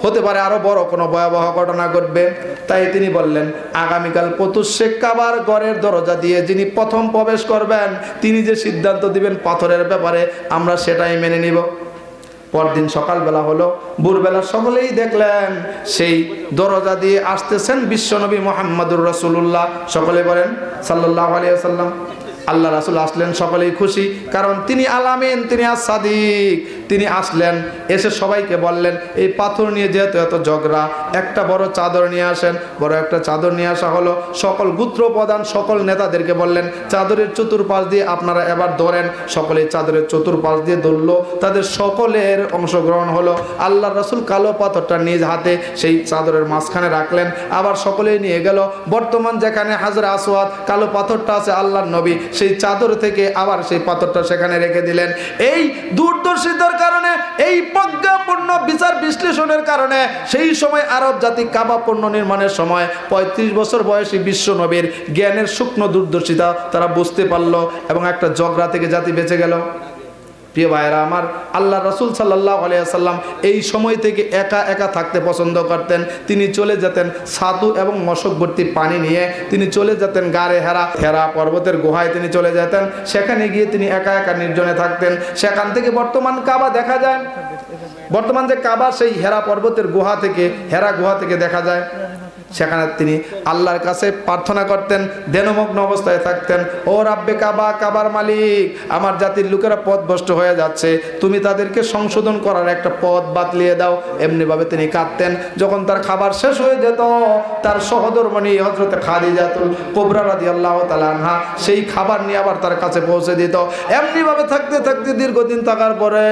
হতে পারে আরো বড় কোনো ভয়াবহ ঘটনা ঘটবে। তাই তিনি বললেন, আগামীকাল প্রত্যুষে কাবার ঘরের দরজা দিয়ে যিনি প্রথম প্রবেশ করবেন তিনি যে সিদ্ধান্ত দিবেন পাথরের ব্যাপারে আমরা সেটাই মেনে নিব। পরদিন সকালবেলা হলো, ভোরবেলা সকলেই দেখলেন সেই দরজা দিয়ে আসতেছেন বিশ্বনবী মুহাম্মদুর রাসূলুল্লাহ। সকলে বলেন সাল্লাল্লাহু আলাইহি ওয়াসাল্লাম। আল্লাহ রাসূল আসলেন, সকলেই খুশি, কারণ তিনি আলামিন, তিনি আস-সাদিক। তিনি আসলেন, এসে সবাইকে বললেন এই পাথর নিয়ে যেহেতু এত ঝগড়া, একটা বড় চাদর নিয়ে আসেন। বড় একটা চাদর নিয়ে আসা হলো। সকল গোত্র প্রধান সকল নেতাদেরকে বললেন চাদরের চতুর্পাশ দিয়ে আপনারা এবার ধরেন। সকলেই চাদরের চতুর্পাশ দিয়ে ধরলো, তাদের সকলের অংশগ্রহণ হলো। আল্লাহ রাসূল কালো পাথরটা নিজ হাতে সেই চাদরের মাঝখানে রাখলেন, আবার সকলেই নিয়ে গেল। বর্তমান যেখানে হাজরে আসওয়াদ কালো পাথরটা আছে আল্লাহর নবী সেই চাদর থেকে আবার সেই পাথরটা সেখানে রেখে দিলেন। এই দূরদর্শিতার কারণে, এই প্রজ্ঞাপূর্ণ বিচার বিশ্লেষণের কারণে সেই সময় আরব জাতি কাবা পুনর্নির্মাণের সময় 35 বছর বয়সী বিশ্ব নবীর জ্ঞানের সূক্ষ্ম দূরদর্শিতা তারা বুঝতে পারলো এবং একটা ঝগড়া থেকে জাতি বেঁচে গেল। প্রিয় ভাইয়েরা আমার, আল্লাহ রাসূল সাল্লাল্লাহু আলাইহি ওয়াসাল্লাম এই সময় থেকে একা একা থাকতে পছন্দ করতেন। তিনি চলে যেতেন সাধু এবং মশক ভর্তি পানি নিয়ে, তিনি চলে যেতেন গাড়ে হেরা পর্বতের গুহায় তিনি চলে যেতেন। সেখানে গিয়ে তিনি একা একা নির্জনে থাকতেন। সেখান থেকে বর্তমান কাবা দেখা যায়। বর্তমান যে কাবা সেই হেরা পর্বতের গুহা থেকে, হেরা গুহা থেকে দেখা যায়। সেখানে তিনি আল্লাহর কাছে প্রার্থনা করতেন, ধ্যানমগ্ন অবস্থায় থাকতেন। ও রাব্বে কাবা, কাবার মালিক, আমার জাতির লোকেরা পথভ্রষ্ট হয়ে যাচ্ছে, তুমি তাদেরকে সংশোধন করার একটা পথ বাতলিয়ে দাও। এমনিভাবে তিনি কাঁদতেন। যখন তার খাবার শেষ হয়ে যেত, তার সহধর্মণী হযরতে খাদিজাতুল কুবরা রাদিয়াল্লাহু তাআলা আনহা সেই খাবার নিয়ে আবার তার কাছে পৌঁছে দিত। এমনিভাবে থাকতে থাকতে দীর্ঘদিন থাকার পরে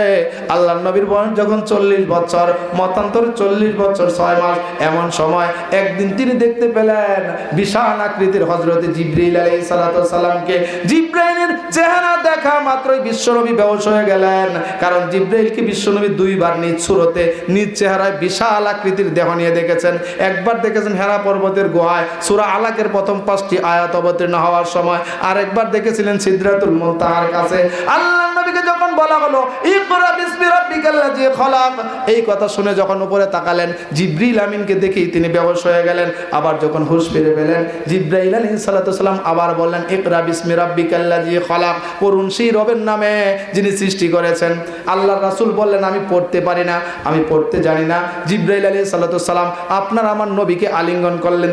আল্লাহর নবীর বয়স যখন 40 বছর, মতান্তরে 40 বছর 6 মাস, এমন সময় একদিন তিনি দেখতে পেলেন বিশাল আকৃতির হযরত জিবরাইল আলাইহিস সালাতু ওয়াস সালামকে। জিবরাইলের চেহারা দেখা মাত্রই বিশ্বনবী বেহুশ হয়ে গেলেন, কারণ জিবরাইলকে বিশ্বনবী 2 বার নিজ সুরতে নিজ চেহারায় বিশাল আকৃতির দেহ নিয়ে দেখেছেন। একবার দেখেছেন হেরা পর্বতের গুহায় সূরা আলাকের প্রথম 5টি আয়াত অবতীর্ণ হওয়ার সময়, আর একবার দেখেছিলেন সিদরাতুল মুনতাহার কাছে। আল্লাহ নবীকে যখন বলা হলো ইকরা বিসমি রাব্বিকাল্লাযী খলাক, এই কথা শুনে যখন উপরে তাকালেন জিবরিল আমিনকে দেখেই তিনি বেহুশ হয়ে গেলেন। আবার যখন হুঁশ ফিরে পেলেন জিবরাইল আলাইহিস সালাতু সালাম আবার বললেন ইকরা বিসমি রাব্বিকাল্লাযী খলাক, পড়ুন সেই রবের নামে যিনি সৃষ্টি করেছেন। আল্লাহর রাসূল বললেন আমি পড়তে পারি না, আমি পড়তে জানি না। জিবরাইল আলাইহিস সালাতু সালাম আপনার আমার নবীকে আলিঙ্গন করলেন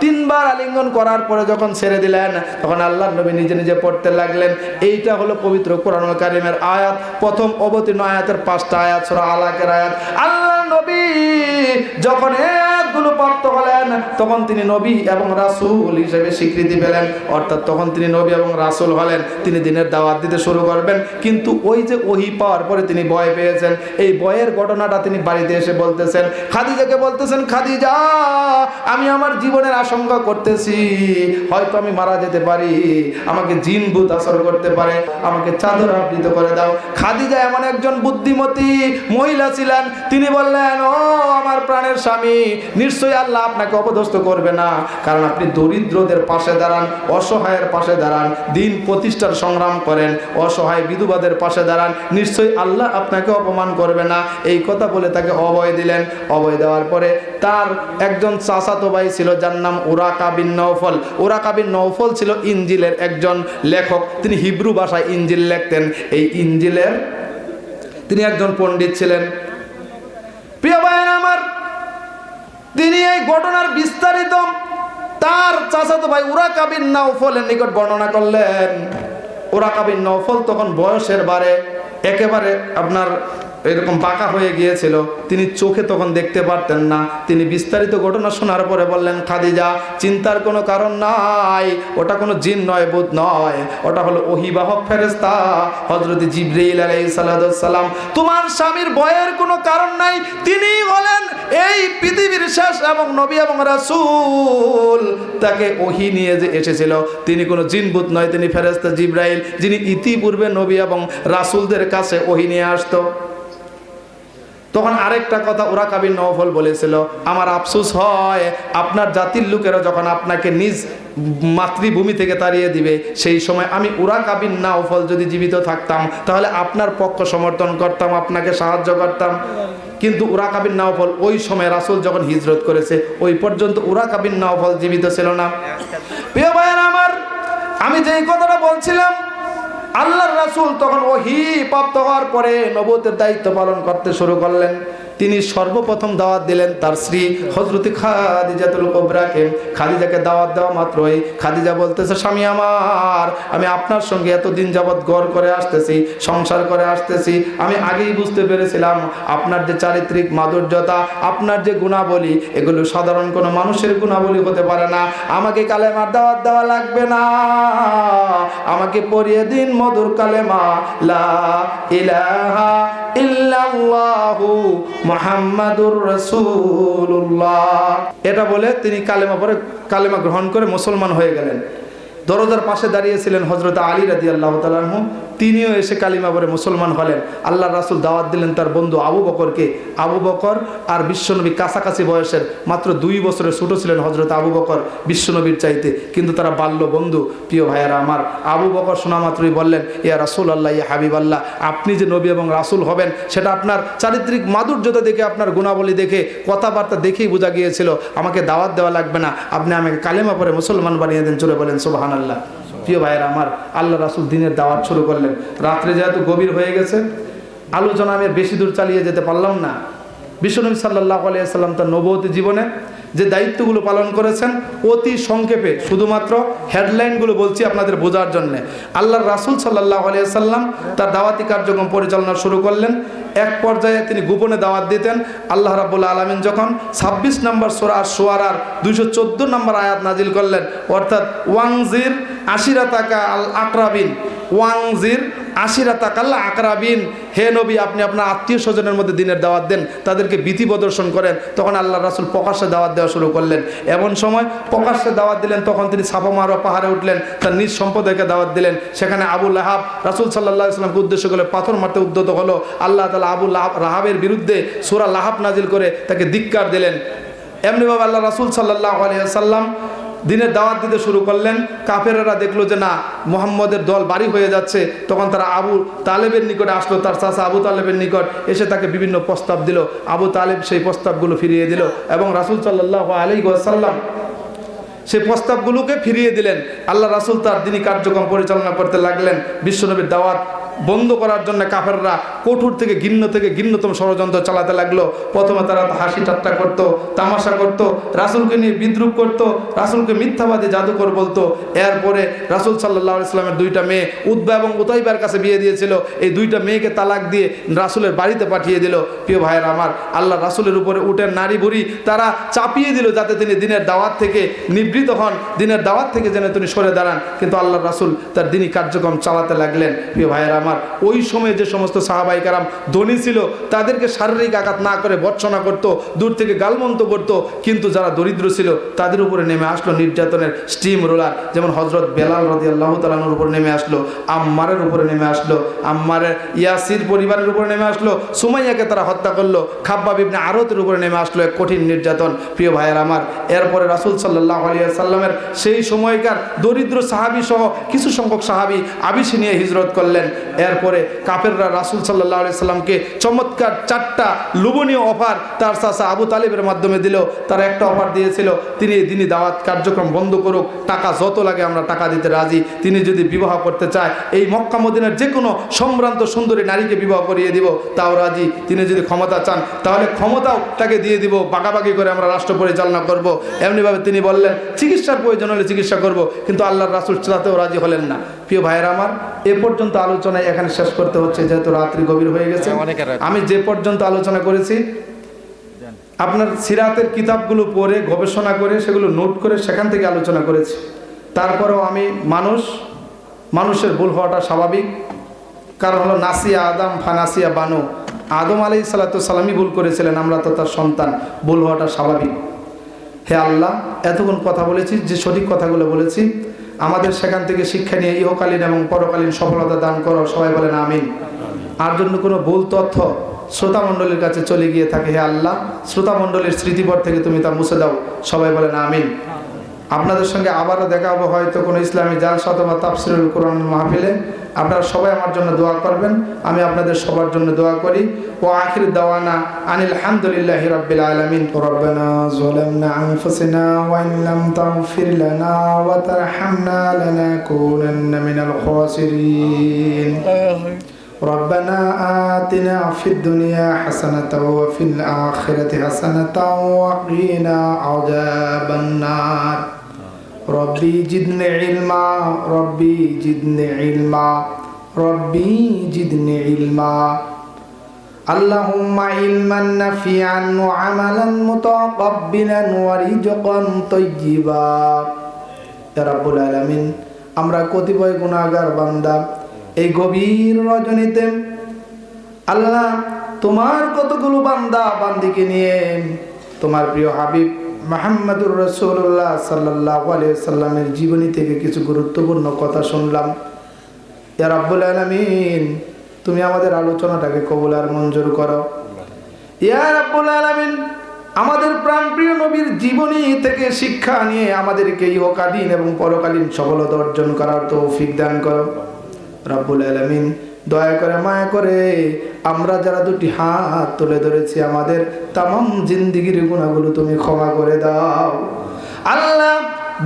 তিনবার আলিঙ্গন করার পরে যখন ছেড়ে দিলেন তখন আল্লাহর নবী নিজে নিজে পড়তে লাগলেন। এইটা হলো পবিত্র কোরআনুল কারীমের আয়াত, প্রথম অবতীর্ণ আয়াতের 5টা আয়াত, সূরা আলাকের আয়াত। আল্লাহর নবী যখন আয়াতগুলো পড়তে হলেন তখন তিনি নবী এবং রাসূল হিসেবে স্বীকৃতি পেলেন, অর্থাৎ তখন তিনি নবী এবং রাসূল হলেন, তিনি দ্বীনের দাওয়াত দিতে শুরু করবেন। কিন্তু ওই যে ওহী পাওয়ার পরে তিনি ভয় পেয়েছেন, এই ভয়ের ঘটনাটা তিনি বাড়িতে এসে বলতেছেন, খাদিজাকে বলতেছেন, খাদিজা আমি আমার জীবনের আশঙ্কা করতেছি, হয়তো আমি মারা যেতে পারি, আমাকে জিন ভূত আসর করতে পারে, আমাকে চাদর আবৃত করে দাও। খাদিজা এমন একজন বুদ্ধিমতী মহিলা ছিলেন, তিনি বললেন ও আমার প্রাণের স্বামী, নিশ্চয়ই আল্লাহ আপনাকে অপদস্থ করবে না, কারণ আপনি দরিদ্রদের পাশে দাঁড়ান, অসহায়ের পাশে দাঁড়ান, দিন প্রতিষ্ঠার সংগ্রাম করেন, অসহায় বিধবাদের পাশে দাঁড়ান, নিশ্চয়ই আল্লাহ আপনাকে অপমান করবে না। এই কথা বলে তাকে অভয় দিলেন। অভয় দেওয়ার পরে তার একজন চাচাতো ভাই ছিল যার নাম উরাকা বিন নওফল। উরাকা বিন নওফল ছিল ইনজিলের একজন লেখক, তিনি হিব্রু ভাষায় ইনজিল লিখতেন। এই ইনজিলের তিনি একজন পণ্ডিত ছিলেন। প্রিয় ভাইয়ের আমার, তিনি এই ঘটনার বিস্তারিত তার চাচাতো ভাই উরাকা বিন নওফলের নিকট বর্ণনা করলেন। উরাকা বিন নওফল তখন বয়সের বারে একেবারে আপনার এরকম বাঁকা হয়ে গিয়েছিল, তিনি চোখে তখন দেখতে পারতেন না। তিনি বিস্তারিত ঘটনা শোনার পরে বললেন, খাদিজা চিন্তার কোনো কারণ নাই, ওটা কোনো জিন নয়, ভূত নয়, ওটা হলো ওহীবাহক ফেরেশতা হযরত জিবরাইল আলাইহিস সালাম। তোমার স্বামীর ভয়ের কোনো কারণ নাই, তিনি হলেন এই পৃথিবীর শেষ এবং নবী এবং রাসূল। তাকে ওহী নিয়ে যে এসেছিল তিনি কোনো জিন ভূত নয়, তিনি ফেরেশতা জিবরাইল, যিনি ইতিপূর্বে নবী এবং রাসূলদের কাছে ওহী নিয়ে আসতো। তখন আরেকটা কথা উরাকা বিন নওফল বলেছিল, আমার আফসোস হয় আপনার জাতির লোকেরা যখন আপনাকে নিজ মাতৃভূমি থেকে তাড়িয়ে দিবে, সেই সময় আমি উরাকা বিন নওফল যদি জীবিত থাকতাম তাহলে আপনার পক্ষ সমর্থন করতাম, আপনাকে সাহায্য করতাম। কিন্তু উরাকা বিন নওফল ওই সময় রাসূল যখন হিজরত করেছে ওই পর্যন্ত উরাকা বিন নওফল জীবিত ছিল না। প্রিয় ভাইয়ের আমার, আমি যেই কথাটা বলছিলাম, আল্লাহর রাসূল তখন ওহী প্রাপ্ত হওয়ার পরে নবুয়তের দায়িত্ব পালন করতে শুরু করলেন। তিনি সর্বপ্রথম দাওয়াত দিলেন তার স্ত্রী হযরত খাদিজাতুল কুবরাকে। খাদিজাকে দাওয়াত দেওয়া মাত্রই খাদিজা বলতেছে, স্বামী আমার, আমি আপনার সঙ্গে এতদিন যাবৎ গড় করে আসতেছি, সংসার করে আসতেছি, আমি আগেই বুঝতে পেরেছিলাম আপনার যে চারিত্রিক মাধুর্যতা, আপনার যে গুণাবলী, এগুলো সাধারণ কোনো মানুষের গুণাবলী হতে পারে না। আমাকে কালেমার দাওয়াত দেওয়া লাগবে না, আমাকে পড়িয়ে দিন মধুর কালেমা লা ইলাহা ইল্লাল্লাহু মুহাম্মাদুর রাসূলুল্লাহ। এটা বলে তিনি কালেমা গ্রহণ করে মুসলমান হয়ে গেলেন। দরজার পাশে দাঁড়িয়েছিলেন হযরত আলী রাদিয়াল্লাহু তাআলা আনহু, তিনিও এসে কালিমা পড়ে মুসলমান হলেন। আল্লাহর রাসূল দাওয়াত দিলেন তার বন্ধু আবু বকরকে। আবু বকর আর বিশ্বনবী কাছাকাছি বয়সের, মাত্র 2 বছরের ছোট ছিলেন হযরত আবু বকর বিশ্বনবীর চাইতে, কিন্তু তারা বাল্য বন্ধু। প্রিয় ভাইয়েরা আমার, আবু বকর শোনা মাত্রই বললেন, ইয়া রাসূলুল্লাহ, ইয়া হাবিবাল্লাহ, আপনি যে নবী এবং রাসূল হবেন সেটা আপনার চারিত্রিক মাধুর্যতা দেখে, আপনার গুণাবলী দেখে, কথাবার্তা দেখেই বোঝা গিয়েছিল, আমাকে দাওয়াত দেওয়া লাগবে না, আপনি আমাকে কালেমা পড়ে মুসলমান বানিয়ে দেন। জোরে বলেন সুবহানাল্লাহ। প্রিয় ভাইয়েরা আমার, আল্লাহ রাসূল দিনের দাওয়াত শুরু করলেন। রাত্রে যেহেতু গভীর হয়ে গেছে, আলোচনা আমি বেশি দূর চালিয়ে যেতে পারলাম না। বিশ্বনবী সাল্লাল্লাহু আলাইহি ওয়াসাল্লাম তার নবুয়তি জীবনে যে দায়িত্বগুলো পালন করেছেন অতি সংক্ষেপে শুধুমাত্র হেডলাইনগুলো বলছি আপনাদের বোঝার জন্য। আল্লাহর রাসূল সাল্লাল্লাহু আলাইহি ওয়াসাল্লাম তার দাওয়াতি কার্যক্রম পরিচালনা শুরু করলেন। এক পর্যায়ে তিনি গোপনে দাওয়াত দিতেন। আল্লাহ রাব্বুল আলামিন যখন 26 নম্বর সূরা আশ-শুআরার 214 নম্বর আয়াত নাজিল করলেন, অর্থাৎ ওয়াংজির আশিরাতাকা আল আকরাবিন, ওয়াংজির আশিরাতাকাল আকরাবিন, হে নবী আপনি আপনার আত্মীয় স্বজনের মধ্যে দিনের দাওয়াত দেন, তাদেরকে ভীতি প্রদর্শন করেন। তখন আল্লাহ রাসূল প্রকাশ্যে দাওয়াত দেওয়া শুরু করলেন। এমন সময় প্রকাশ্যে দাওয়াত দিলেন, তখন তিনি সাফা মারওয়া পাহাড়ে উঠলেন, তার নিজ সম্প্রদায়কে দাওয়াত দিলেন। সেখানে আবু লাহাব রাসূল সাল্লাল্লাহু আলাইহি ওয়াসাল্লামকে উদ্দেশ্য করে পাথর মারতে উদ্যত হলো। আল্লাহ তাআলা আবু লাহাবের বিরুদ্ধে সূরা লাহাব নাজিল করে তাকে ধিক্কার দিলেন। এমনিভাবে আল্লাহ রাসূল সাল্লাল্লাহু আলাইহি ওয়াসাল্লাম দিনের দাওয়াত দিতে শুরু করলেন। কাফেরেরা দেখলো যে না, মুহাম্মদের দল বাড়ি হয়ে যাচ্ছে, তখন তারা আবু তালেবের নিকটে আসলো, তার চাচা আবু তালেবের নিকট এসে তাকে বিভিন্ন প্রস্তাব দিল। আবু তালেব সেই প্রস্তাবগুলো ফিরিয়ে দিল এবং রাসূল সাল্লাল্লাহু আলাইহি ওয়াসাল্লাম সেই প্রস্তাবগুলোকে ফিরিয়ে দিলেন। আল্লাহ রাসূল তার দ্বীনি কার্যক্রম পরিচালনা করতে লাগলেন। বিশ্বনবীর দাওয়াত বন্ধ করার জন্য কাফেররা কঠোর থেকে ঘৃণ্যতম ষড়যন্ত্র চালাতে লাগলো। প্রথমে তারা হাসি ঠাট্টা করত, তামাশা করত, রাসূলকে নিয়ে বিদ্রূপ করত, রাসূলকে মিথ্যাবাদী জাদুকর বলতো। এরপরে রাসূল সাল্লাল্লাহু আলাইহি ওয়াসাল্লামের দুইটা মেয়ে উতবা এবং উতাইবার কাছে বিয়ে দিয়েছিল। এই দুইটা মেয়েকে তালাক দিয়ে রাসূলের বাড়িতে পাঠিয়ে দিল। প্রিয় ভাইয়ের আমার, আল্লাহ রাসূলের উপরে উটের নারী বুড়ি তারা চাপিয়ে দিল যাতে তিনি দিনের দাওয়াত থেকে নিবৃত হন, দিনের দাওয়াত থেকে যেন তিনি সরে দাঁড়ান। কিন্তু আল্লাহ রাসূল তার দ্বীনি কার্যক্রম চালাতে লাগলেন। প্রিয় ভাইয়ের আমার, ওই সময়ে যে সমস্ত সাহাবায়ে কেরাম ধনী ছিল তাদেরকে শারীরিক আঘাত না করে ভর্ৎসনা করত, দূর থেকে গালমন্ত করত। কিন্তু যারা দরিদ্র ছিল তাদের উপরে নেমে আসলো নির্যাতনের স্টিম রোলার। যেমন হযরত বেলাল রাদিয়াল্লাহু তাআলা আনহুর উপরে নেমে আসলো, আম্মারের উপরে নেমে আসলো, আম্মারের ইয়াসির পরিবারের উপরে নেমে আসলো, সুমাইয়াকে তারা হত্যা করলো, খাব্বাব ইবনে আরতের উপরে নেমে আসলো এক কঠিন নির্যাতন। প্রিয় ভাইয়ের আমার, এরপরে রাসূল সাল্লাল্লাহু আলাইহি ওয়াসাল্লামের সেই সময়কার দরিদ্র সাহাবী সহ কিছু সংখ্যক সাহাবী আবিসিনিয়া হিজরত করলেন। এরপরে কাফেররা রাসূল সাল্লাল্লাহু আলাইহি সাল্লামকে চমৎকার 4টা লোভনীয় অফার তার চাচা আবু তালেবের মাধ্যমে দিল। তারা একটা অফার দিয়েছিল, তিনি দিনী দাওয়াত কার্যক্রম বন্ধ করুক, টাকা যত লাগে আমরা টাকা দিতে রাজি। তিনি যদি বিবাহ করতে চায় এই মক্কা মদিনার যে কোনো সম্ভ্রান্ত সুন্দরী নারীকে বিবাহ করিয়ে দিব, তাও রাজি। তিনি যদি ক্ষমতা চান তাহলে ক্ষমতাও তাকে দিয়ে দিব, বাগাবাগি করে আমরা রাষ্ট্র পরিচালনা করব। এমনিভাবে তিনি বললেন চিকিৎসার প্রয়োজন হলে চিকিৎসা করব, কিন্তু আল্লাহর রাসূল তাতেও রাজি হলেন না। প্রিয় ভাইয়েরা আমার, এ পর্যন্ত আলোচনায় এখানে শেষ করতে হচ্ছে যেহেতু রাত্রি গভীর হয়ে গেছে। আমি যে পর্যন্ত আলোচনা করেছি আপনার সিরাতের কিতাবগুলো পড়ে গবেষণা করে সেগুলো নোট করে সেখান থেকে আলোচনা করেছি। তারপরেও আমি মানুষের ভুল হওয়াটা স্বাভাবিক, কারণ হলো নাসিয়া আদম ফানাসিয়া বানু, আদম আলাইহিস সালাতু সালামই ভুল করেছিলেন, আমরা তো তার সন্তান, ভুল হওয়াটা স্বাভাবিক। হে আল্লাহ, এতক্ষণ কথা বলেছি, যে সঠিক কথাগুলো বলেছি আমাদের সেখান থেকে শিক্ষা নিয়ে ইহকালীন এবং পরকালীন সফলতা দান করো। সবাই বলেন আমিন। আর জন্য কোনো ভুল তথ্য শ্রোতা মণ্ডলীর কাছে চলে গিয়ে থাকে, হে আল্লাহ শ্রোতা মণ্ডলীর স্মৃতিপট থেকে তুমি তা মুছে দাও। সবাই বলেন আমিন। আপনাদের সঙ্গে আবারও দেখা হবে হয়তো কোনো ইসলামী জালসা অথবা তাফসীরুল কোরআন মাহফিলে। আপনারা সবাই আমার জন্য দোয়া করবেন, আমি আপনাদের সবার জন্য দোয়া করি। ও আখির দাওয়ানা আনিল হামদুলিল্লাহি রাব্বিল আলামিন। রব্বানা যালামনা আনফুসানা ওয়া ইন লাম তাগফির লানা ওয়া তারহামনা লানাকুনান্না মিনাল খাসিরিন। ربنا آتنا في الدنيا حسنة وفي الآخرة حسنة وقنا عذاب النار. ربي زدني علما، ربي زدني علما، ربي زدني علما. اللهم علما نافعا وعملا متقبلا ورزقا طيبا. يا رب العالمين, আমরা কতিপয় গুনাহগার বান্দা এই গভীর রজনীতে আল্লাহ তোমার কতগুলো বান্দা বান্দিকে নিয়ে তোমার প্রিয় হাবিব মুহাম্মদুর রাসূলুল্লাহ সাল্লাল্লাহু আলাইহি ওয়াসাল্লামের জীবনী থেকে কিছু গুরুত্বপূর্ণ কথা শুনলাম। ইয়া রাব্বুল আলামিন, তুমি আমাদের আলোচনাটাকে কবুল আর মঞ্জুর করো। ইয়া রাব্বুল আলামিন, আমাদের প্রাণপ্রিয় নবীর জীবনী থেকে শিক্ষা নিয়ে আমাদেরকে ইহকালীন এবং পরকালীন সফলতা অর্জন করার তৌফিক দান করো। রব্বুল আলামিন, দয়া করে মায়া করে আমরা যারা দুটি হাত তুলে ধরেছি আমাদের তামাম জিন্দেগির গুনাহগুলো তুমি ক্ষমা করে দাও। আল্লাহ,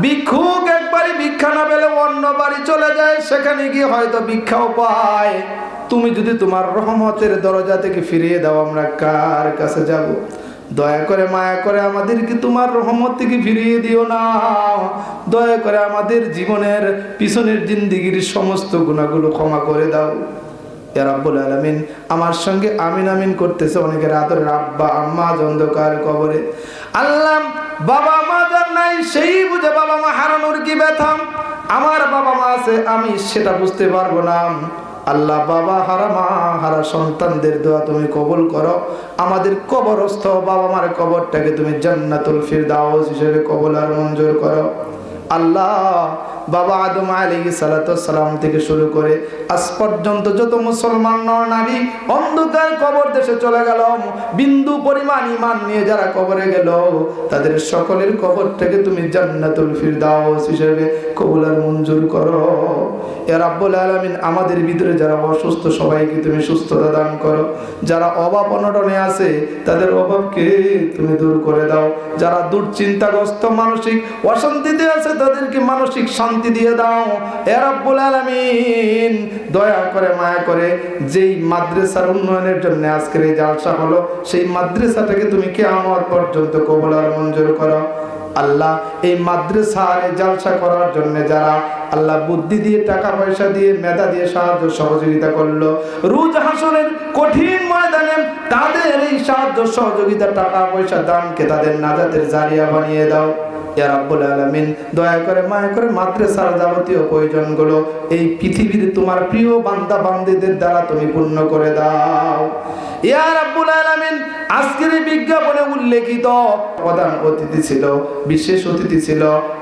ভিক্ষুক একবারই ভিক্ষা না পেলে অন্য বাড়ি চলে যায়, সেখানে গিয়ে হয়তো ভিক্ষাও পায়। তুমি যদি তোমার রহমতের দরজা থেকে ফিরিয়ে দাও, আমরা কার কাছে যাব? দয়া করে মায়া করে আমাদেরকে তোমার রহমত থেকে ফিরিয়ে দিও না। দয়া করে আমাদের জীবনের পিছনের জিন্দেগির সমস্ত গুনাহগুলো ক্ষমা করে দাও। ইয়া রাব্বুল আলামিন, আমার সঙ্গে আমিন আমিন করতেছে অনেকের আদরের আব্বা আম্মা অন্ধকার কবরে। আল্লাহ, বাবা মা যার নাই সেই বুঝে বাবা মা হারানোর কি ব্যথা। আমার বাবা মা আছে, আমি সেটা বুঝতে পারবো না। আল্লাহ, বাবা হারা মা হারা সন্তানদের দোয়া তুমি কবুল করো। আমাদের কবরস্থ বাবা মার কবরটাকে তুমি জান্নাতুল ফিরদাউস হিসেবে কবুল আর মঞ্জুর করো। আল্লাহ, বাবা আদম আলাইহিস সালাতু সালাম থেকে শুরু করে আজ পর্যন্ত যত মুসলমান নর নারী অন্ধকার কবর দেশে চলে গেল, বিন্দু পরিমাণ ঈমান নিয়ে যারা কবরে গেল, তাদের সকলের কবর থেকে তুমি জান্নাতুল ফিরদাউস হিসেবে কবুল আর মঞ্জুর করো। ইয়া রাব্বুল আলামিন, আমাদের ভিতরে যারা অসুস্থ সবাইকে তুমি সুস্থতা দান করো। যারা অভাব অনটনে আছে তাদের অভাবকে তুমি দূর করে দাও। যারা দুশ্চিন্তাগ্রস্ত মানসিক অশান্তিতে আছে তাদেরকে মানসিক শান্তি দিয়ে দাও। ইয়া রাব্বুল আলামিন, দয়া করে মায়া করে যেই মাদ্রাসার উন্নয়নের জন্য আজকের এই জালসা হলো, সেই মাদ্রাসাটাকে তুমি কিয়ামত পর্যন্ত কবুল আর মঞ্জুর করো। আল্লাহ, এই মাদ্রাসার জালসা করার জন্য যারা আল্লাহ বুদ্ধি দিয়ে, টাকা পয়সা দিয়ে, মেধা দিয়ে সাহায্য সহযোগিতা করলো, রোজ হাসরের কঠিন ময়দানে তাদের এই সাহায্য সহযোগিতা, টাকা পয়সা দানকে তাদের নাজাতের জারিয়া বানিয়ে দাও। ইয়া রাব্বুল আলামিন, দয়া করে মায়া করে মাদ্রাসার যাবতীয় প্রয়োজনগুলো এই পৃথিবীর তোমার প্রিয় বান্দা বান্দীদের দ্বারা তুমি পূর্ণ করে দাও। ইয়া রাব্বুল আলামিন, আজকের এই বিজ্ঞাপনে উল্লেখিত প্রধান অতিথি ছিল, বিশেষ অতিথি ছিল,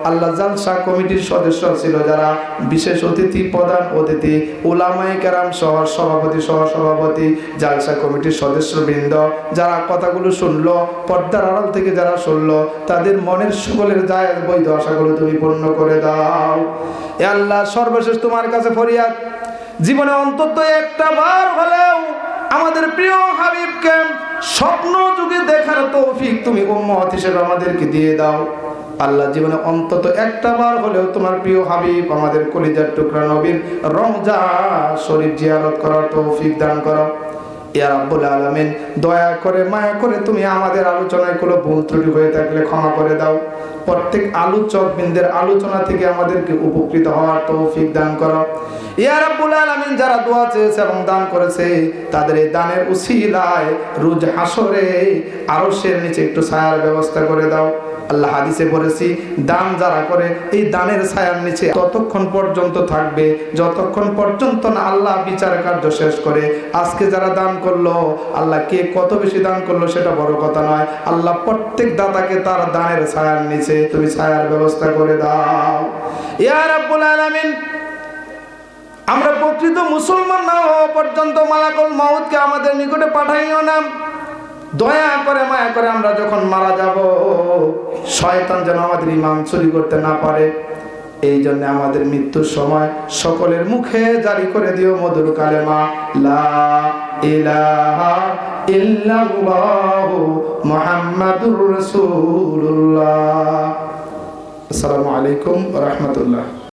আল্লাহ জালসা কমিটির সদস্য ছিল যারা বিশেষ অতিথি, প্রধান অতিথি, উলামায়ে কেরাম সহ সভাপতি, সহসভাপতি, জালসা কমিটির সদস্যবৃন্দ যারা কথাগুলো শুনলো, পর্দার আড়াল থেকে যারা শুনলো, তাদের মনের সকলের জায়েজ বৈধ আশাগুলো তুমি পূর্ণ করে দাও। এ আল্লাহ, সর্বশেষ তোমার কাছে ফরিয়াদ, জীবনে অন্তত একটা বার হলেও আমাদের প্রিয় হাবিবকে স্বপ্ন যুগে দেখার তৌফিক তুমি উম্মত হিসেবে আমাদেরকে দিয়ে দাও। আল্লাহ, জীবনে অন্তত একটা বার হলেও তোমার প্রিয় হাবিব আমাদের কলিজার টুকরা নবীর রওজা শরীফ জিয়ারত করার তৌফিক দান করো। ইয়া রাব্বুল আলামিন, দয়া করে মায়া করে তুমি আমাদের আলোচনায় কোনো ভুল ত্রুটি হয়ে থাকলে ক্ষমা করে দাও। প্রত্যেক আলোচক বৃন্দের আলোচনা থেকে আমাদেরকে উপকৃত হওয়ার তৌফিক দান করো। ইয়া রাব্বুল আলামিন, যারা দোয়া চেয়েছে এবং দান করেছে তাদের এই দানের উসিলায় রোজ হাসরে আরশের নিচে একটু ছায়ার ব্যবস্থা করে দাও। আল্লাহ, হাদিসে বলেছি, দান যারা করে এই দানের ছায়ার নিচে ততক্ষণ পর্যন্ত থাকবে যতক্ষণ পর্যন্ত না আল্লাহ বিচার কার্য শেষ করে। আজকে যারা দান করলো, আল্লাহ কে কত বেশি দান করলো সেটা বড় কথা নয়, আল্লাহ প্রত্যেক দাতাকে তার দানের ছায়ার নিচে তুমি ছায়ার ব্যবস্থা করে দাও। ইয়া রাব্বুল আলামিন, আমরা প্রকৃত মুসলমান না হওয়া পর্যন্ত মালাকুল মাউতকে আমাদের নিকটে পাঠাইও না। দয়া করে মায়া করে আমরা যখন মারা যাব, শয়তান যেন আমাদের ঈমান চুরি করতে না পারে। এই জন্য আমাদের মৃত্যুর সময় সকলের মুখে জারি করে দিও মধুর কালেমা লা ইলাহা ইল্লাল্লাহু মুহাম্মাদুর রাসূলুল্লাহ। আসসালামু আলাইকুম ওয়া রাহমাতুল্লাহ।